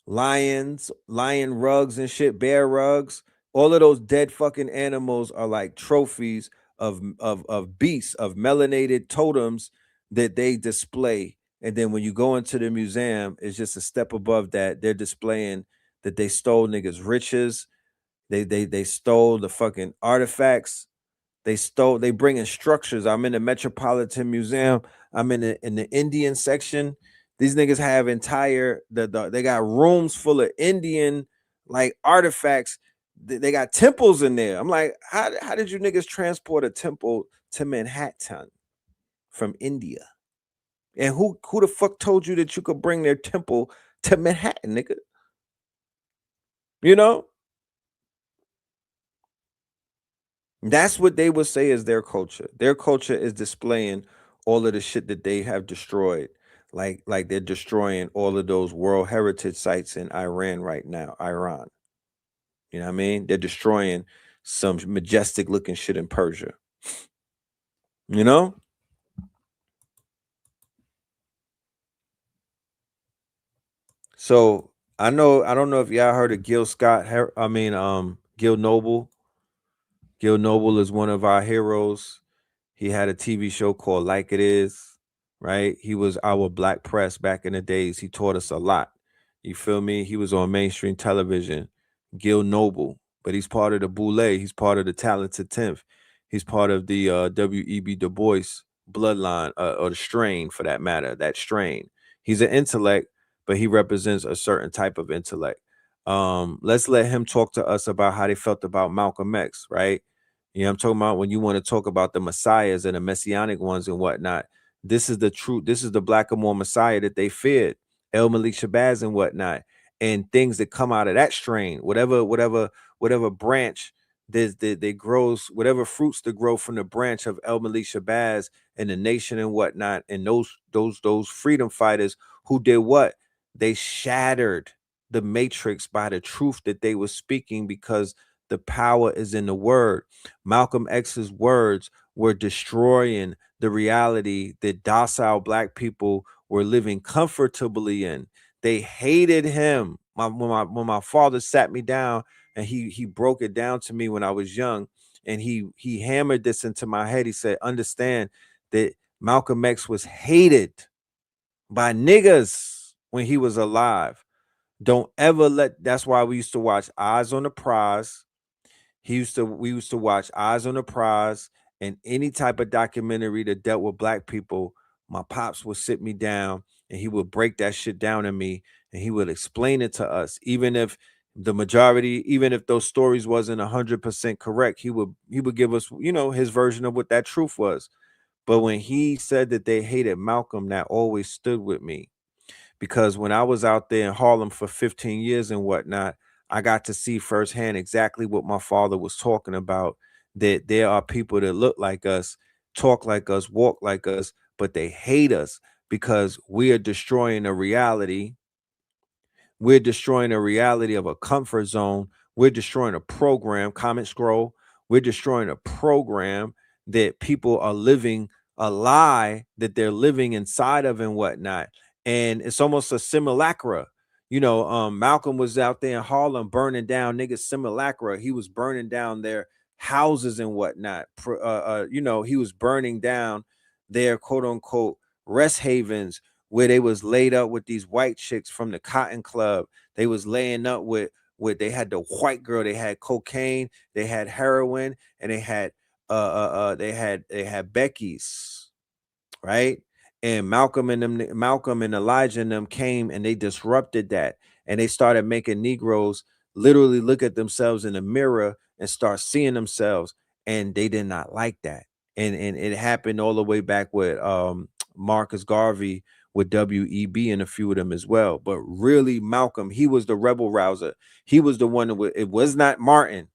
Speaker 5: lions, lion rugs and shit, bear rugs. All of those dead fucking animals are like trophies of beasts, of melanated totems that they display. And then when you go into the museum, it's just a step above that. They're displaying that they stole niggas' riches. They stole the fucking artifacts. They bring in structures. I'm in the Metropolitan Museum. I'm in the Indian section. These niggas have they got rooms full of Indian like artifacts. They got temples in there. I'm like, how did you niggas transport a temple to Manhattan from India? And who the fuck told you that you could bring their temple to Manhattan, nigga? You know? That's what they would say is their culture. Their culture is displaying all of the shit that they have destroyed. Like they're destroying all of those World Heritage sites in Iran right now, Iran. You know what I mean? They're destroying some majestic looking shit in Persia. You know? So I don't know if y'all heard of Gil Scott. Gil Noble. Gil Noble is one of our heroes. He had a TV show called Like It Is, right? He was our black press back in the days. He taught us a lot. You feel me? He was on mainstream television. Gil Noble, but he's part of the Boule. He's part of the Talented 10th. He's part of the W.E.B. Du Bois bloodline, or the strain for that matter, that strain. He's an intellect, but he represents a certain type of intellect. Let's let him talk to us about how they felt about Malcolm X, right? You know, I'm talking about when you want to talk about the messiahs and the messianic ones and whatnot. This is the truth. This is the Blackamoor Messiah that they feared, El Malik Shabazz and whatnot, and things that come out of that strain, whatever branch that grows, whatever fruits that grow from the branch of El Malik Shabazz and the nation and whatnot, and those freedom fighters who did what? They shattered the matrix by the truth that they were speaking, because the power is in the word. Malcolm X's words were destroying the reality that docile black people were living comfortably in. They hated him. When my father sat me down and he broke it down to me when I was young, and he hammered this into my head. He said, understand that Malcolm X was hated by niggas when he was alive. Don't ever that's why we used to watch Eyes on the Prize. We used to watch Eyes on the Prize and any type of documentary that dealt with black people. My pops would sit me down and he would break that shit down to me, and he would explain it to us. Even if those stories wasn't 100% correct, he would give us, his version of what that truth was. But when he said that they hated Malcolm, that always stood with me. Because when I was out there in Harlem for 15 years and whatnot, I got to see firsthand exactly what my father was talking about, that there are people that look like us, talk like us, walk like us, but they hate us because we are destroying a reality. We're destroying a reality of a comfort zone We're destroying a program, comment scroll. We're destroying a program that people are living a lie that they're living inside of and whatnot. And it's almost a simulacra. You know, Malcolm was out there in Harlem burning down niggas simulacra. He was burning down their houses and whatnot. You know, he was burning down their quote unquote rest havens where they was laid up with these white chicks from the Cotton Club. They was laying up with they had the white girl, they had cocaine, they had heroin, and they had Becky's, right? And Malcolm and Elijah and them came and they disrupted that, and they started making Negroes literally look at themselves in the mirror and start seeing themselves, and they did not like that. And it happened all the way back with Marcus Garvey with WEB and a few of them as well. But really, Malcolm, he was the rebel rouser. He was the one that it was not Martin.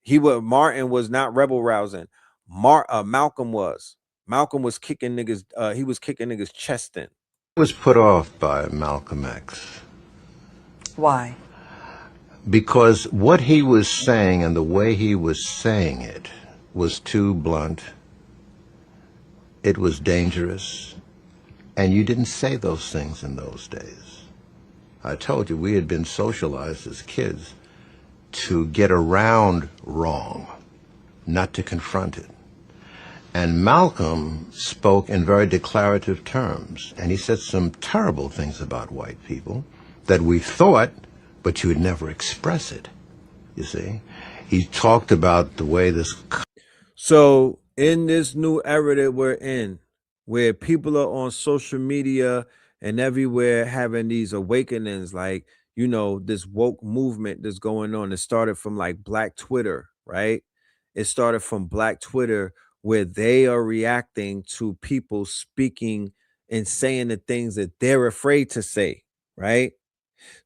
Speaker 5: Martin was not rebel rousing. Malcolm was. Malcolm was kicking niggas. He was kicking niggas chest in.
Speaker 20: Was put off by Malcolm X.
Speaker 2: Why?
Speaker 20: Because what he was saying and the way he was saying it was too blunt. It was dangerous. And you didn't say those things in those days. I told you we had been socialized as kids to get around wrong, not to confront it. And Malcolm spoke in very declarative terms, and he said some terrible things about white people that we thought, but you would never express it, you see. He talked about the way this...
Speaker 5: So in this new era that we're in, where people are on social media and everywhere having these awakenings, like, you know, this woke movement that's going on. It started from like Black Twitter, right? It started from Black Twitter, where they are reacting to people speaking and saying the things that they're afraid to say, right?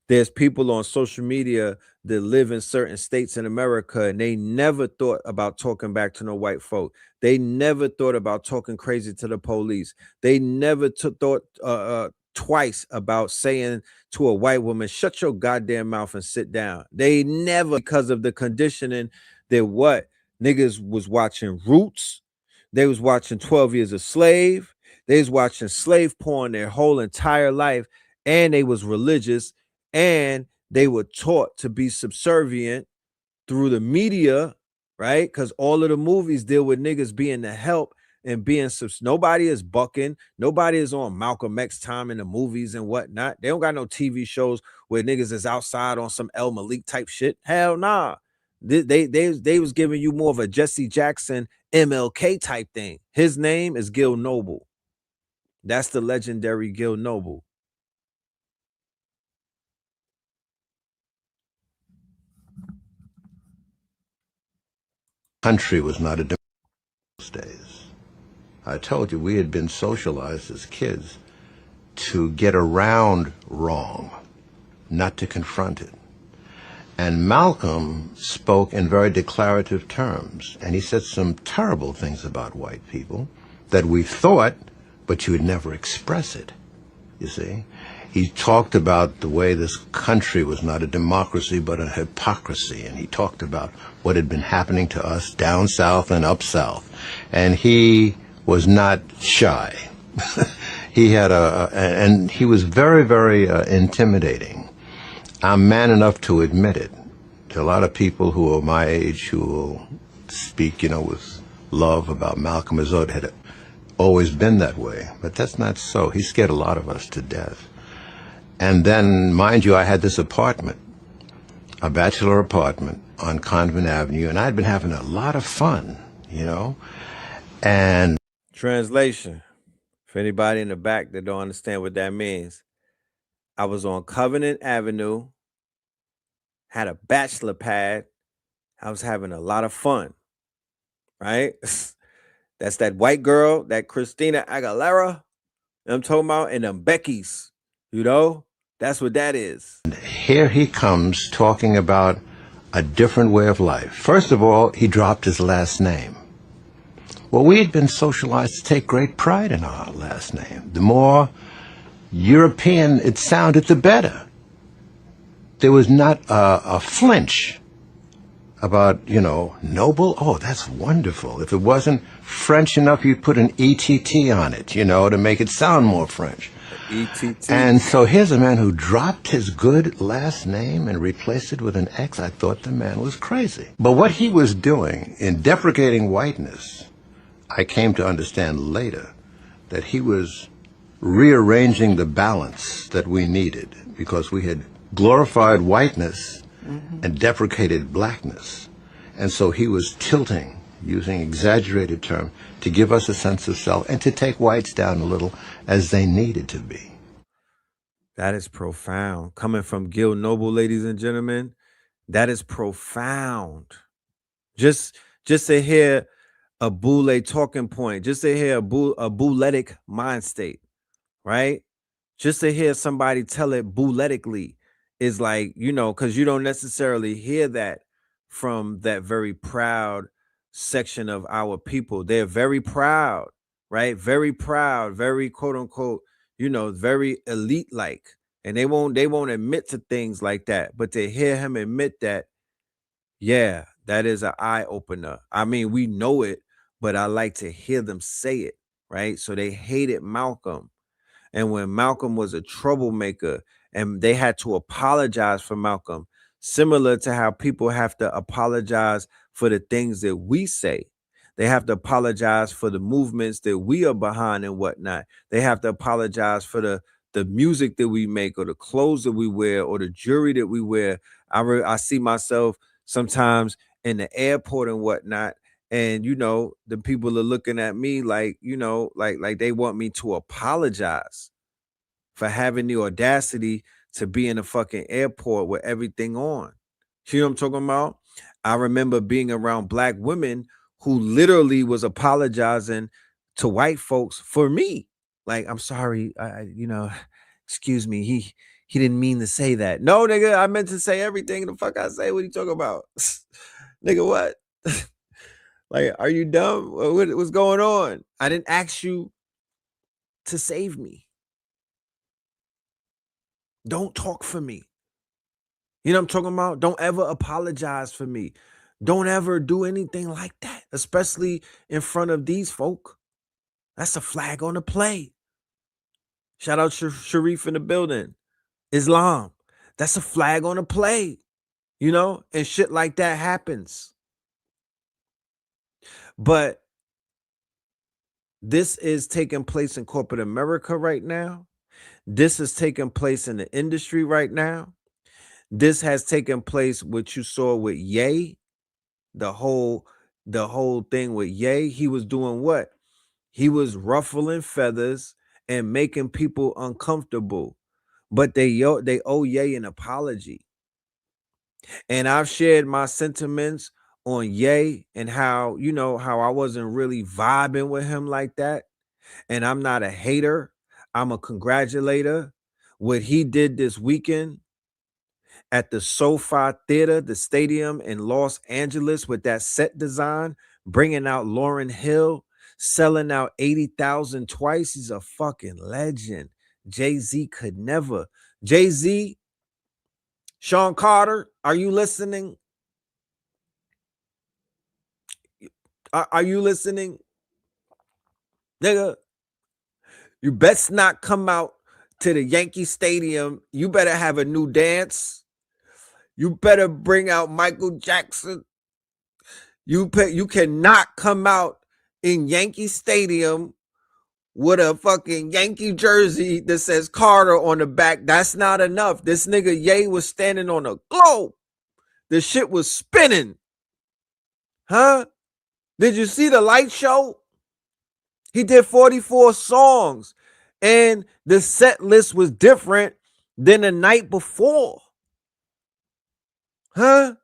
Speaker 5: There's people on social media that live in certain states in America, and they never thought about talking back to no white folk. They never thought about talking crazy to the police. They never thought twice about saying to a white woman, shut your goddamn mouth and sit down. They never, because of the conditioning that what niggas was watching Roots, they was watching 12 Years a Slave, they was watching slave porn their whole entire life, and they was religious, and they were taught to be subservient through the media, right? Because all of the movies deal with niggas being the help and being nobody is bucking, nobody is on Malcolm X time in the movies and whatnot. They don't got no TV shows where niggas is outside on some El Malik type shit. Hell nah. They was giving you more of a Jesse Jackson MLK type thing. His name is Gil Noble. That's the legendary Gil Noble.
Speaker 20: Country was not a democracy those days. I told you we had been socialized as kids to get around wrong, not to confront it. And Malcolm spoke in very declarative terms, and he said some terrible things about white people that we thought, but you would never express it, you see. He talked about the way this country was not a democracy, but a hypocrisy, and he talked about what had been happening to us down south and up south. And he was not shy. He had and he was very, very intimidating. I'm man enough to admit it. There are a lot of people who are my age who will speak, you know, with love about Malcolm as though it had always been that way. But that's not so. He scared a lot of us to death. And then, mind you, I had this apartment, a bachelor apartment on Convent Avenue, and I'd been having a lot of fun, you know. And
Speaker 5: translation, for anybody in the back that don't understand what that means, I was on Covenant Avenue, had a bachelor pad, I was having a lot of fun, right? That's that white girl, that Christina Aguilera, I'm talking about, and them Becky's, you know? That's what that is.
Speaker 20: Here he comes talking about a different way of life. First of all, he dropped his last name. Well, we had been socialized to take great pride in our last name. The more European it sounded, the better. There was not a flinch about, you know, noble. Oh, that's wonderful. If it wasn't French enough, you'd put an ETT on it, you know, to make it sound more French.
Speaker 5: ETT.
Speaker 20: And so here's a man who dropped his good last name and replaced it with an X. I thought the man was crazy. But what he was doing in deprecating whiteness, I came to understand later that he was rearranging the balance that we needed, because we had glorified whiteness and deprecated blackness. And so he was tilting, using exaggerated terms, to give us a sense of self and to take whites down a little as they needed to be.
Speaker 5: That is profound. Coming from Gil Noble, ladies and gentlemen, that is profound. Just to hear a Boule talking point, just to hear a Bouletic mind state, right? Just to hear somebody tell it Bouletically is like, you know, because you don't necessarily hear that from that very proud section of our people. They're very proud, right? Very proud, very quote unquote, you know, very elite like. And they won't admit to things like that. But to hear him admit that, yeah, that is an eye opener. I mean, we know it, but I like to hear them say it, right? So they hated Malcolm. And when Malcolm was a troublemaker and they had to apologize for Malcolm, similar to how people have to apologize for the things that we say. They have to apologize for the movements that we are behind and whatnot. They have to apologize for the music that we make or the clothes that we wear or the jewelry that we wear. I see myself sometimes in the airport and whatnot. And, you know, the people are looking at me like, you know, like they want me to apologize for having the audacity to be in a fucking airport with everything on. You know what I'm talking about? I remember being around black women who literally was apologizing to white folks for me. Like, I'm sorry, you know, excuse me, he didn't mean to say that. No, nigga, I meant to say everything the fuck I say. What are you talking about? Nigga, what? Like, are you dumb? What's going on? I didn't ask you to save me. Don't talk for me. You know what I'm talking about? Don't ever apologize for me. Don't ever do anything like that, especially in front of these folk. That's a flag on the play. Shout out Sharif in the building. Islam. That's a flag on the play. You know, and shit like that happens. But this is taking place in corporate America right now. This is taking place in the industry right now. This has taken place, what you saw with Ye, the whole thing with Ye. He was doing what? He was ruffling feathers and making people uncomfortable. But they owe Ye an apology. And I've shared my sentiments on Ye and how, you know, how I wasn't really vibing with him like that. And I'm not a hater. I'm a congratulator. What he did this weekend at the SoFi Theater, the stadium in Los Angeles, with that set design, bringing out Lauryn Hill, selling out 80,000 twice. He's a fucking legend. Jay-Z could never. Jay-Z, Sean Carter, are you listening? Are you listening? Nigga, you best not come out to the Yankee Stadium. You better have a new dance. You better bring out Michael Jackson. You cannot come out in Yankee Stadium with a fucking Yankee jersey that says Carter on the back. That's not enough. This nigga Ye was standing on a globe. The shit was spinning. Huh? Did you see the light show? He did 44 songs. And the set list was different than the night before. Huh?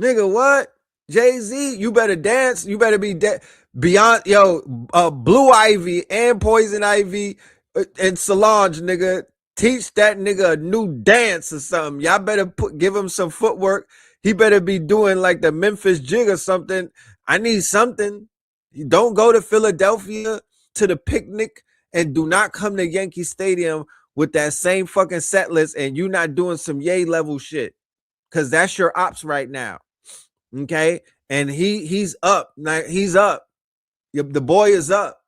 Speaker 5: Nigga, what? Jay-Z, you better dance. You better be beyond, Blue Ivy and Poison Ivy and Solange, nigga. Teach that nigga a new dance or something. Y'all better give him some footwork. He better be doing like the Memphis Jig or something. I need something. You don't go to Philadelphia to the picnic and do not come to Yankee Stadium with that same fucking set list and you not doing some Ye level shit. because that's your ops right now. Okay, and he's up. He's up. The boy is up.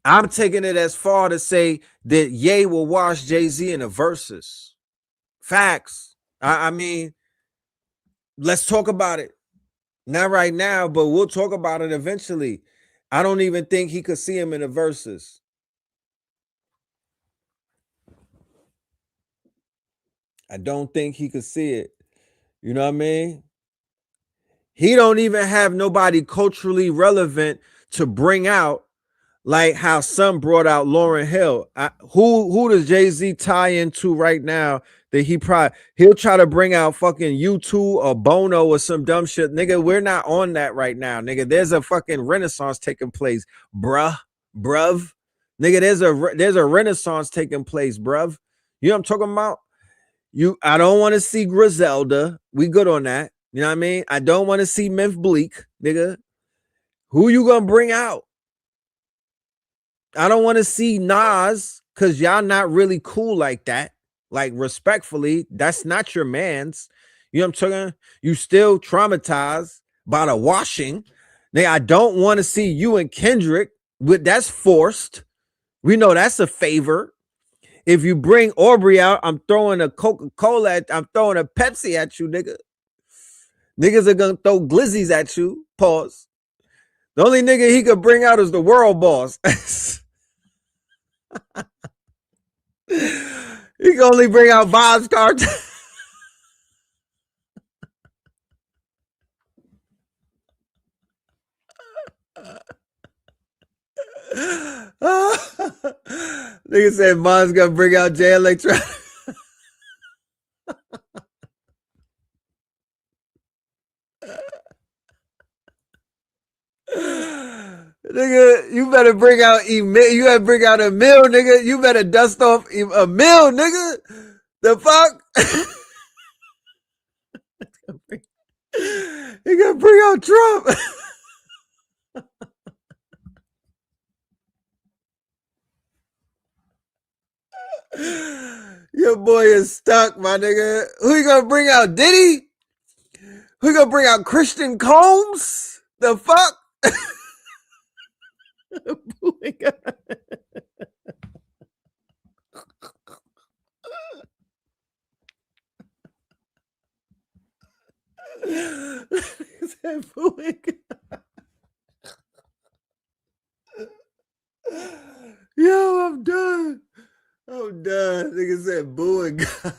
Speaker 5: I'm taking it as far to say that Ye will wash Jay-Z in the verses. Facts. I mean, let's talk about it. Not right now, but we'll talk about it eventually. I don't even think he could see him in the verses. I don't think he could see it. You know what I mean? He don't even have nobody culturally relevant to bring out like how some brought out Lauryn Hill. Who does Jay-Z tie into right now that he'll try to bring out fucking U2 or Bono or some dumb shit. Nigga, we're not on that right now. Nigga, there's a fucking renaissance taking place, bruv. Nigga, there's a renaissance taking place, bruv. You know what I'm talking about? I don't want to see Griselda. We good on that. You know what I mean? I don't want to see Memphis Bleak, nigga. Who you gonna bring out? I don't want to see Nas because y'all not really cool like that. Like, respectfully, that's not your man's. You know what I'm talking? You still traumatized by the washing. Now, I don't want to see you and Kendrick, but that's forced. We know that's a favor. If you bring Aubrey out, I'm throwing a Coca-Cola I'm throwing a Pepsi at you, nigga. Niggas are gonna throw glizzies at you. Pause. The only nigga he could bring out is the world boss. He can only bring out Bob's cards. Nigga said Mom's gonna bring out Jay Electronic. Nigga, you better bring out Emil. You better bring out Emil, nigga. You better dust off Emil, nigga. The fuck? He gonna bring out Trump. Your boy is stuck, my nigga. Who you gonna bring out? Diddy? Who you gonna bring out? Christian Combs? The fuck? Yo, I'm done. I'm done. Nigga said booing God.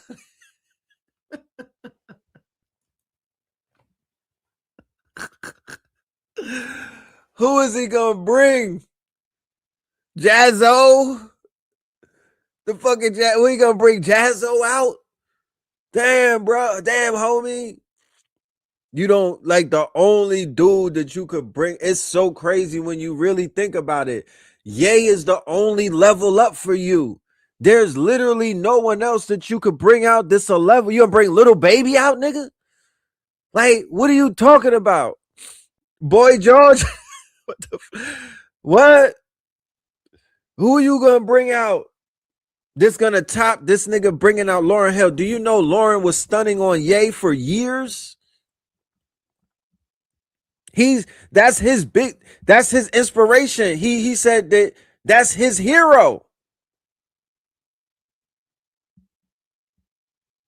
Speaker 5: Who is he gonna bring? Jazzo? The fucking who he gonna bring Jazzo out? Damn, bro. Damn, homie. You don't like the only dude that you could bring. It's so crazy when you really think about it. Ye is the only level up for you. There's literally no one else that you could bring out this a level. You gonna bring Little Baby out, nigga? Like, what are you talking about? Boy George? What? Who are you gonna bring out? This gonna top this nigga bringing out Lauryn Hill. Do you know Lauryn was stunning on Ye for years? That's his inspiration. He said that that's his hero.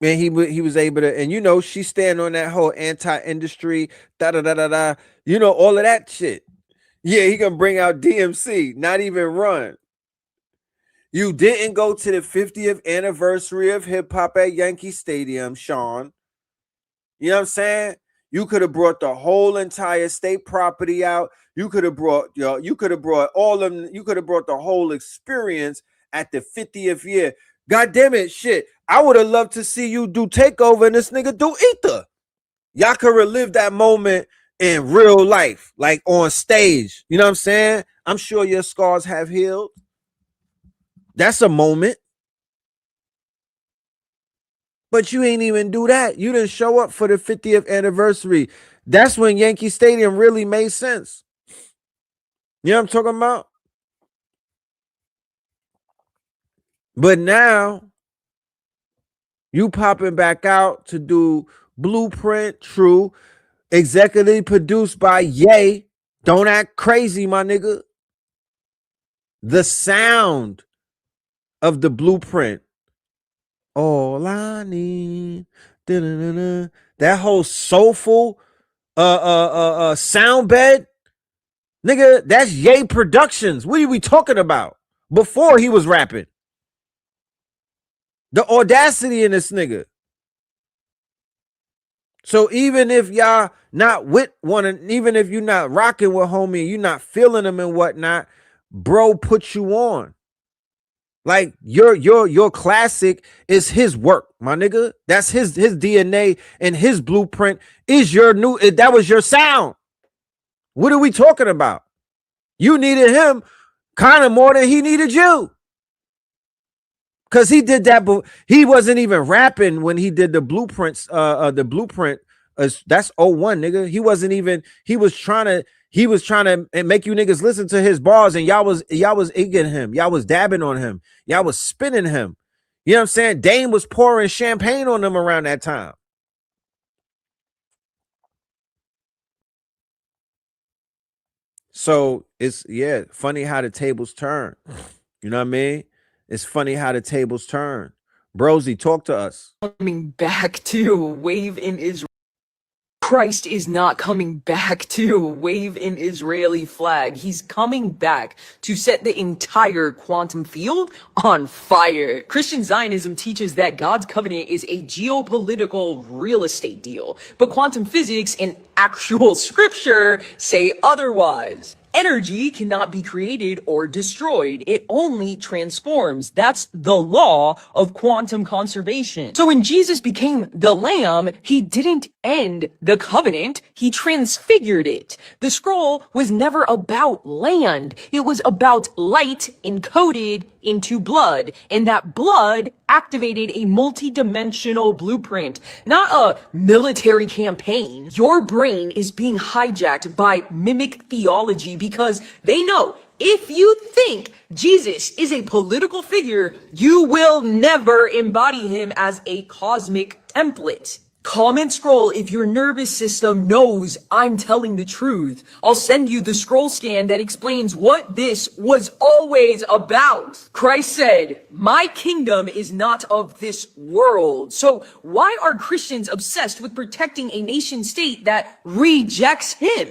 Speaker 5: And he was able to, and you know, she stand on that whole anti-industry, da-da-da-da-da, you know, all of that shit. Yeah, he gonna bring out DMC, not even run. You didn't go to the 50th anniversary of hip hop at Yankee Stadium, Sean. You know what I'm saying? You could have brought the whole entire state property out. You could have brought, you could have brought all of them, you could have brought the whole experience at the 50th year. God damn it, shit. I would have loved to see you do Takeover and this nigga do Ether. Y'all could relive that moment in real life, like on stage. You know what I'm saying? I'm sure your scars have healed. That's a moment. But you ain't even do that. You didn't show up for the 50th anniversary. That's when Yankee Stadium really made sense. You know what I'm talking about? But now, You popping back out to do Blueprint, true. Executively produced by Ye. Don't act crazy, my nigga. The sound of the Blueprint. All I need. Da-da-da-da. That whole soulful sound bed. Nigga, that's Ye Productions. What are we talking about? Before he was rapping. The audacity in this nigga. So even if y'all not with one, and even if you're not rocking with homie, you're not feeling him and whatnot, bro put you on. Like your classic is his work, my nigga. That's his DNA and his blueprint is your new. That was your sound. What are we talking about? You needed him kind of more than he needed you. Cause he did that, but he wasn't even rapping when he did the blueprints. The blueprint that's 01, nigga. He wasn't even. He was trying to make you niggas listen to his bars, and y'all was egging him. Y'all was dabbing on him. Y'all was spinning him. You know what I'm saying? Dame was pouring champagne on them around that time. So it's funny how the tables turn. You know what I mean? It's funny how the tables turn. Brosy, talk to us.
Speaker 6: Coming back to wave in Israel. Christ is not coming back to wave an Israeli flag. He's coming back to set the entire quantum field on fire. Christian Zionism teaches that God's covenant is a geopolitical real estate deal, but quantum physics and actual scripture say otherwise. Energy cannot be created or destroyed. It only transforms. That's the law of quantum conservation. So when Jesus became the Lamb, he didn't end the covenant. He transfigured it. The scroll was never about land. It was about light encoded into blood. And that blood activated a multi-dimensional blueprint, not a military campaign. Your brain is being hijacked by mimic theology because they know if you think Jesus is a political figure, you will never embody him as a cosmic template. Comment scroll if your nervous system knows I'm telling the truth. I'll send you the scroll scan that explains what this was always about. Christ said, "My kingdom is not of this world." So why are Christians obsessed with protecting a nation state that rejects him?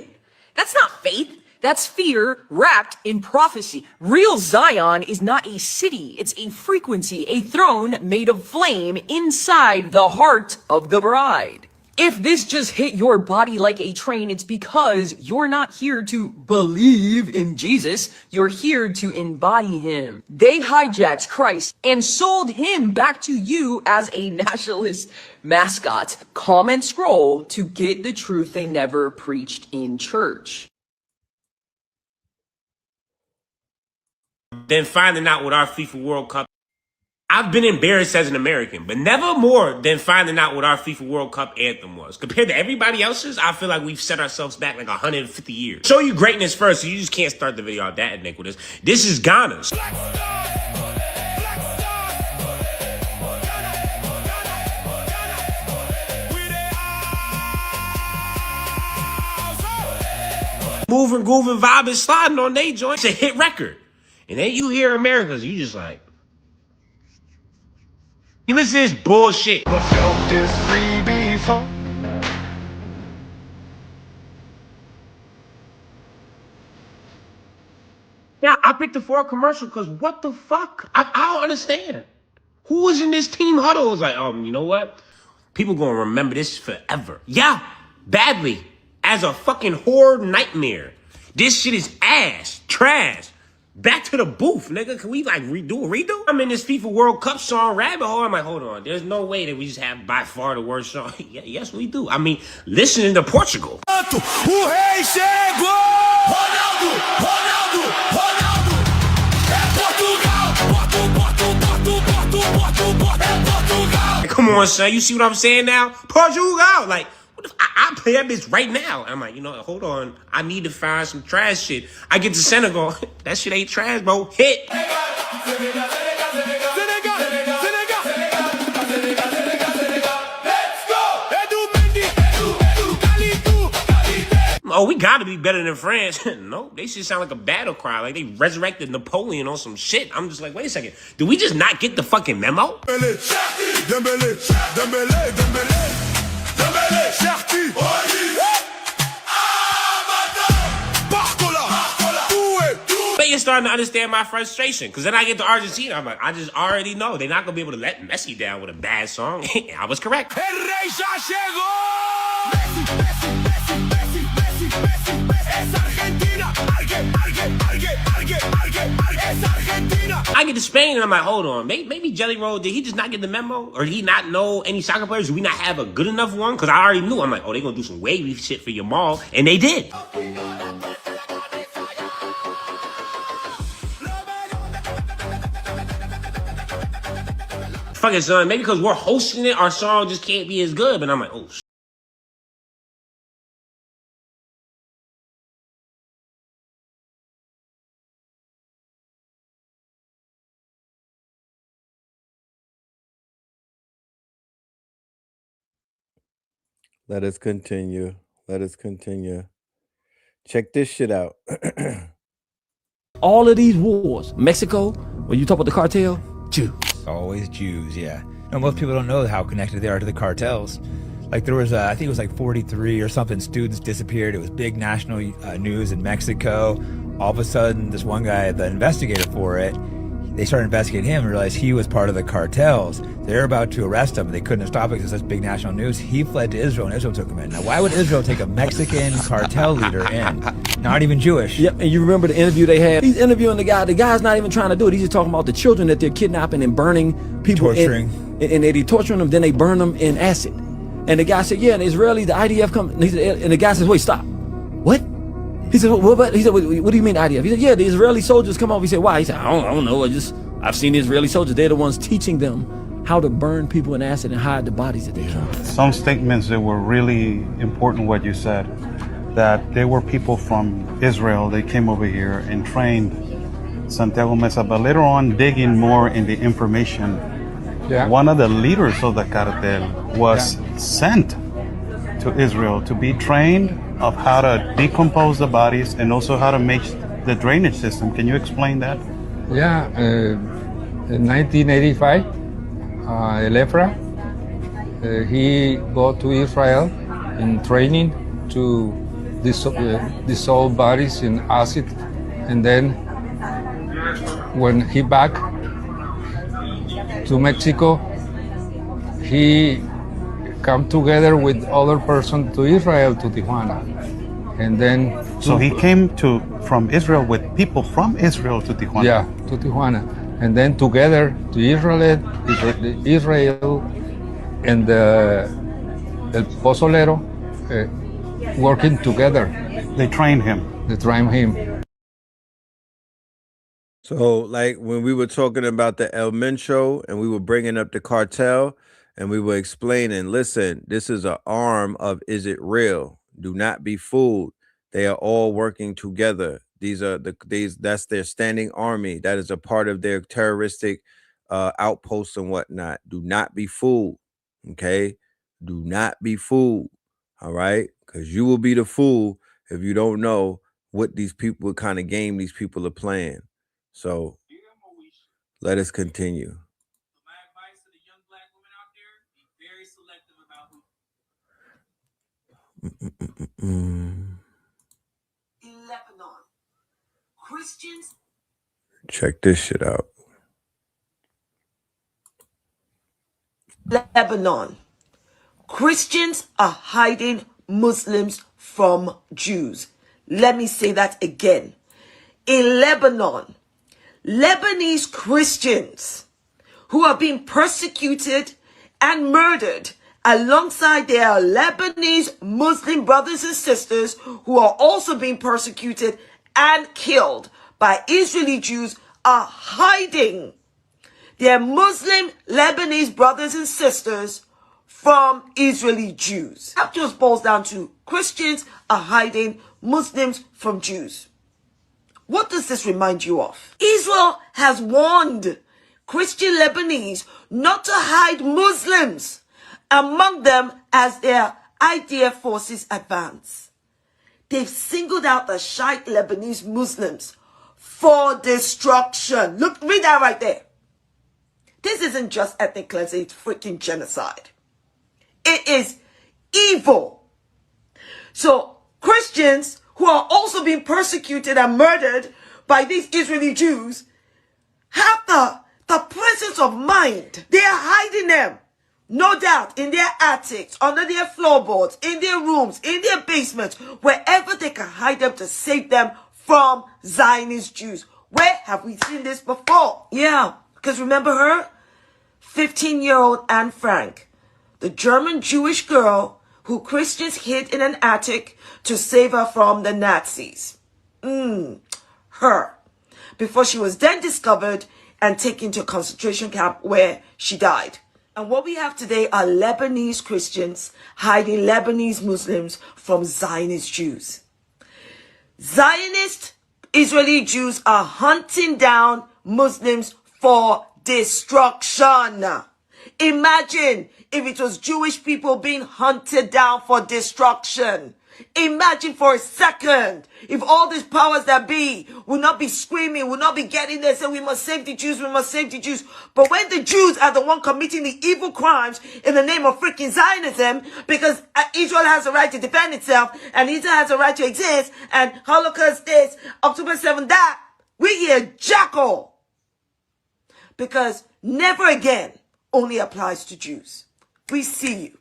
Speaker 6: That's not faith. That's fear wrapped in prophecy. Real Zion is not a city. It's a frequency, a throne made of flame inside the heart of the bride. If this just hit your body like a train, it's because you're not here to believe in Jesus. You're here to embody him. They hijacked Christ and sold him back to you as a nationalist mascot. Comment scroll to get the truth they never preached in church.
Speaker 4: Than finding out what our FIFA World Cup. I've been embarrassed as an American, but never more than finding out what our FIFA World Cup anthem was. Compared to everybody else's, I feel like we've set ourselves back like 150 years. Show you greatness first, so you just can't start the video out that iniquitous. This is Ghana's. Moving, grooving, vibing, sliding on they joints. It's a hit record. And then you hear America's, you just like, you listen to this bullshit. Yeah, I picked the Ford commercial because what the fuck? I don't understand. Who was in this team huddle? It was like, you know what? People gonna remember this forever. Yeah, badly. As a fucking horror nightmare. This shit is ass, trash. Back to the booth, nigga. Can we like redo? I'm in this FIFA World Cup song rabbit hole. I'm like, hold on. There's no way that we just have by far the worst song. Yes, we do. I mean, listening to Portugal.
Speaker 1: O rei chegou! Ronaldo, Ronaldo, Ronaldo! É Portugal!
Speaker 4: Come on, son. You see what I'm saying now? Portugal. Like, I play that bitch right now. I'm like, hold on. I need to find some trash shit. I get to Senegal. That shit ain't trash, bro. Hit. Oh, we gotta be better than France. No, they should sound like a battle cry, like they resurrected Napoleon on some shit. I'm just like, wait a second, did we just not get the fucking memo? But you're starting to understand my frustration, because then I get to Argentina, I'm like, I just already know they're not gonna be able to let Messi down with a bad song. I was correct. I get to Spain and I'm like, hold on, maybe Jelly Roll, did he just not get the memo? Or did he not know any soccer players? Do we not have a good enough one? Because I already knew. I'm like, oh, they're going to do some wavy shit for your mall. And they did. Fuck it, son. Maybe because we're hosting it, our song just can't be as good. But I'm like, oh, shit.
Speaker 5: Let us continue. Let us continue. Check this shit out.
Speaker 21: All of these wars, Mexico, when you talk about the cartel, Jews.
Speaker 22: Always Jews, yeah. And most people don't know how connected they are to the cartels. Like there was, I think it was like 43 or something students disappeared. It was big national news in Mexico. All of a sudden, this one guy, the investigator for it, they started investigating him and realized he was part of the cartels. They're about to arrest him. They couldn't stop it because it's such big national news. He fled to Israel and Israel took him in. Now, why would Israel take a Mexican cartel leader in? Not even Jewish.
Speaker 21: Yep, and you remember the interview they had? He's interviewing the guy. The guy's not even trying to do it. He's just talking about the children that they're kidnapping and burning people.
Speaker 22: Torturing.
Speaker 21: And they torturing them, then they burn them in acid. And the guy said, yeah, and the Israeli, the IDF come, and the guy says, wait, stop. What? He said, what do you mean IDF? He said, yeah, the Israeli soldiers come over. He said, why? He said, I don't know. I've seen the Israeli soldiers. They're the ones teaching them how to burn people in acid and hide the bodies that they kill.
Speaker 23: Some statements that were really important, what you said, that they were people from Israel. They came over here and trained Santiago Mesa, but later on, digging more in the information, one of the leaders of the cartel was sent to Israel to be trained of how to decompose the bodies and also how to make the drainage system. Can you explain that?
Speaker 24: Yeah, in 1985, El AFRO, he go to Israel in training to dissolve bodies in acid, and then when he back to Mexico, he come together with other person to Israel, to Tijuana, and then
Speaker 23: so he came from Israel with people from Israel to Tijuana.
Speaker 24: Yeah, to Tijuana, and then together to Israel and El Pozolero working together.
Speaker 23: They trained him.
Speaker 5: So, like when we were talking about the El Mencho and we were bringing up the cartel and we were explaining, listen, this is an arm of Is It Real? Do not be fooled. They are all working together. That's their standing army. That is a part of their terroristic outposts and whatnot. Do not be fooled. Okay? Do not be fooled. All right? Because you will be the fool if you don't know what kind of game these people are playing. So let us continue.
Speaker 17: Christians.
Speaker 5: Check this shit out.
Speaker 17: Lebanon. Christians are hiding Muslims from Jews. Let me say that again. In Lebanon, Lebanese Christians who are being persecuted and murdered alongside their Lebanese Muslim brothers and sisters who are also being persecuted and killed by Israeli Jews are hiding their Muslim Lebanese brothers and sisters from Israeli Jews. That just boils down to Christians are hiding Muslims from Jews. What does this remind you of? Israel has warned Christian Lebanese not to hide Muslims among them as their IDF forces advance.
Speaker 3: they've singled out the Shiite Lebanese Muslims for destruction. Look, read that right there. This isn't just ethnic cleansing, it's freaking genocide. It is evil. So Christians who are also being persecuted and murdered by these Israeli Jews have the presence of mind. They are hiding them, no doubt, in their attics, under their floorboards, in their rooms, in their basements, wherever they can hide them to save them from Zionist Jews. Where have we seen this before? Yeah, because remember her? 15-year-old Anne Frank, the German Jewish girl who Christians hid in an attic to save her from the Nazis. Her. Before she was then discovered and taken to a concentration camp where she died. And what we have today are Lebanese Christians hiding Lebanese Muslims from Zionist Jews. Zionist Israeli Jews are hunting down Muslims for destruction. Imagine if it was Jewish people being hunted down for destruction. Imagine for a second if all these powers that be would not be screaming, would not be getting there saying we must save the Jews, we must save the Jews. But when the Jews are the one committing the evil crimes in the name of freaking Zionism, because Israel has a right to defend itself and Israel has a right to exist, and Holocaust this, October 7th that, we hear jackal. Because never again only applies to Jews. We see you.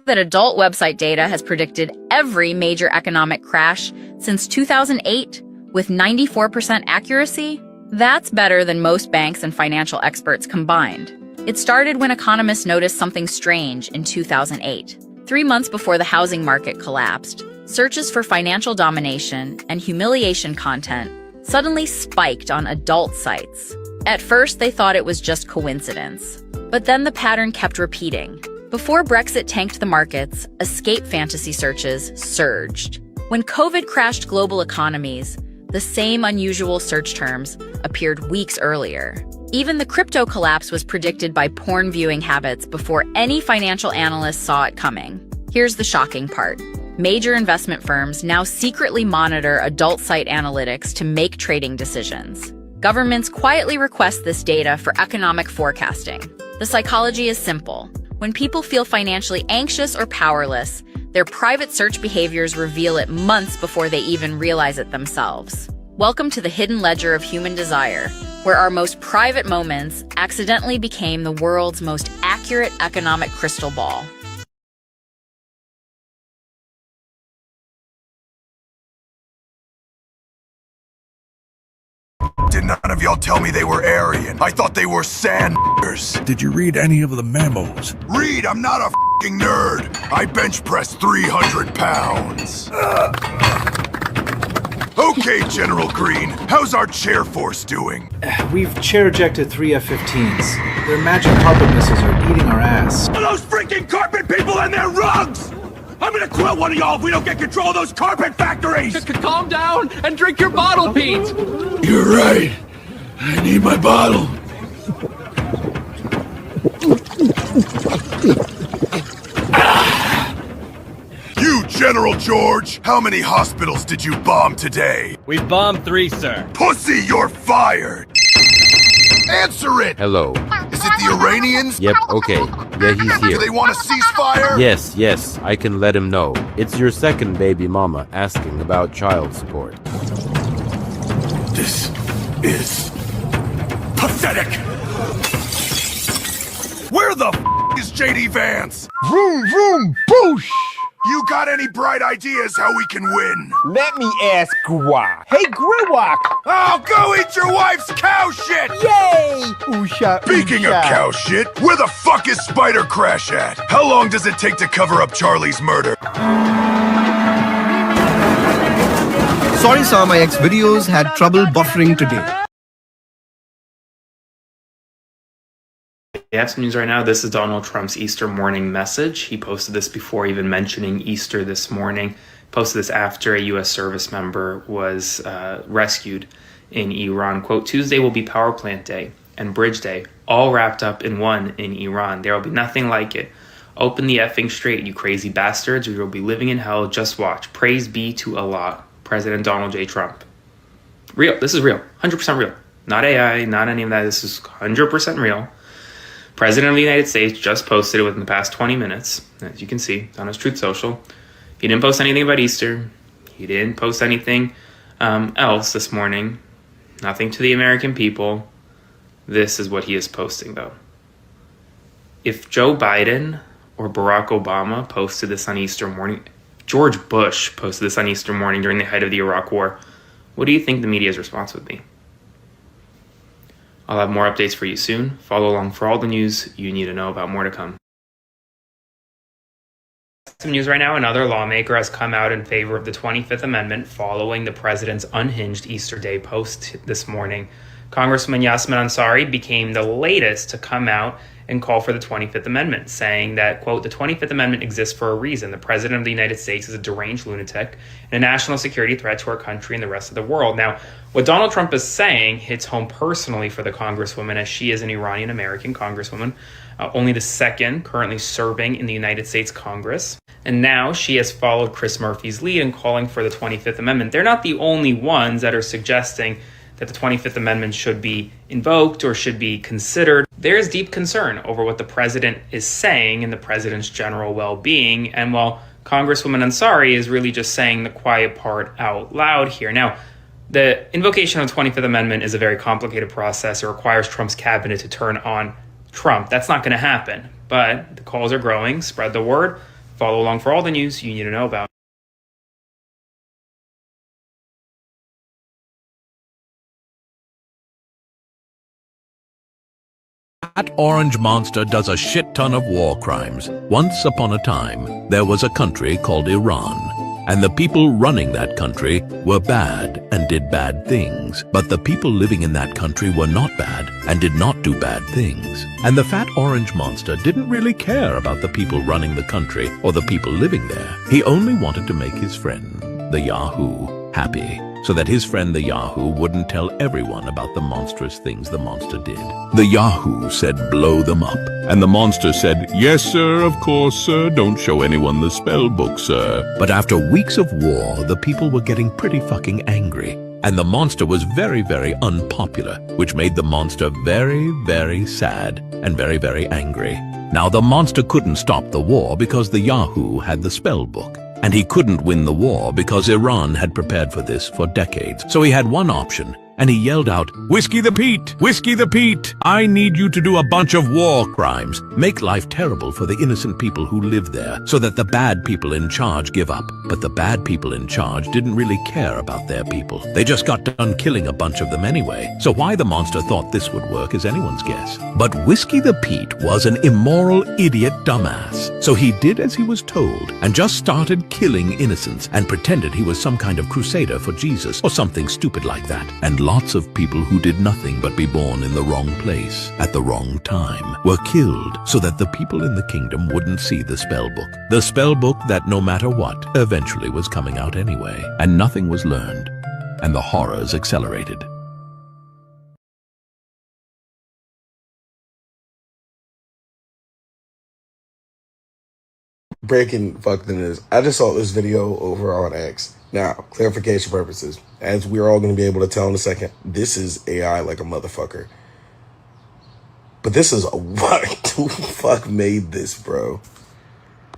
Speaker 7: That adult website data has predicted every major economic crash since 2008 with 94% accuracy? That's better than most banks and financial experts combined. It started when economists noticed something strange in 2008. 3 months before the housing market collapsed, searches for financial domination and humiliation content suddenly spiked on adult sites. At first, they thought it was just coincidence. But then the pattern kept repeating. Before Brexit tanked the markets, escape fantasy searches surged. When COVID crashed global economies, the same unusual search terms appeared weeks earlier. Even the crypto collapse was predicted by porn viewing habits before any financial analyst saw it coming. Here's the shocking part. Major investment firms now secretly monitor adult site analytics to make trading decisions. Governments quietly request this data for economic forecasting. The psychology is simple. When people feel financially anxious or powerless, their private search behaviors reveal it months before they even realize it themselves. Welcome to the hidden ledger of human desire, where our most private moments accidentally became the world's most accurate economic crystal ball.
Speaker 8: Did none of y'all tell me they were Aryan? I thought they were sanders.
Speaker 10: Did you read any of the memos?
Speaker 8: Read, I'm not a f***ing nerd. I bench press 300 pounds. Okay, General Green, how's our chair force doing?
Speaker 25: We've chair ejected 3 F-15s. Their magic carpet missiles are eating our ass.
Speaker 8: Are those freaking carpet people and their rugs? I'm gonna quill one of y'all if we don't get control of those carpet factories!
Speaker 26: Calm down and drink your bottle, Pete!
Speaker 8: You're right. I need my bottle. You, General George, how many hospitals did you bomb today?
Speaker 27: We bombed 3, sir.
Speaker 8: Pussy, you're fired! Answer it!
Speaker 27: Hello.
Speaker 8: Is it the Iranians?
Speaker 27: Yep, okay. Yeah, he's here.
Speaker 8: Do they want a ceasefire?
Speaker 27: Yes, I can let him know. It's your second baby mama asking about child support.
Speaker 8: This is pathetic! Where the f*** is JD Vance?
Speaker 28: Vroom, vroom, boosh!
Speaker 8: You got any bright ideas how we can win?
Speaker 28: Let me ask Guak. Hey, Grewak!
Speaker 8: Oh, go eat your wife's cow shit!
Speaker 28: Yay! Oosha,
Speaker 8: Speaking of cow shit, where the fuck is Spider Crash at? How long does it take to cover up Charlie's murder?
Speaker 29: Sorry, sir, my X videos had trouble buffering today.
Speaker 30: That's news right now. This is Donald Trump's Easter morning message. He posted this before even mentioning Easter this morning. Posted this after a U.S. service member was rescued in Iran. Quote, Tuesday will be power plant day. and Bridge Day, all wrapped up in one in Iran. There will be nothing like it. Open the effing straight, you crazy bastards, or you'll be living in hell. Just watch. Praise be to Allah. President Donald J. Trump. Real. This is real. 100% real. Not AI, not any of that. This is 100% real. President of the United States just posted it within the past 20 minutes, as you can see, on his Truth Social. He didn't post anything about Easter. He didn't post anything else this morning. Nothing to the American people. This is what he is posting, though. If Joe Biden or Barack Obama posted this on Easter morning, George Bush posted this on Easter morning during the height of the Iraq War, what do you think the media's response would be? I'll have more updates for you soon. Follow along for all the news you need to know about. More to come. Some news right now. Another lawmaker has come out in favor of the 25th Amendment following the president's unhinged Easter Day post this morning. Congresswoman Yasmin Ansari became the latest to come out and call for the 25th Amendment, saying that, quote, the 25th Amendment exists for a reason. The President of the United States is a deranged lunatic and a national security threat to our country and the rest of the world. Now, what Donald Trump is saying hits home personally for the Congresswoman, as she is an Iranian-American Congresswoman, only the second currently serving in the United States Congress. And now she has followed Chris Murphy's lead in calling for the 25th Amendment. They're not the only ones that are suggesting that the 25th Amendment should be invoked or should be considered. There is deep concern over what the president is saying and the president's general well-being. And while Congresswoman Ansari is really just saying the quiet part out loud here. Now, the invocation of the 25th Amendment is a very complicated process. It requires Trump's cabinet to turn on Trump. That's not going to happen. But the calls are growing. Spread the word. Follow along for all the news you need to know about.
Speaker 10: That orange monster does a shit ton of war crimes. Once upon a time, there was a country called Iran, and the people running that country were bad and did bad things. But the people living in that country were not bad and did not do bad things. And the fat orange monster didn't really care about the people running the country or the people living there. He only wanted to make his friend, the Yahoo, happy, so that his friend the Yahoo wouldn't tell everyone about the monstrous things the monster did. The Yahoo said, blow them up. And the monster said, yes, sir, of course, sir. Don't show anyone the spell book, sir. But after weeks of war, the people were getting pretty fucking angry. And the monster was very, very unpopular, which made the monster very, very sad and very, very angry. Now, the monster couldn't stop the war because the Yahoo had the spell book. And he couldn't win the war because Iran had prepared for this for decades. So he had one option, and he yelled out, Whiskey the Pete! Whiskey the Pete! I need you to do a bunch of war crimes. Make life terrible for the innocent people who live there, so that the bad people in charge give up. But the bad people in charge didn't really care about their people. They just got done killing a bunch of them anyway. So why the monster thought this would work is anyone's guess. But Whiskey the Pete was an immoral idiot dumbass. So he did as he was told, and just started killing innocents, and pretended he was some kind of crusader for Jesus, or something stupid like that. And lots of people who did nothing but be born in the wrong place at the wrong time were killed so that the people in the kingdom wouldn't see the spell book. The spell book that no matter what eventually was coming out anyway, and nothing was learned, and the horrors accelerated.
Speaker 2: Breaking fucking news. I just saw this video over on X. Now, clarification purposes, as we're all going to be able to tell in a second, this is AI like a motherfucker. But this is what? Who the fuck made this, bro?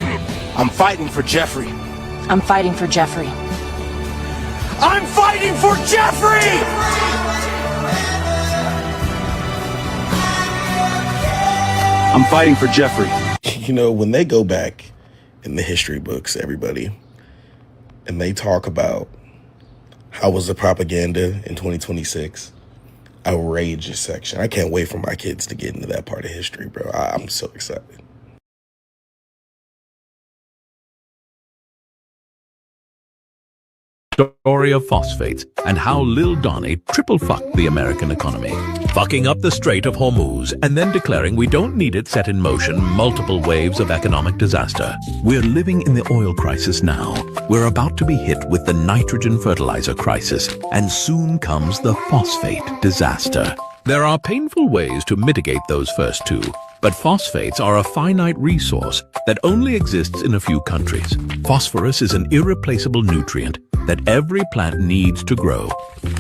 Speaker 8: I'm fighting for Jeffrey.
Speaker 9: I'm fighting for Jeffrey.
Speaker 8: I'm fighting for Jeffrey!
Speaker 2: I'm fighting for Jeffrey. You know, when they go back in the history books, everybody, and they talk about how was the propaganda in 2026, outrageous section. I can't wait for my kids to get into that part of history, bro. I'm so excited.
Speaker 10: Story of phosphates and how Lil Donnie triple-fucked the American economy, fucking up the Strait of Hormuz and then declaring we don't need it set in motion multiple waves of economic disaster. We're living in the oil crisis now. We're about to be hit with the nitrogen fertilizer crisis, and soon comes the phosphate disaster. There are painful ways to mitigate those first two, but phosphates are a finite resource that only exists in a few countries. Phosphorus is an irreplaceable nutrient that every plant needs to grow.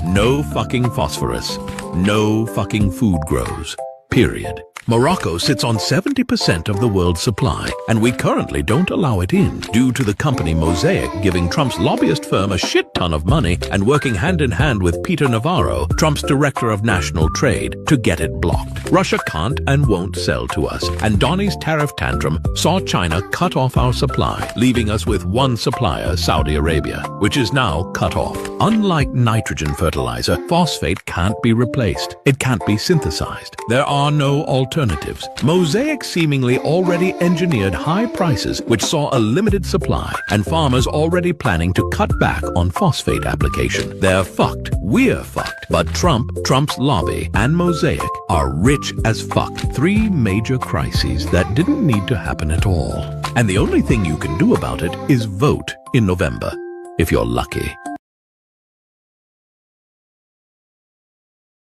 Speaker 10: No fucking phosphorus, no fucking food grows. Period. Morocco sits on 70% of the world's supply, and we currently don't allow it in due to the company Mosaic giving Trump's lobbyist firm a shit ton of money and working hand in hand with Peter Navarro, Trump's director of national trade, to get it blocked. Russia can't and won't sell to us, and Donnie's tariff tantrum saw China cut off our supply, leaving us with one supplier, Saudi Arabia, which is now cut off. Unlike nitrogen fertilizer, phosphate can't be replaced. It can't be synthesized. There are no alternatives. Mosaic seemingly already engineered high prices, which saw a limited supply, and farmers already planning to cut back on phosphate application. They're fucked. We're fucked. But Trump, Trump's lobby, and Mosaic are rich as fuck. Three major crises that didn't need to happen at all. And the only thing you can do about it is vote in November, if you're lucky.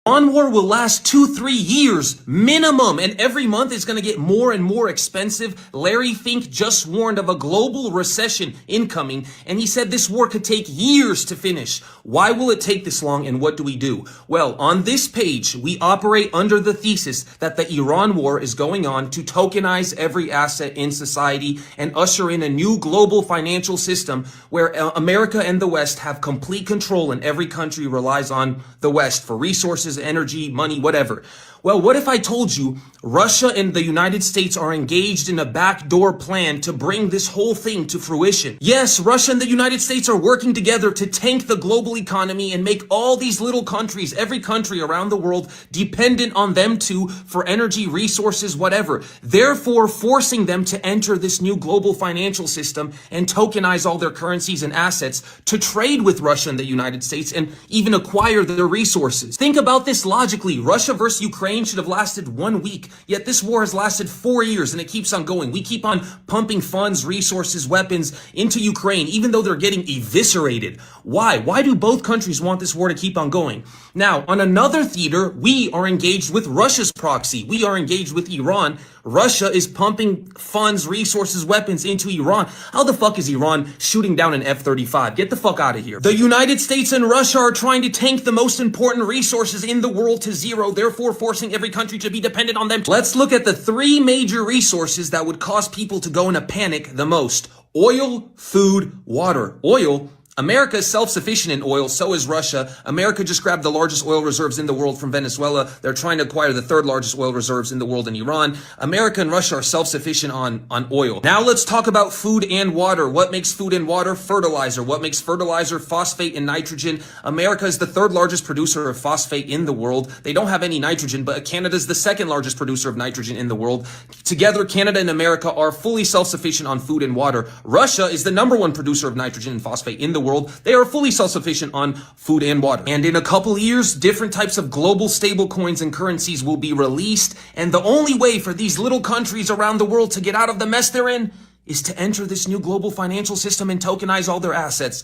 Speaker 6: Iran war will last 2-3 years minimum, and every month it's going to get more and more expensive. Larry Fink just warned of a global recession incoming, and he said this war could take years to finish. Why will it take this long, and what do we do? Well, on this page, we operate under the thesis that the Iran war is going on to tokenize every asset in society and usher in a new global financial system where America and the West have complete control, and every country relies on the West for resources, energy, money, whatever. Well, what if I told you Russia and the United States are engaged in a backdoor plan to bring this whole thing to fruition? Yes, Russia and the United States are working together to tank the global economy and make all these little countries, every country around the world, dependent on them too for energy, resources, whatever. Therefore, forcing them to enter this new global financial system and tokenize all their currencies and assets to trade with Russia and the United States and even acquire their resources. Think about this logically. Russia versus Ukraine should have lasted 1 week, yet this war has lasted 4 years and it keeps on going. We keep on pumping funds, resources, weapons into Ukraine, even though they're getting eviscerated. Why? Why do both countries want this war to keep on going? Now, on another theater, we are engaged with Russia's proxy. We are engaged with Iran. Russia is pumping funds, resources, weapons into Iran. How the fuck is Iran shooting down an F-35? Get the fuck out of here. The United States and Russia are trying to tank the most important resources in the world to zero, therefore forcing every country to be dependent on them. Let's look at the three major resources that would cause people to go in a panic the most. Oil, food, water. Oil. America is self-sufficient in oil, so is Russia. America just grabbed the largest oil reserves in the world from Venezuela. They're trying to acquire the third largest oil reserves in the world in Iran. America and Russia are self-sufficient on oil. Now let's talk about food and water. What makes food and water? Fertilizer. What makes fertilizer? Phosphate and nitrogen. America is the third largest producer of phosphate in the world. They don't have any nitrogen, but Canada is the second largest producer of nitrogen in the world. Together, Canada and America are fully self-sufficient on food and water. Russia is the #1 producer of nitrogen and phosphate in the world. They are fully self-sufficient on food and water. And in a couple years, different types of global stable coins and currencies will be released. And the only way for these little countries around the world to get out of the mess they're in is to enter this new global financial system and tokenize all their assets.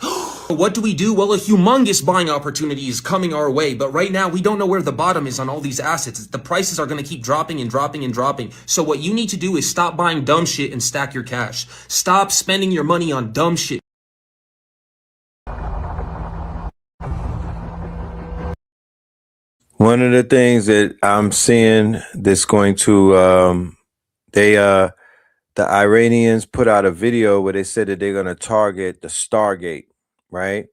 Speaker 6: What do we do? Well, a humongous buying opportunity is coming our way, but right now we don't know where the bottom is on all these assets. The prices are going to keep dropping and dropping and dropping. So what you need to do is stop buying dumb shit and stack your cash. Stop spending your money on dumb shit.
Speaker 5: One of the things that I'm seeing that's going to, the Iranians put out a video where they said that they're going to target the Stargate, right?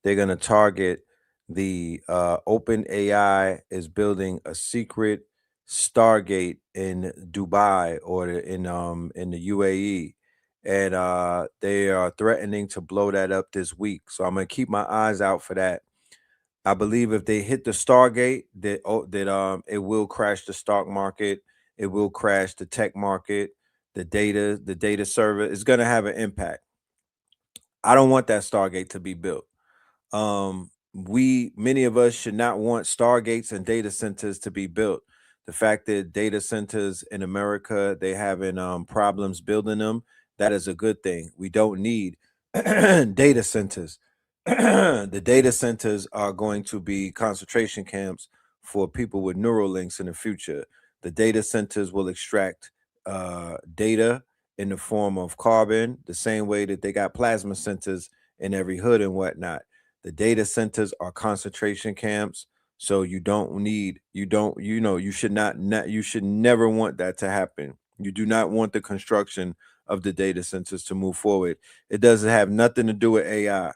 Speaker 5: They're going to target the OpenAI is building a secret Stargate in Dubai or in the UAE, and they are threatening to blow that up this week. So I'm going to keep my eyes out for that. I believe if they hit the Stargate, that it will crash the stock market, it will crash the tech market, the data server. It's going to have an impact. I don't want that Stargate to be built. Many of us should not want Stargates and data centers to be built. The fact that data centers in America, they having problems building them, that is a good thing. We don't need data centers. The data centers are going to be concentration camps for people with neural links in the future. The data centers will extract data in the form of carbon, the same way that they got plasma centers in every hood and whatnot. The data centers are concentration camps, so you should never want that to happen. You do not want the construction of the data centers to move forward. It doesn't have nothing to do with AI.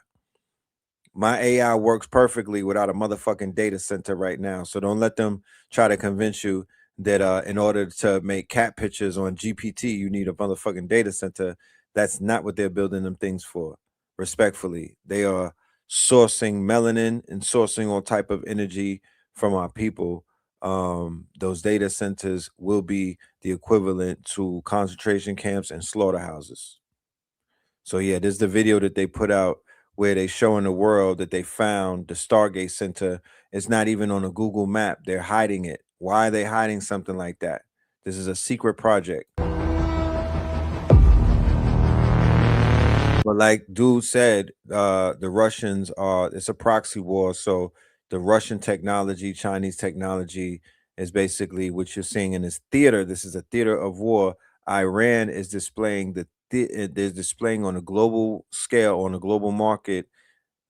Speaker 5: My AI works perfectly without a motherfucking data center right now. So don't let them try to convince you that in order to make cat pictures on GPT, you need a motherfucking data center. That's not what they're building them things for. Respectfully, they are sourcing melanin and sourcing all type of energy from our people. Those data centers will be the equivalent to concentration camps and slaughterhouses. So yeah, this is the video that they put out where they show in the world that they found the Stargate Center. It's not even on a Google map. They're hiding it. Why are they hiding something like that? This is a secret project. But like dude said, the Russians it's a proxy war. So the Russian technology, Chinese technology is basically what you're seeing in this theater. This is a theater of war. Iran is displaying they're displaying on a global scale, on a global market.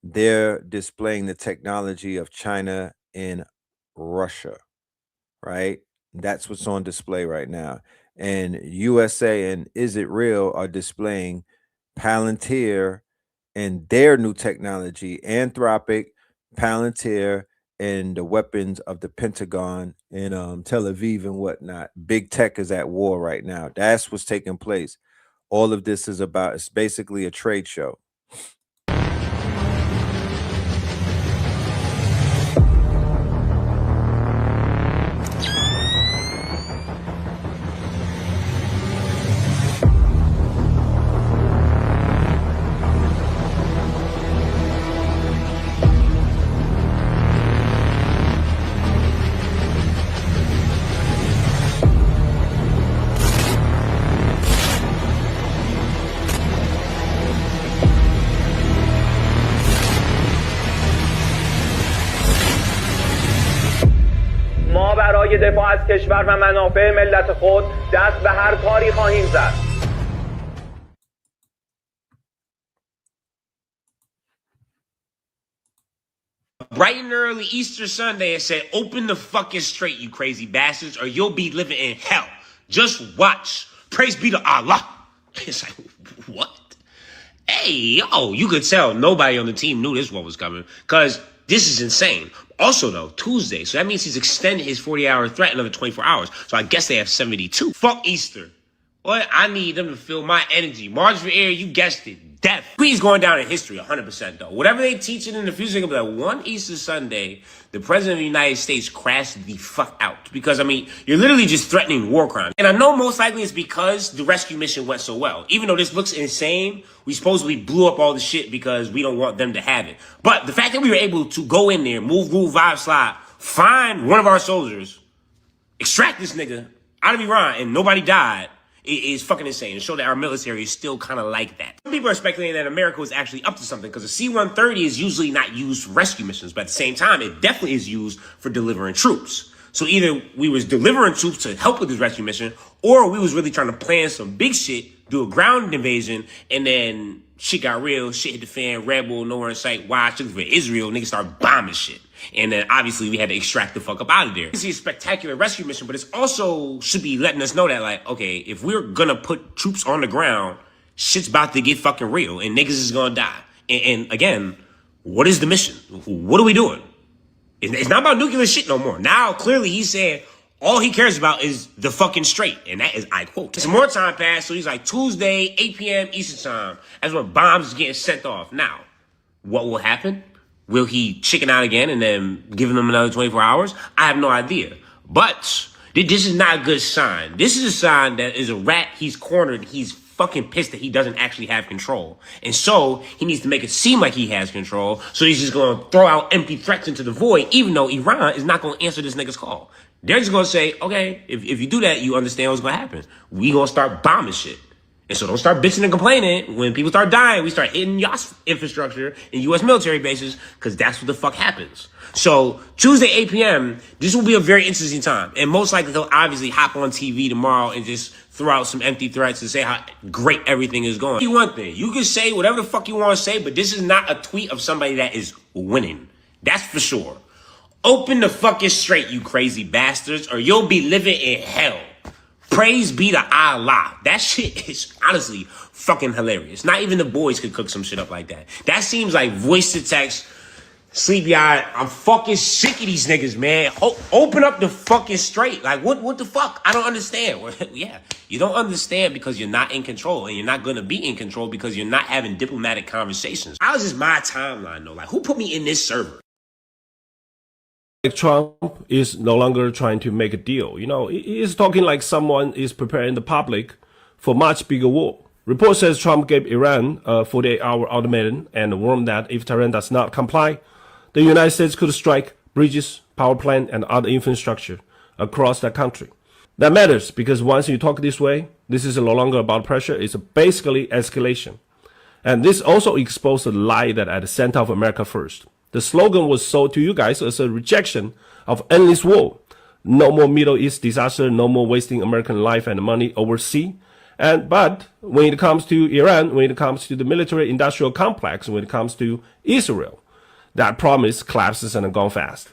Speaker 5: They're displaying the technology of China and Russia, right? That's what's on display right now. And USA and Is It Real are displaying Palantir and their new technology, Anthropic, Palantir, and the weapons of the Pentagon in Tel Aviv and whatnot. Big tech is at war right now. That's what's taking place. All of this is about, it's basically a trade show.
Speaker 1: برای دفاع از کشور و منافع ملت خود دست به هر کاری خواهیم زد.
Speaker 4: Bright and early Easter Sunday and said, open the fucking straight, you crazy bastards, or you'll be living in hell. Just watch. Praise be to Allah. It's like, what? Hey, yo, you could tell nobody on the team knew this one was coming, because this is insane. Also, though, Tuesday, so that means he's extended his 40-hour threat another 24 hours. So I guess they have 72. Fuck Easter. What? I need them to feel my energy. March for air, you guessed it. Death. Queen's going down in history 100%, though. Whatever they teach it in the future, they're going to be like, one Easter Sunday, the President of the United States crashed the fuck out. Because, I mean, you're literally just threatening war crimes. And I know most likely it's because the rescue mission went so well. Even though this looks insane, we supposedly blew up all the shit because we don't want them to have it. But the fact that we were able to go in there, move, groove, vibe, slide, find one of our soldiers, extract this nigga out of Iran, and nobody died, is fucking insane. And show that our military is still kind of like that. Some people are speculating that America was actually up to something because the C-130 is usually not used for rescue missions, but at the same time, it definitely is used for delivering troops. So either we was delivering troops to help with this rescue mission, or we was really trying to plan some big shit, do a ground invasion, and then shit got real, shit hit the fan, Red Bull, nowhere in sight, watch, looking for Israel, niggas start bombing shit. And then obviously we had to extract the fuck up out of there. This is a spectacular rescue mission, but it's also should be letting us know that, like, okay, if we're gonna put troops on the ground, shit's about to get fucking real and niggas is gonna die. And again, what is the mission? What are we doing? It's not about nuclear shit no more. Now, clearly he's saying all he cares about is the fucking straight. And that is, I quote. Some more time passed, so he's like, Tuesday, 8 p.m. Eastern time. That's when bombs is getting sent off. Now, what will happen? Will he chicken out again and then give them another 24 hours? I have no idea. But this is not a good sign. This is a sign that is a rat. He's cornered. He's fucking pissed that he doesn't actually have control. And so he needs to make it seem like he has control. So he's just going to throw out empty threats into the void, even though Iran is not going to answer this nigga's call. They're just going to say, okay, if you do that, you understand what's going to happen. We going to start bombing shit. And so don't start bitching and complaining. When people start dying, we start hitting y'all's infrastructure and U.S. military bases, because that's what the fuck happens. So Tuesday, 8 p.m., this will be a very interesting time. And most likely they'll obviously hop on TV tomorrow and just throw out some empty threats and say how great everything is going. One thing, you can say whatever the fuck you want to say, but this is not a tweet of somebody that is winning. That's for sure. Open the fucking straight, you crazy bastards, or you'll be living in hell. Praise be to Allah. That shit is honestly fucking hilarious. Not even the boys could cook some shit up like that. That seems like voice to text, sleepy eye. I'm fucking sick of these niggas, man. Open up the fucking straight. Like, what the fuck? I don't understand. Yeah, you don't understand because you're not in control, and you're not going to be in control because you're not having diplomatic conversations. How is this my timeline, though? Like, who put me in this server?
Speaker 11: Trump is no longer trying to make a deal. You know, he is talking like someone is preparing the public for much bigger war. Report says Trump gave Iran a 48-hour ultimatum and warned that if Tehran does not comply, the United States could strike bridges, power plant, and other infrastructure across the country. That matters because once you talk this way, this is no longer about pressure. It's basically escalation. And this also exposed the lie that at the center of America first. The slogan was sold to you guys as a rejection of endless war. No more Middle East disaster, no more wasting American life and money overseas. But when it comes to Iran, when it comes to the military industrial complex, when it comes to Israel, that promise collapses and gone fast.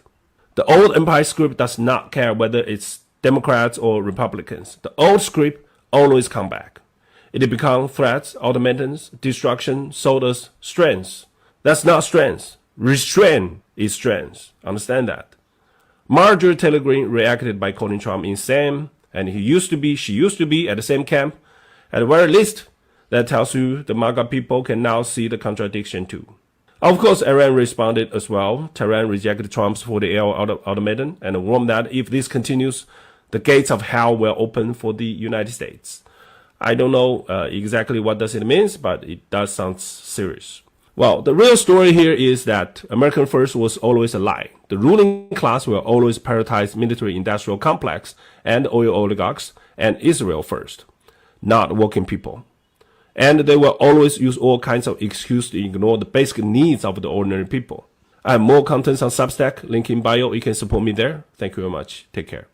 Speaker 11: The old empire script does not care whether it's Democrats or Republicans. The old script always come back. It becomes threats, ultimatums, destruction, sold us strengths. That's not strength. Restraint is strength. Understand that. Marjorie Taylor Greene reacted by calling Trump insane, and she used to be at the same camp. At the very least, that tells you the MAGA people can now see the contradiction too. Of course, Iran responded as well. Tehran rejected Trump's 48-hour ultimatum and warned that if this continues, the gates of hell will open for the United States. I don't know exactly what does it mean, but it does sound serious. Well, the real story here is that American first was always a lie. The ruling class will always prioritize military-industrial complex and oil oligarchs and Israel first, not working people. And they will always use all kinds of excuses to ignore the basic needs of the ordinary people. I have more contents on Substack, link in bio. You can support me there. Thank you very much. Take care.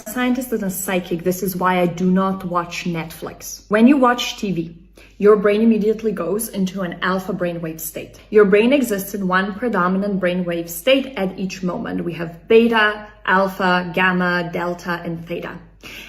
Speaker 12: A scientist and a psychic, this is why I do not watch Netflix. When you watch TV, your brain immediately goes into an alpha brainwave state. Your brain exists in one predominant brainwave state at each moment. We have beta, alpha, gamma, delta, and theta.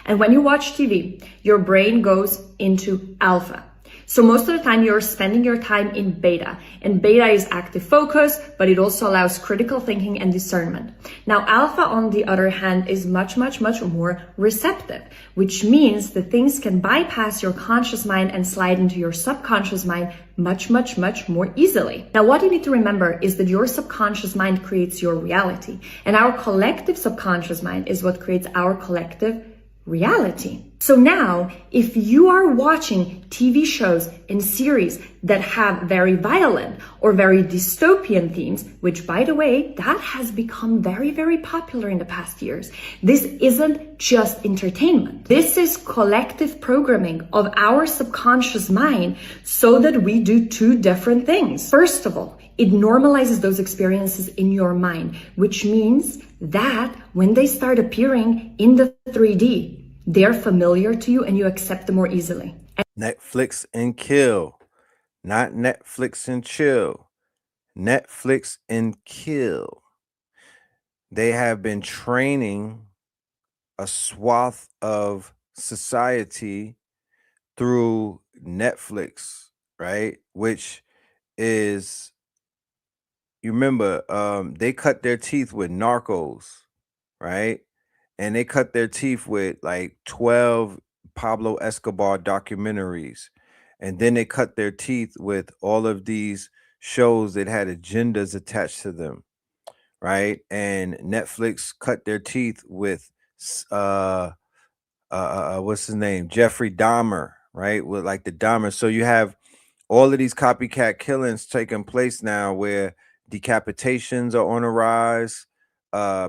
Speaker 12: And when you watch TV, your brain goes into alpha. So most of the time you're spending your time in beta, and beta is active focus, but it also allows critical thinking and discernment. Now alpha, on the other hand, is much more receptive, which means that things can bypass your conscious mind and slide into your subconscious mind much more easily. Now what you need to remember is that your subconscious mind creates your reality, and our collective subconscious mind is what creates our collective reality. So now, if you are watching TV shows and series that have very violent or very dystopian themes, which by the way, that has become very popular in the past years, this isn't just entertainment. This is collective programming of our subconscious mind so that we do two different things. First of all, it normalizes those experiences in your mind, which means that when they start appearing in the 3D, they're familiar to you and you accept them more easily.
Speaker 5: Netflix and kill, not Netflix and chill. Netflix and kill. They have been training a swath of society through Netflix, right? Which is, you remember, they cut their teeth with Narcos, right? And they cut their teeth with like 12 Pablo Escobar documentaries. And then they cut their teeth with all of these shows that had agendas attached to them, right? And Netflix cut their teeth with, what's his name? Jeffrey Dahmer, right? With like the Dahmer. So you have all of these copycat killings taking place now where decapitations are on a rise.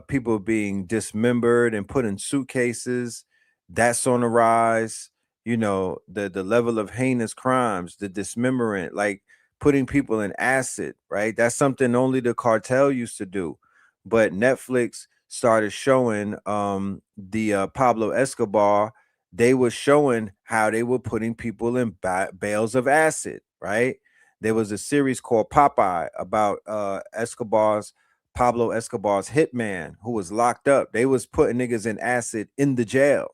Speaker 5: People being dismembered and put in suitcases, that's on the rise. you know, the level of heinous crimes, the dismemberment, like putting people in acid, right? That's something only the cartel used to do. But Netflix started showing the Pablo Escobar, they were showing how they were putting people in bales of acid, right? There was a series called Popeye about Pablo Escobar's hitman who was locked up. They was putting niggas in acid in the jail.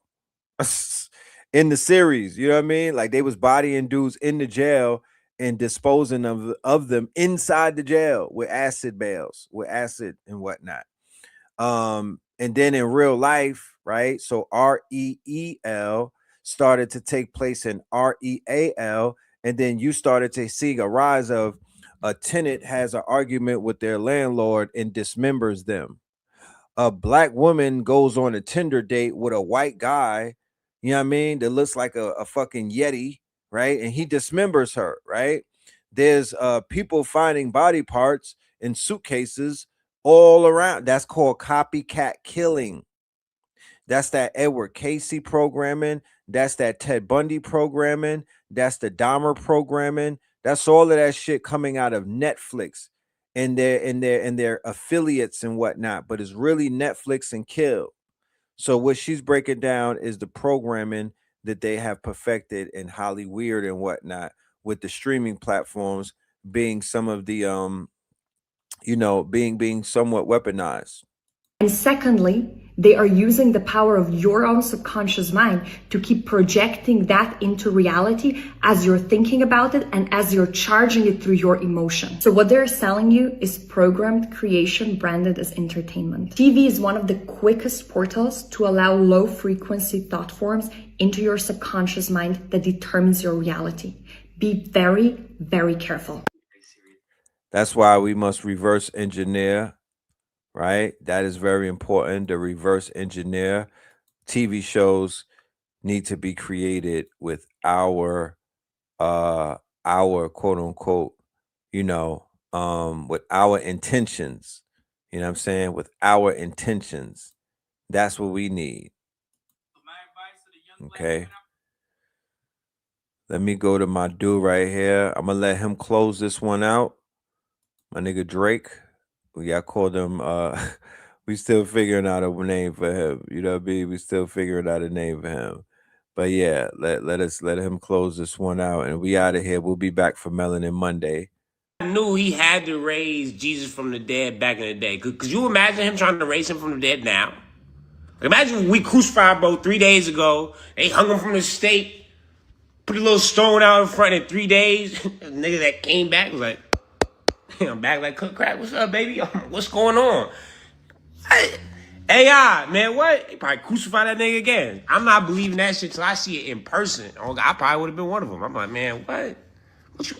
Speaker 5: In the series, you know what I mean? Like they was bodying dudes in the jail and disposing of them inside the jail with acid bales, with acid and whatnot. And then in real life, right? So REEL started to take place in REAL, and then you started to see a rise of a tenant has an argument with their landlord and dismembers them. A black woman goes on a Tinder date with a white guy, you know what I mean, that looks like a fucking Yeti, right? And he dismembers her, right? There's people finding body parts in suitcases all around. That's called copycat killing. That's that Edward Casey programming. That's that Ted Bundy programming. That's the Dahmer programming. That's all of that shit coming out of Netflix and their affiliates and whatnot. But it's really Netflix and Kill. So what she's breaking down is the programming that they have perfected in Hollywood and whatnot, with the streaming platforms being some of the being somewhat weaponized.
Speaker 12: And secondly, they are using the power of your own subconscious mind to keep projecting that into reality as you're thinking about it and as you're charging it through your emotion. So what they're selling you is programmed creation branded as entertainment. TV is one of the quickest portals to allow low frequency thought forms into your subconscious mind that determines your reality. Be very, very careful.
Speaker 5: That's why we must reverse engineer. Right? That is very important. The reverse engineer. TV shows need to be created with our quote unquote, with our intentions. You know what I'm saying? With our intentions. That's what we need. Okay. Let me go to my dude right here. I'm gonna let him close this one out. My nigga Drake. I called him, we still figuring out a name for him. You know what I mean? We still figuring out a name for him. But yeah, let him close this one out and we out of here. We'll be back for Melanin Monday.
Speaker 4: I knew he had to raise Jesus from the dead back in the day. Could you imagine him trying to raise him from the dead now? Imagine we crucified bro 3 days ago. They hung him from the stake, put a little stone out in front in 3 days. Nigga that came back was like, I'm back like cook crack. What's up, baby? What's going on? AI, man, what? They probably crucify that nigga again. I'm not believing that shit till I see it in person. I probably would have been one of them. I'm like, man, what?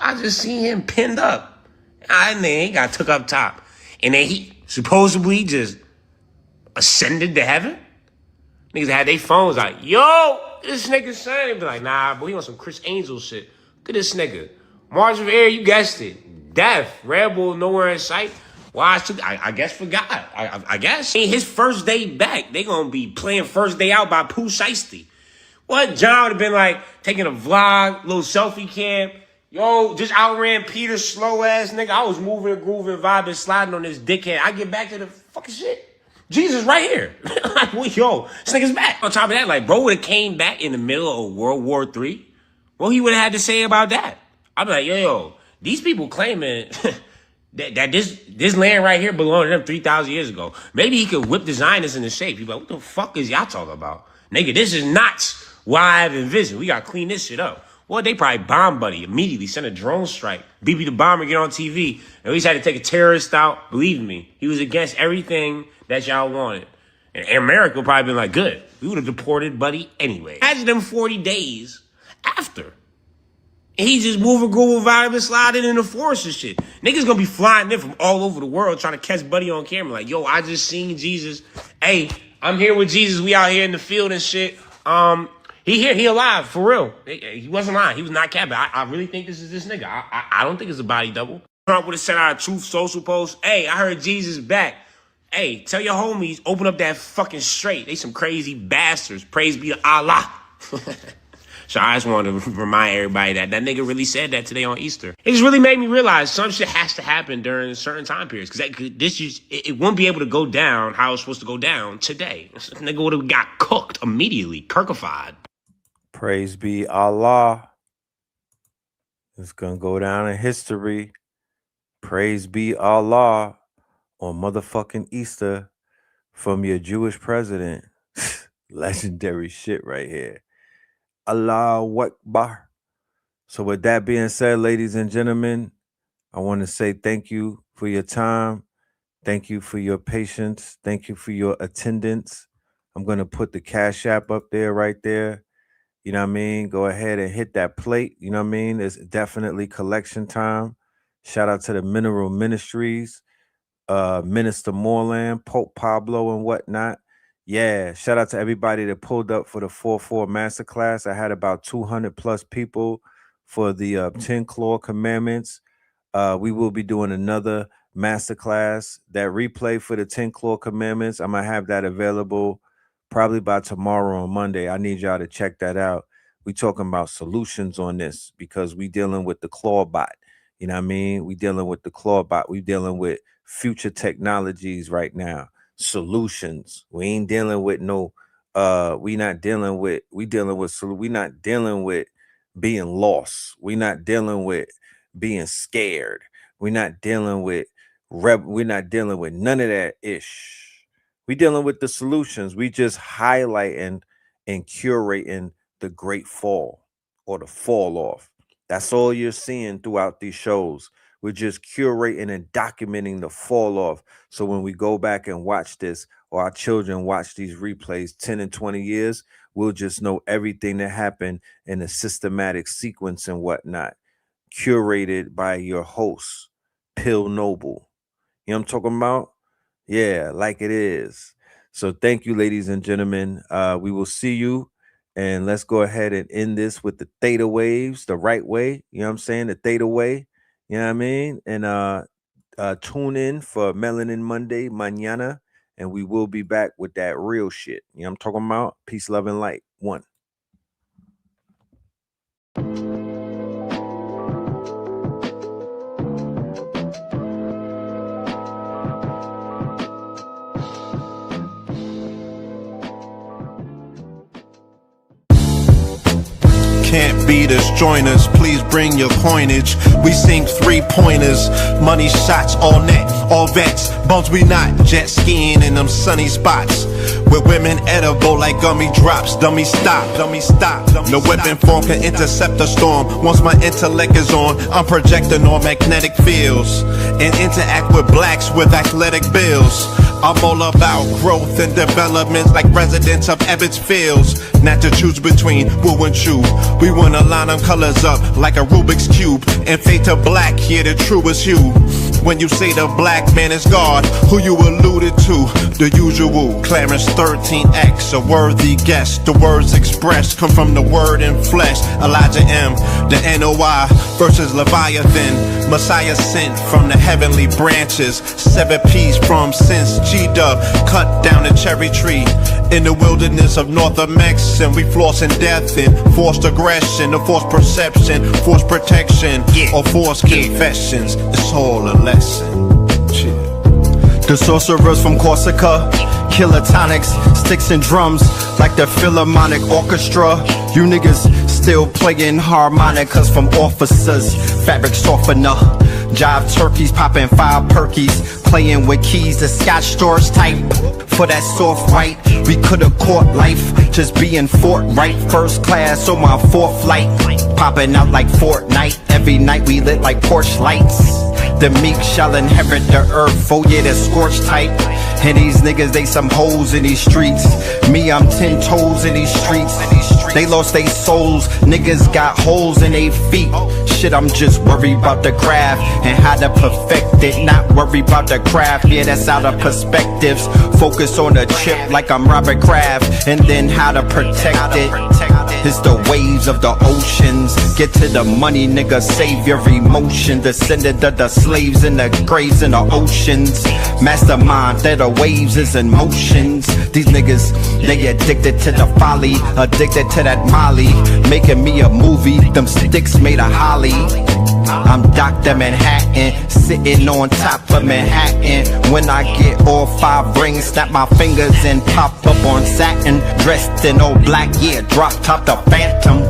Speaker 4: I just seen him pinned up. And then he got took up top. And then he supposedly just ascended to heaven. Niggas had their phones like, yo, this nigga's son. They be like, nah, but he on some Chris Angel shit. Look at this nigga. Margin of error, you guessed it. Death, Red Bull, nowhere in sight. Why should I guess for God? I guess his first day back, they gonna be playing First Day Out by Pooh Shiesty. What John would have been like taking a vlog, little selfie cam. Yo, just outran Peter, slow ass nigga. I was moving and grooving, vibing, sliding on this dickhead. I get back to the fucking shit. Jesus right here. Like, well, yo, this nigga's back. On top of that, like, bro would have came back in the middle of World War III. What he would have had to say about that? I'd be like, yo. These people claiming that this land right here belonged to them 3,000 years ago. Maybe he could whip the Zionists into shape. He'd be like, what the fuck is y'all talking about? Nigga, this is not what I've envisioned. We got to clean this shit up. Well, they probably bomb Buddy immediately, send a drone strike. BB the Bomber get on TV. And we just had to take a terrorist out. Believe me, he was against everything that y'all wanted. And America would probably been like, good. We would have deported Buddy anyway. Imagine them 40 days after. And he's just moving, grooving, vibing, sliding in the forest and shit. Niggas gonna be flying in from all over the world trying to catch Buddy on camera. Like, yo, I just seen Jesus. Hey, I'm here with Jesus. We out here in the field and shit. He here, he alive, for real. He wasn't lying. He was not capping. I really think this is this nigga. I don't think it's a body double. Trump would have sent out a Truth Social post. Hey, I heard Jesus back. Hey, tell your homies, open up that fucking straight. They some crazy bastards. Praise be to Allah. So I just wanted to remind everybody that nigga really said that today on Easter. It just really made me realize some shit has to happen during certain time periods, because it won't be able to go down how it's supposed to go down today. This nigga would have got cooked immediately, kirkified.
Speaker 5: Praise be Allah. It's gonna go down in history. Praise be Allah on motherfucking Easter from your Jewish president. Legendary shit right here. Allahu Akbar. So with that being said, ladies and gentlemen, I want to say thank you for your time. Thank you for your patience. Thank you for your attendance. I'm going to put the Cash App up there right there. You know what I mean? Go ahead and hit that plate. You know what I mean? It's definitely collection time. Shout out to the Mineral Ministries, Minister Moreland, Pope Pablo, and whatnot. Yeah, shout out to everybody that pulled up for the 4-4 masterclass. I had about 200 plus people for the 10 Claw Commandments. We will be doing another masterclass. That replay for the 10 Claw Commandments, I'm going to have that available probably by tomorrow or Monday. I need y'all to check that out. We talking about solutions on this because we dealing with the claw bot. You know what I mean? We dealing with the claw bot. We dealing with future technologies right now. Solutions. We ain't dealing with no we not dealing with being lost. We not dealing with being scared. We're not dealing with none of that ish. We dealing with the solutions. We just highlighting and curating the great fall or the fall off. That's all you're seeing throughout these shows. We're just curating and documenting the fall off. So when we go back and watch this, or our children watch these replays 10 and 20 years, we'll just know everything that happened in a systematic sequence and whatnot. Curated by your host, Pill Noble. You know what I'm talking about? Yeah, like it is. So thank you, ladies and gentlemen. We will see you. And let's go ahead and end this with the theta waves, the right way. You know what I'm saying? The theta way. You know what I mean? And tune in for Melanin Monday, mañana. And we will be back with that real shit. You know what I'm talking about? Peace, love, and light. One.
Speaker 13: Can't beat us, join us, please bring your coinage. We sink 3-pointers, money shots, all net, all vets. Bumps we not, jet skiing in them sunny spots. With women edible like gummy drops. Dummy stop, dummy stop. No weapon form can intercept a storm. Once my intellect is on, I'm projecting on magnetic fields. And interact with blacks with athletic bills. I'm all about growth and development like residents of Ebbets Fields. Not to choose between woo and chew. We wanna line them colors up like a Rubik's Cube. And fade to black, yeah, the truest hue. When you say the black man is God, who you alluded to? The usual, Clarence 13X, a worthy guess. The words expressed come from the word in flesh. Elijah M, the NOI versus Leviathan. Messiah sent from the heavenly branches. 7 P's from since G-Dub cut down the cherry tree. In the wilderness of North Amex, and we flossing death and forced aggression, or forced perception, forced protection, or forced confessions. It's all a lesson.
Speaker 29: The sorcerers from Corsica, killer tonics, sticks and drums like the Philharmonic Orchestra. You niggas still playing harmonicas from officers. Fabric softener, jive turkeys popping 5 perkies, playing with keys, the Scotch storage type. For that soft white, we could've caught life, just being forthright. First class on my 4th flight, popping out like Fortnite. Every night we lit like porch lights. The meek shall inherit the earth, oh yeah, the scorched type. And these niggas, they some hoes in these streets. Me, I'm 10 toes in these streets. They lost their souls, niggas got holes in their feet. Shit, I'm just worried about the craft and how to perfect it. Not worried about the craft, yeah, that's out of perspectives. Focus on the chip like I'm Robert Kraft, and then how to protect it. It's the waves of the oceans. Get to the money, nigga, save your emotion. Descendant of the slaves in the graves in the oceans. Mastermind that the waves is in motions. These niggas, they addicted to the folly, addicted to that molly. Making me a movie, them sticks made of holly. I'm Dr. Manhattan, sitting on top of Manhattan. When I get all 5 rings, snap my fingers and pop up on satin. Dressed in all black, yeah, drop top the Phantom.